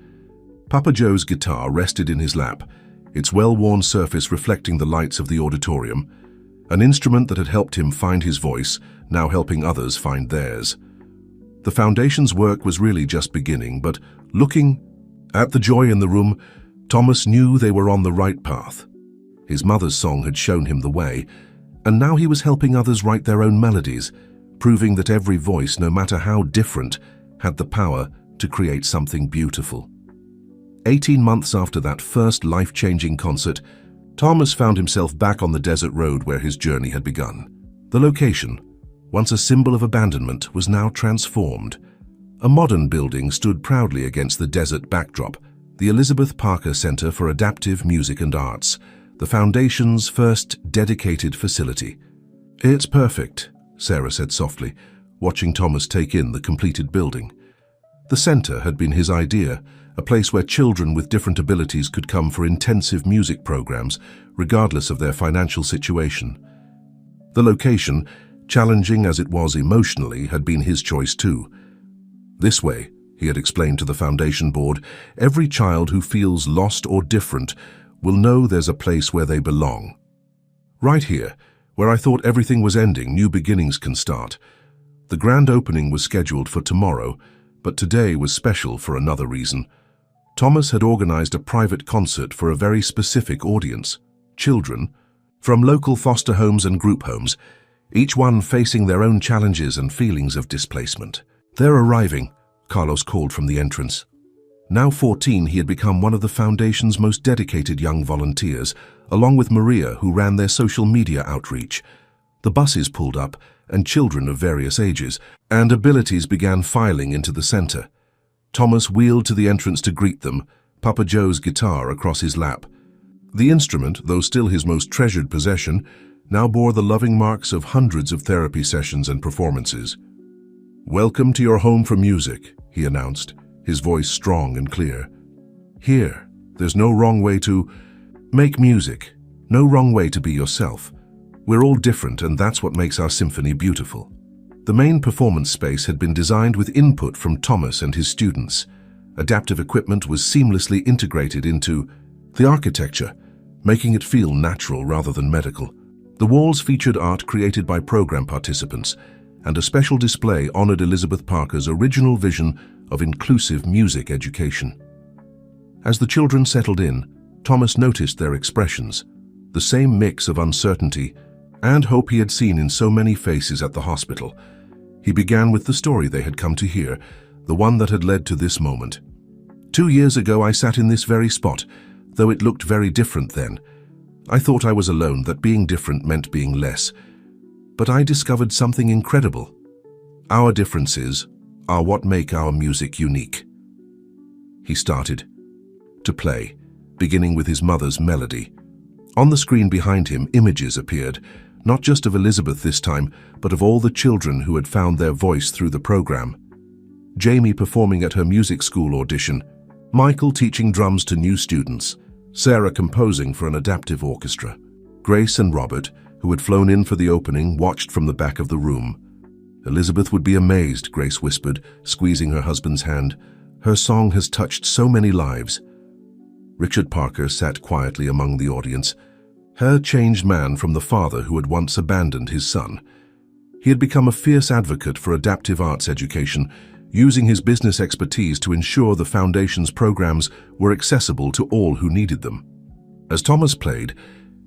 Papa Joe's guitar rested in his lap, its well-worn surface reflecting the lights of the auditorium, an instrument that had helped him find his voice, now helping others find theirs. The foundation's work was really just beginning, but looking at the joy in the room, Thomas knew they were on the right path. His mother's song had shown him the way, and now he was helping others write their own melodies, proving that every voice, no matter how different, had the power to create something beautiful. 18 months after that first life-changing concert, Thomas found himself back on the desert road where his journey had begun. The location, once a symbol of abandonment, was now transformed. A modern building stood proudly against the desert backdrop, the Elizabeth Parker Center for Adaptive Music and Arts, the Foundation's first dedicated facility. "It's perfect," Sarah said softly, watching Thomas take in the completed building. The center had been his idea, a place where children with different abilities could come for intensive music programs, regardless of their financial situation. The location, challenging as it was emotionally, had been his choice too. "This way," he had explained to the foundation board, "every child who feels lost or different will know there's a place where they belong. Right here, where I thought everything was ending, new beginnings can start." The grand opening was scheduled for tomorrow, but today was special for another reason. Thomas had organized a private concert for a very specific audience, children, from local foster homes and group homes, each one facing their own challenges and feelings of displacement. "They're arriving," Carlos called from the entrance. Now 14, he had become one of the foundation's most dedicated young volunteers, along with Maria, who ran their social media outreach. The buses pulled up, and children of various ages and abilities began filing into the center. Thomas wheeled to the entrance to greet them, Papa Joe's guitar across his lap. The instrument, though still his most treasured possession, now bore the loving marks of hundreds of therapy sessions and performances. "Welcome to your home for music," he announced, his voice strong and clear. "Here, there's no wrong way to make music, no wrong way to be yourself. We're all different, and that's what makes our symphony beautiful." The main performance space had been designed with input from Thomas and his students. Adaptive equipment was seamlessly integrated into the architecture, making it feel natural rather than medical. The walls featured art created by program participants, and a special display honored Elizabeth Parker's original vision of inclusive music education. As the children settled in, Thomas noticed their expressions, the same mix of uncertainty and hope he had seen in so many faces at the hospital. He began with the story they had come to hear, the one that had led to this moment. 2 years ago, I sat in this very spot, though it looked very different then. I thought I was alone, that being different meant being less. But I discovered something incredible. Our differences are what make our music unique." He started to play, beginning with his mother's melody. On the screen behind him, images appeared, not just of Elizabeth this time, but of all the children who had found their voice through the program. Jamie performing at her music school audition, Michael teaching drums to new students, Sarah composing for an adaptive orchestra. Grace and Robert, who had flown in for the opening, watched from the back of the room. "Elizabeth would be amazed," Grace whispered, squeezing her husband's hand. "Her song has touched so many lives." Richard Parker sat quietly among the audience, her changed man from the father who had once abandoned his son. He had become a fierce advocate for adaptive arts education, using his business expertise to ensure the Foundation's programs were accessible to all who needed them. As Thomas played,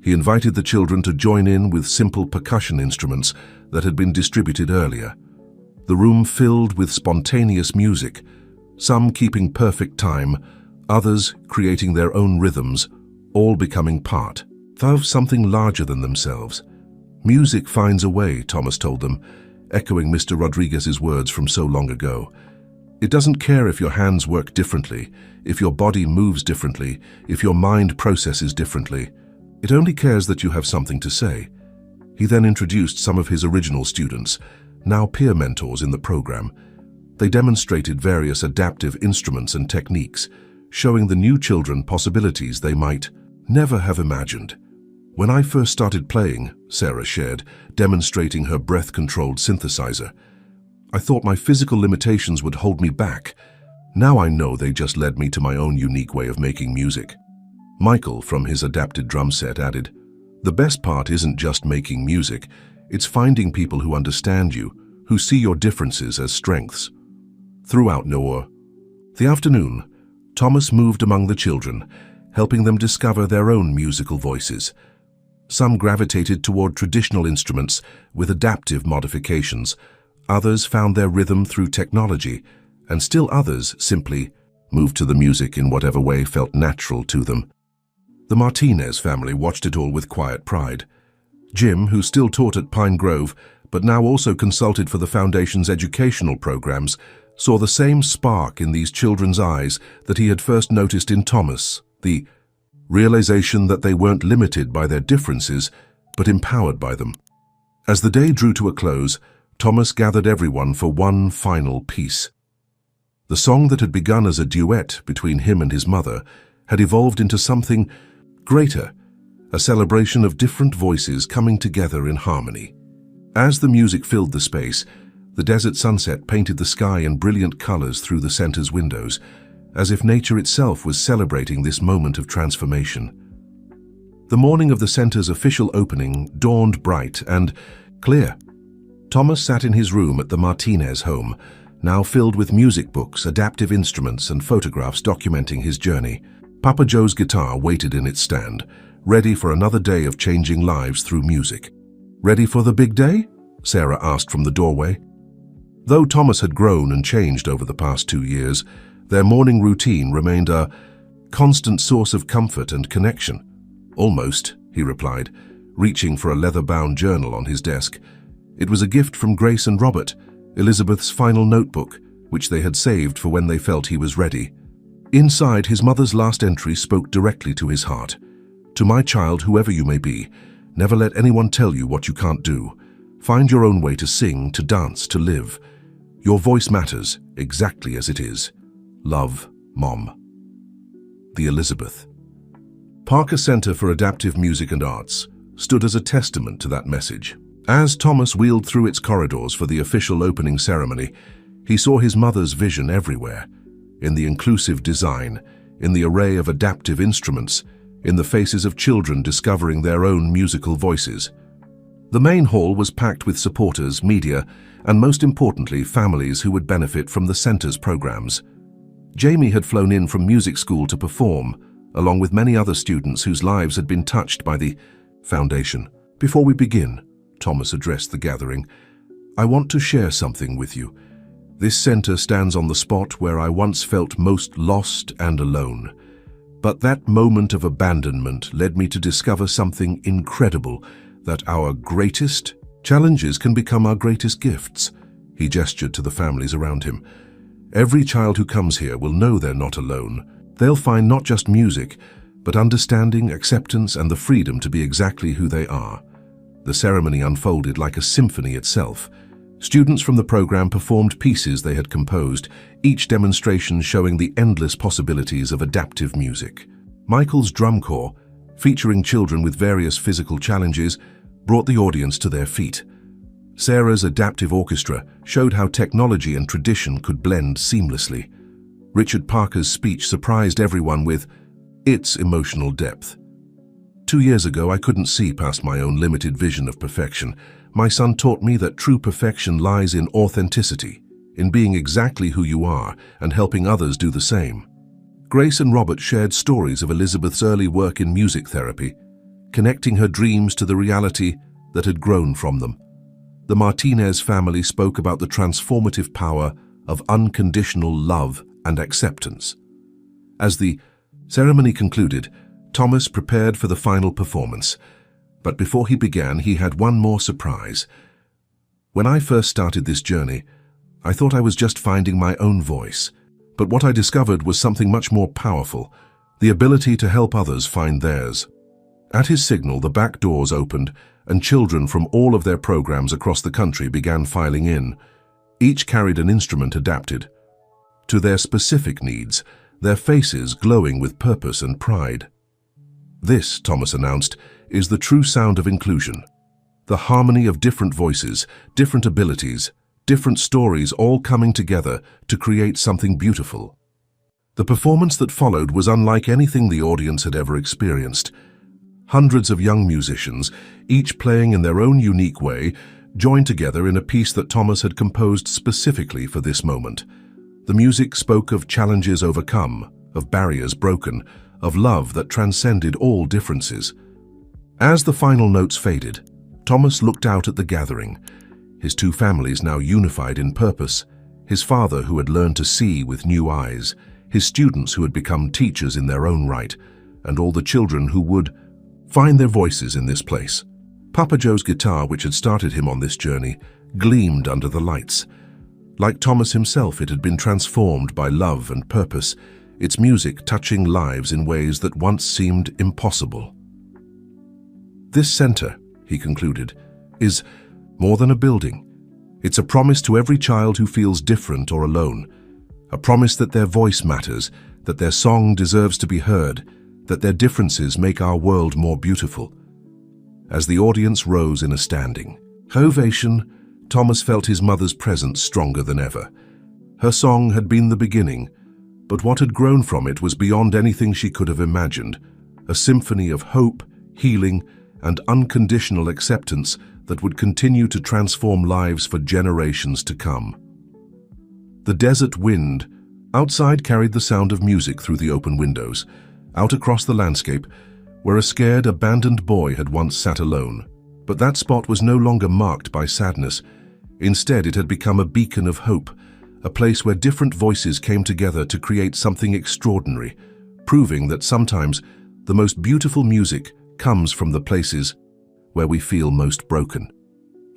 he invited the children to join in with simple percussion instruments that had been distributed earlier. The room filled with spontaneous music, some keeping perfect time, others creating their own rhythms, all becoming part of something larger than themselves. "Music finds a way," Thomas told them, echoing Mr. Rodriguez's words from so long ago. "It doesn't care if your hands work differently, if your body moves differently, if your mind processes differently. It only cares that you have something to say." He then introduced some of his original students, now peer mentors in the program. They demonstrated various adaptive instruments and techniques, showing the new children possibilities they might never have imagined. "When I first started playing," Sarah shared, demonstrating her breath-controlled synthesizer, "I thought my physical limitations would hold me back. Now I know they just led me to my own unique way of making music." Michael, from his adapted drum set, added, "The best part isn't just making music, it's finding people who understand you, who see your differences as strengths." Throughout the afternoon, Thomas moved among the children, helping them discover their own musical voices. Some gravitated toward traditional instruments with adaptive modifications, others found their rhythm through technology, and still others simply moved to the music in whatever way felt natural to them. The Martinez family watched it all with quiet pride. Jim, who still taught at Pine Grove, but now also consulted for the Foundation's educational programs, saw the same spark in these children's eyes that he had first noticed in Thomas, the realization that they weren't limited by their differences, but empowered by them. As the day drew to a close, Thomas gathered everyone for one final piece. The song that had begun as a duet between him and his mother had evolved into something greater, a celebration of different voices coming together in harmony. As the music filled the space, the desert sunset painted the sky in brilliant colors through the center's windows, as if nature itself was celebrating this moment of transformation. The morning of the center's official opening dawned bright and clear. Thomas sat in his room at the Martinez home, now filled with music books, adaptive instruments, and photographs documenting his journey. Papa Joe's guitar waited in its stand, ready for another day of changing lives through music. "Ready for the big day?" Sarah asked from the doorway. Though Thomas had grown and changed over the past 2 years, their morning routine remained a constant source of comfort and connection. "Almost," he replied, reaching for a leather-bound journal on his desk. It was a gift from Grace and Robert, Elizabeth's final notebook, which they had saved for when they felt he was ready. Inside, his mother's last entry spoke directly to his heart. "To my child, whoever you may be, never let anyone tell you what you can't do. Find your own way to sing, to dance, to live. Your voice matters, exactly as it is. Love, Mom." The Elizabeth. Parker Center for Adaptive Music and Arts stood as a testament to that message. As Thomas wheeled through its corridors for the official opening ceremony, he saw his mother's vision everywhere, in the inclusive design, in the array of adaptive instruments, in the faces of children discovering their own musical voices. The main hall was packed with supporters, media, and most importantly, families who would benefit from the center's programs. Jamie had flown in from music school to perform, along with many other students whose lives had been touched by the foundation. "Before we begin," Thomas addressed the gathering, "I want to share something with you. This center stands on the spot where I once felt most lost and alone. But that moment of abandonment led me to discover something incredible, that our greatest challenges can become our greatest gifts." He gestured to the families around him. "Every child who comes here will know they're not alone. They'll find not just music, but understanding, acceptance, and the freedom to be exactly who they are." The ceremony unfolded like a symphony itself. Students from the program performed pieces they had composed, each demonstration showing the endless possibilities of adaptive music. Michael's drum corps, featuring children with various physical challenges, brought the audience to their feet. Sarah's adaptive orchestra showed how technology and tradition could blend seamlessly. Richard Parker's speech surprised everyone with its emotional depth. 2 years ago, I couldn't see past my own limited vision of perfection. My son taught me that true perfection lies in authenticity, in being exactly who you are and helping others do the same. Grace and Robert shared stories of Elizabeth's early work in music therapy, connecting her dreams to the reality that had grown from them. The Martinez family spoke about the transformative power of unconditional love and acceptance. As the ceremony concluded, Thomas prepared for the final performance. But before he began, he had one more surprise. "When I first started this journey, I thought I was just finding my own voice. But what I discovered was something much more powerful, the ability to help others find theirs." At his signal, the back doors opened, and children from all of their programs across the country began filing in. Each carried an instrument adapted to their specific needs, their faces glowing with purpose and pride. "This," Thomas announced, "is the true sound of inclusion. The harmony of different voices, different abilities, different stories all coming together to create something beautiful." The performance that followed was unlike anything the audience had ever experienced. Hundreds of young musicians, each playing in their own unique way, joined together in a piece that Thomas had composed specifically for this moment. The music spoke of challenges overcome, of barriers broken, of love that transcended all differences. As the final notes faded, Thomas looked out at the gathering, his two families now unified in purpose, his father who had learned to see with new eyes, his students who had become teachers in their own right, and all the children who would find their voices in this place. Papa Joe's guitar, which had started him on this journey, gleamed under the lights. Like Thomas himself, it had been transformed by love and purpose, its music touching lives in ways that once seemed impossible. "This center," he concluded, "is more than a building. It's a promise to every child who feels different or alone, a promise that their voice matters, that their song deserves to be heard, that their differences make our world more beautiful." As the audience rose in a standing ovation, Thomas felt his mother's presence stronger than ever. Her song had been the beginning, but what had grown from it was beyond anything she could have imagined, a symphony of hope, healing, and unconditional acceptance that would continue to transform lives for generations to come. The desert wind outside carried the sound of music through the open windows, out across the landscape, where a scared, abandoned boy had once sat alone. But that spot was no longer marked by sadness. Instead, it had become a beacon of hope, a place where different voices came together to create something extraordinary, proving that sometimes the most beautiful music comes from the places where we feel most broken.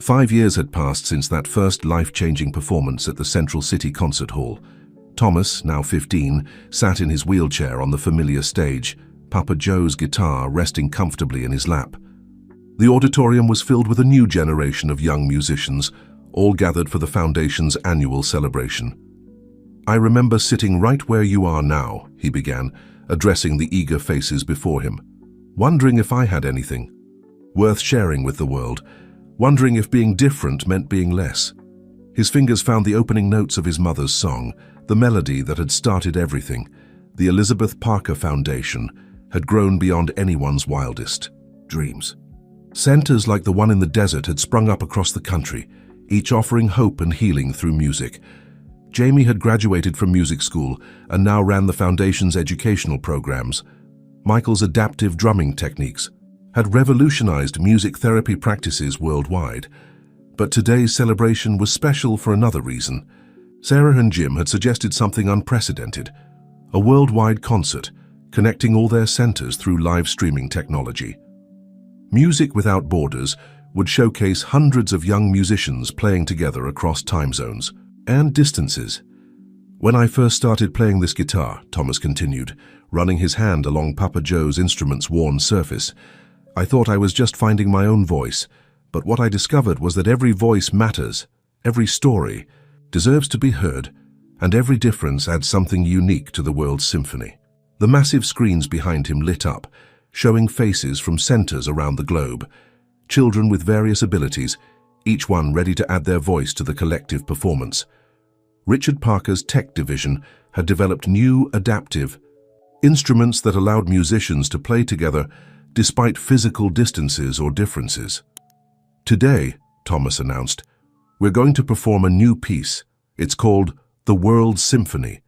5 years had passed since that first life-changing performance at the Central City Concert Hall. Thomas, now 15, sat in his wheelchair on the familiar stage, Papa Joe's guitar resting comfortably in his lap. The auditorium was filled with a new generation of young musicians, all gathered for the Foundation's annual celebration. "I remember sitting right where you are now," he began, addressing the eager faces before him, "wondering if I had anything worth sharing with the world, wondering if being different meant being less." His fingers found the opening notes of his mother's song, the melody that had started everything. The Elizabeth Parker Foundation had grown beyond anyone's wildest dreams. Centers like the one in the desert had sprung up across the country, each offering hope and healing through music. Jamie had graduated from music school and now ran the Foundation's educational programs. Michael's adaptive drumming techniques had revolutionized music therapy practices worldwide. But today's celebration was special for another reason. Sarah and Jim had suggested something unprecedented, a worldwide concert connecting all their centers through live streaming technology. Music Without Borders would showcase hundreds of young musicians playing together across time zones and distances. "When I first started playing this guitar," Thomas continued, running his hand along Papa Joe's instrument's worn surface, "I thought I was just finding my own voice, but what I discovered was that every voice matters, every story deserves to be heard, and every difference adds something unique to the world's symphony." The massive screens behind him lit up, showing faces from centers around the globe, children with various abilities, each one ready to add their voice to the collective performance. Richard Parker's tech division had developed new, adaptive instruments that allowed musicians to play together despite physical distances or differences. "Today," Thomas announced, "we're going to perform a new piece. It's called The World Symphony,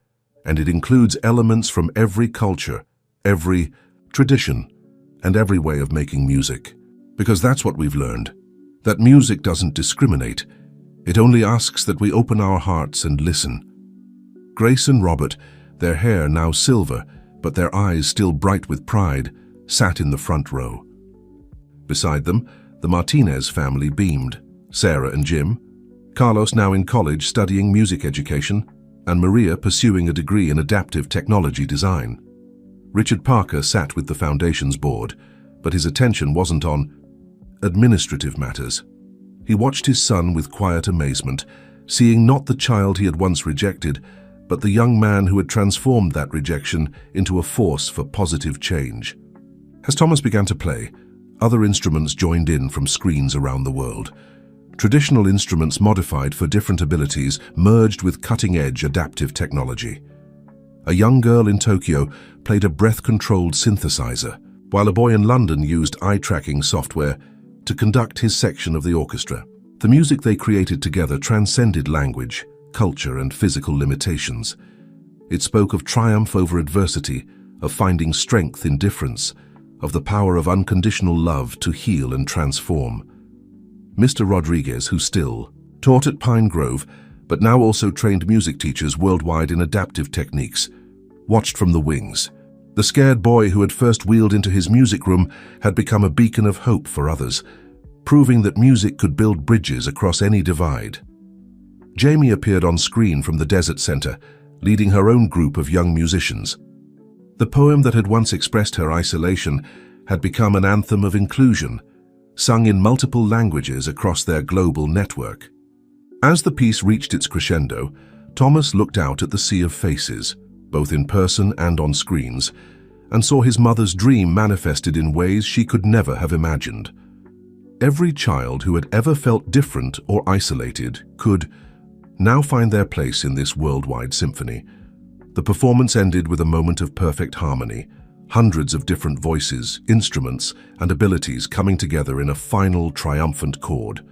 and it includes elements from every culture, every tradition, and every way of making music. Because that's what we've learned, that music doesn't discriminate. It only asks that we open our hearts and listen." Grace and Robert, their hair now silver, but their eyes still bright with pride, sat in the front row. Beside them, the Martinez family beamed. Sarah and Jim, Carlos now in college studying music education, and Maria pursuing a degree in adaptive technology design. Richard Parker sat with the Foundation's board, but his attention wasn't on administrative matters. He watched his son with quiet amazement, seeing not the child he had once rejected, but the young man who had transformed that rejection into a force for positive change. As Thomas began to play, other instruments joined in from screens around the world. Traditional instruments modified for different abilities merged with cutting-edge adaptive technology. A young girl in Tokyo played a breath-controlled synthesizer, while a boy in London used eye-tracking software to conduct his section of the orchestra. The music they created together transcended language, culture, and physical limitations. It spoke of triumph over adversity, of finding strength in difference, of the power of unconditional love to heal and transform. Mr. Rodriguez, who still taught at Pine Grove, but now also trained music teachers worldwide in adaptive techniques, watched from the wings. The scared boy who had first wheeled into his music room had become a beacon of hope for others, proving that music could build bridges across any divide. Jamie appeared on screen from the Desert Center, leading her own group of young musicians. The poem that had once expressed her isolation had become an anthem of inclusion, sung in multiple languages across their global network. As the piece reached its crescendo, Thomas looked out at the sea of faces, both in person and on screens, and saw his mother's dream manifested in ways she could never have imagined. Every child who had ever felt different or isolated could now find their place in this worldwide symphony. The performance ended with a moment of perfect harmony, hundreds of different voices, instruments, and abilities coming together in a final, triumphant chord.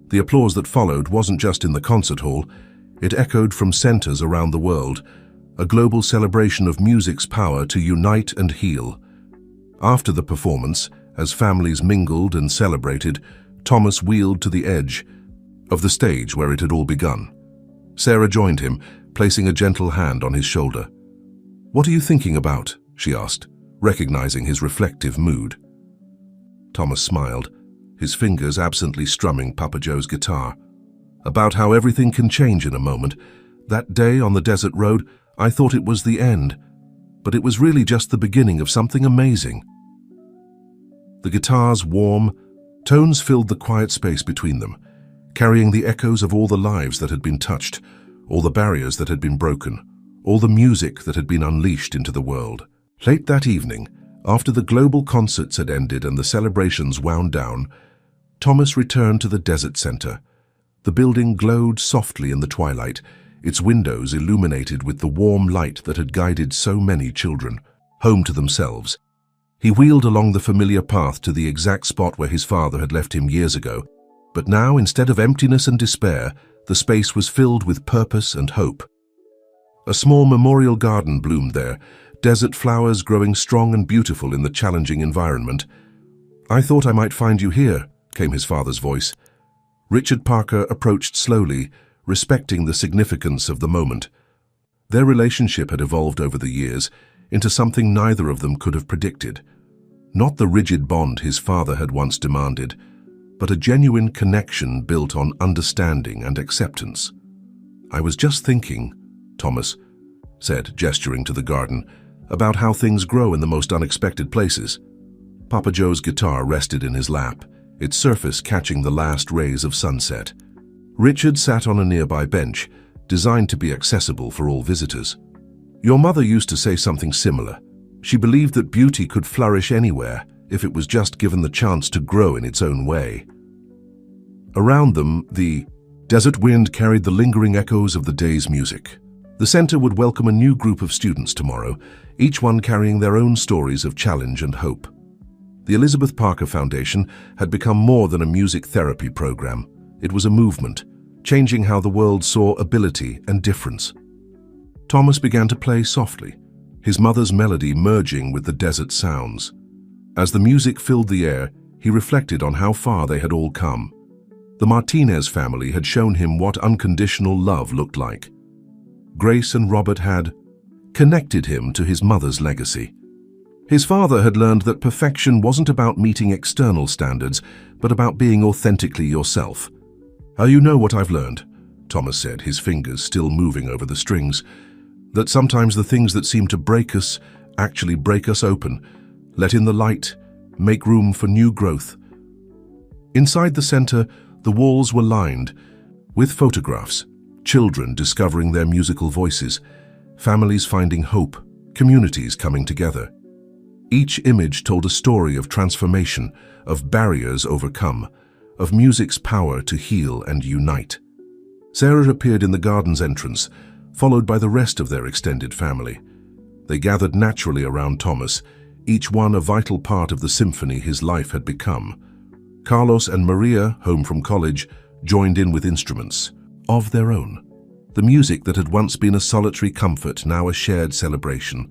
The applause that followed wasn't just in the concert hall, it echoed from centers around the world, a global celebration of music's power to unite and heal. After the performance, as families mingled and celebrated, Thomas wheeled to the edge of the stage where it had all begun. Sarah joined him, placing a gentle hand on his shoulder. "What are you thinking about?" she asked, recognizing his reflective mood. Thomas smiled, his fingers absently strumming Papa Joe's guitar. "About how everything can change in a moment. That day on the desert road, I thought it was the end, but it was really just the beginning of something amazing." The guitar's warm tones filled the quiet space between them, carrying the echoes of all the lives that had been touched, all the barriers that had been broken, all the music that had been unleashed into the world. Late that evening, after the global concerts had ended and the celebrations wound down, Thomas returned to the desert center. The building glowed softly in the twilight, its windows illuminated with the warm light that had guided so many children home to themselves. He wheeled along the familiar path to the exact spot where his father had left him years ago, but now, instead of emptiness and despair, the space was filled with purpose and hope. A small memorial garden bloomed there, desert flowers growing strong and beautiful in the challenging environment. "I thought I might find you here," came his father's voice. Richard Parker approached slowly, respecting the significance of the moment. Their relationship had evolved over the years into something neither of them could have predicted. Not the rigid bond his father had once demanded, but a genuine connection built on understanding and acceptance. "I was just thinking," Thomas said, gesturing to the garden, "about how things grow in the most unexpected places." Papa Joe's guitar rested in his lap, its surface catching the last rays of sunset. Richard sat on a nearby bench, designed to be accessible for all visitors. "Your mother used to say something similar. She believed that beauty could flourish anywhere if it was just given the chance to grow in its own way." Around them, the desert wind carried the lingering echoes of the day's music. The center would welcome a new group of students tomorrow, each one carrying their own stories of challenge and hope. The Elizabeth Parker Foundation had become more than a music therapy program. It was a movement, changing how the world saw ability and difference. Thomas began to play softly, his mother's melody merging with the desert sounds. As the music filled the air, he reflected on how far they had all come. The Martinez family had shown him what unconditional love looked like. Grace and Robert had connected him to his mother's legacy. His father had learned that perfection wasn't about meeting external standards, but about being authentically yourself. You know what I've learned," Thomas said, his fingers still moving over the strings, "that sometimes the things that seem to break us actually break us open, let in the light, make room for new growth." Inside the center, the walls were lined with photographs, children discovering their musical voices, families finding hope, communities coming together. Each image told a story of transformation, of barriers overcome, of music's power to heal and unite. Sarah appeared in the garden's entrance, followed by the rest of their extended family. They gathered naturally around Thomas, each one a vital part of the symphony his life had become. Carlos and Maria, home from college, joined in with instruments of their own. The music that had once been a solitary comfort, now a shared celebration.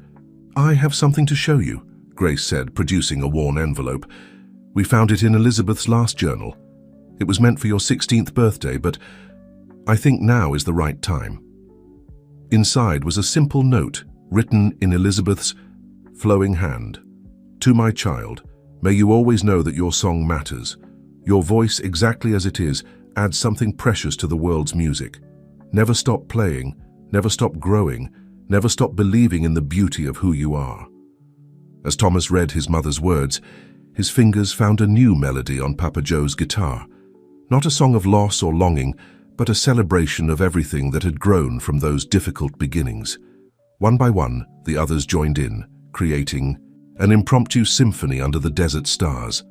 "I have something to show you," Grace said, producing a worn envelope. "We found it in Elizabeth's last journal. It was meant for your 16th birthday, but I think now is the right time." Inside was a simple note, written in Elizabeth's flowing hand. "To my child, may you always know that your song matters. Your voice, exactly as it is, adds something precious to the world's music. Never stop playing, never stop growing, never stop believing in the beauty of who you are." As Thomas read his mother's words, his fingers found a new melody on Papa Joe's guitar. Not a song of loss or longing, but a celebration of everything that had grown from those difficult beginnings. One by one, the others joined in, creating an impromptu symphony under the desert stars.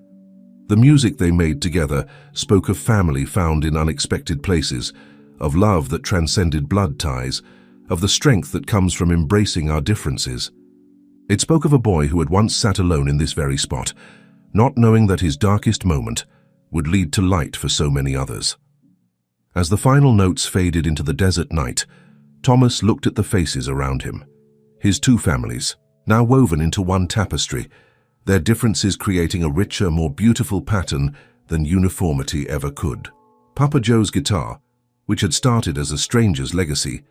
The music they made together spoke of family found in unexpected places, of love that transcended blood ties, of the strength that comes from embracing our differences. It spoke of a boy who had once sat alone in this very spot, not knowing that his darkest moment would lead to light for so many others. As the final notes faded into the desert night, Thomas looked at the faces around him. His two families, now woven into one tapestry, their differences creating a richer, more beautiful pattern than uniformity ever could. Papa Joe's guitar, which had started as a stranger's legacy,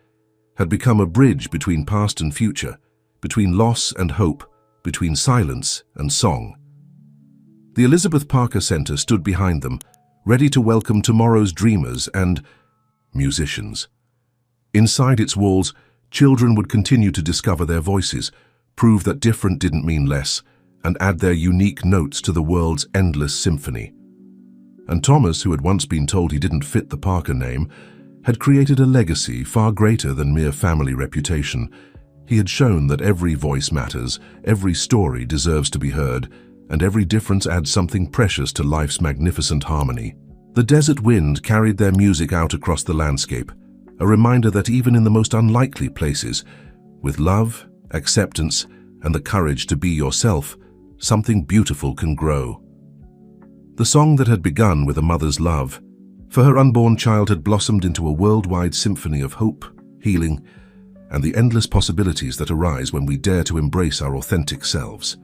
had become a bridge between past and future, between loss and hope, between silence and song. The Elizabeth Parker Center stood behind them, ready to welcome tomorrow's dreamers and musicians. Inside its walls, children would continue to discover their voices, prove that different didn't mean less, and add their unique notes to the world's endless symphony. And Thomas, who had once been told he didn't fit the Parker name, had created a legacy far greater than mere family reputation. He had shown that every voice matters, every story deserves to be heard, and every difference adds something precious to life's magnificent harmony. The desert wind carried their music out across the landscape, a reminder that even in the most unlikely places, with love, acceptance, and the courage to be yourself, something beautiful can grow. The song that had begun with a mother's love for her unborn child had blossomed into a worldwide symphony of hope, healing, and the endless possibilities that arise when we dare to embrace our authentic selves.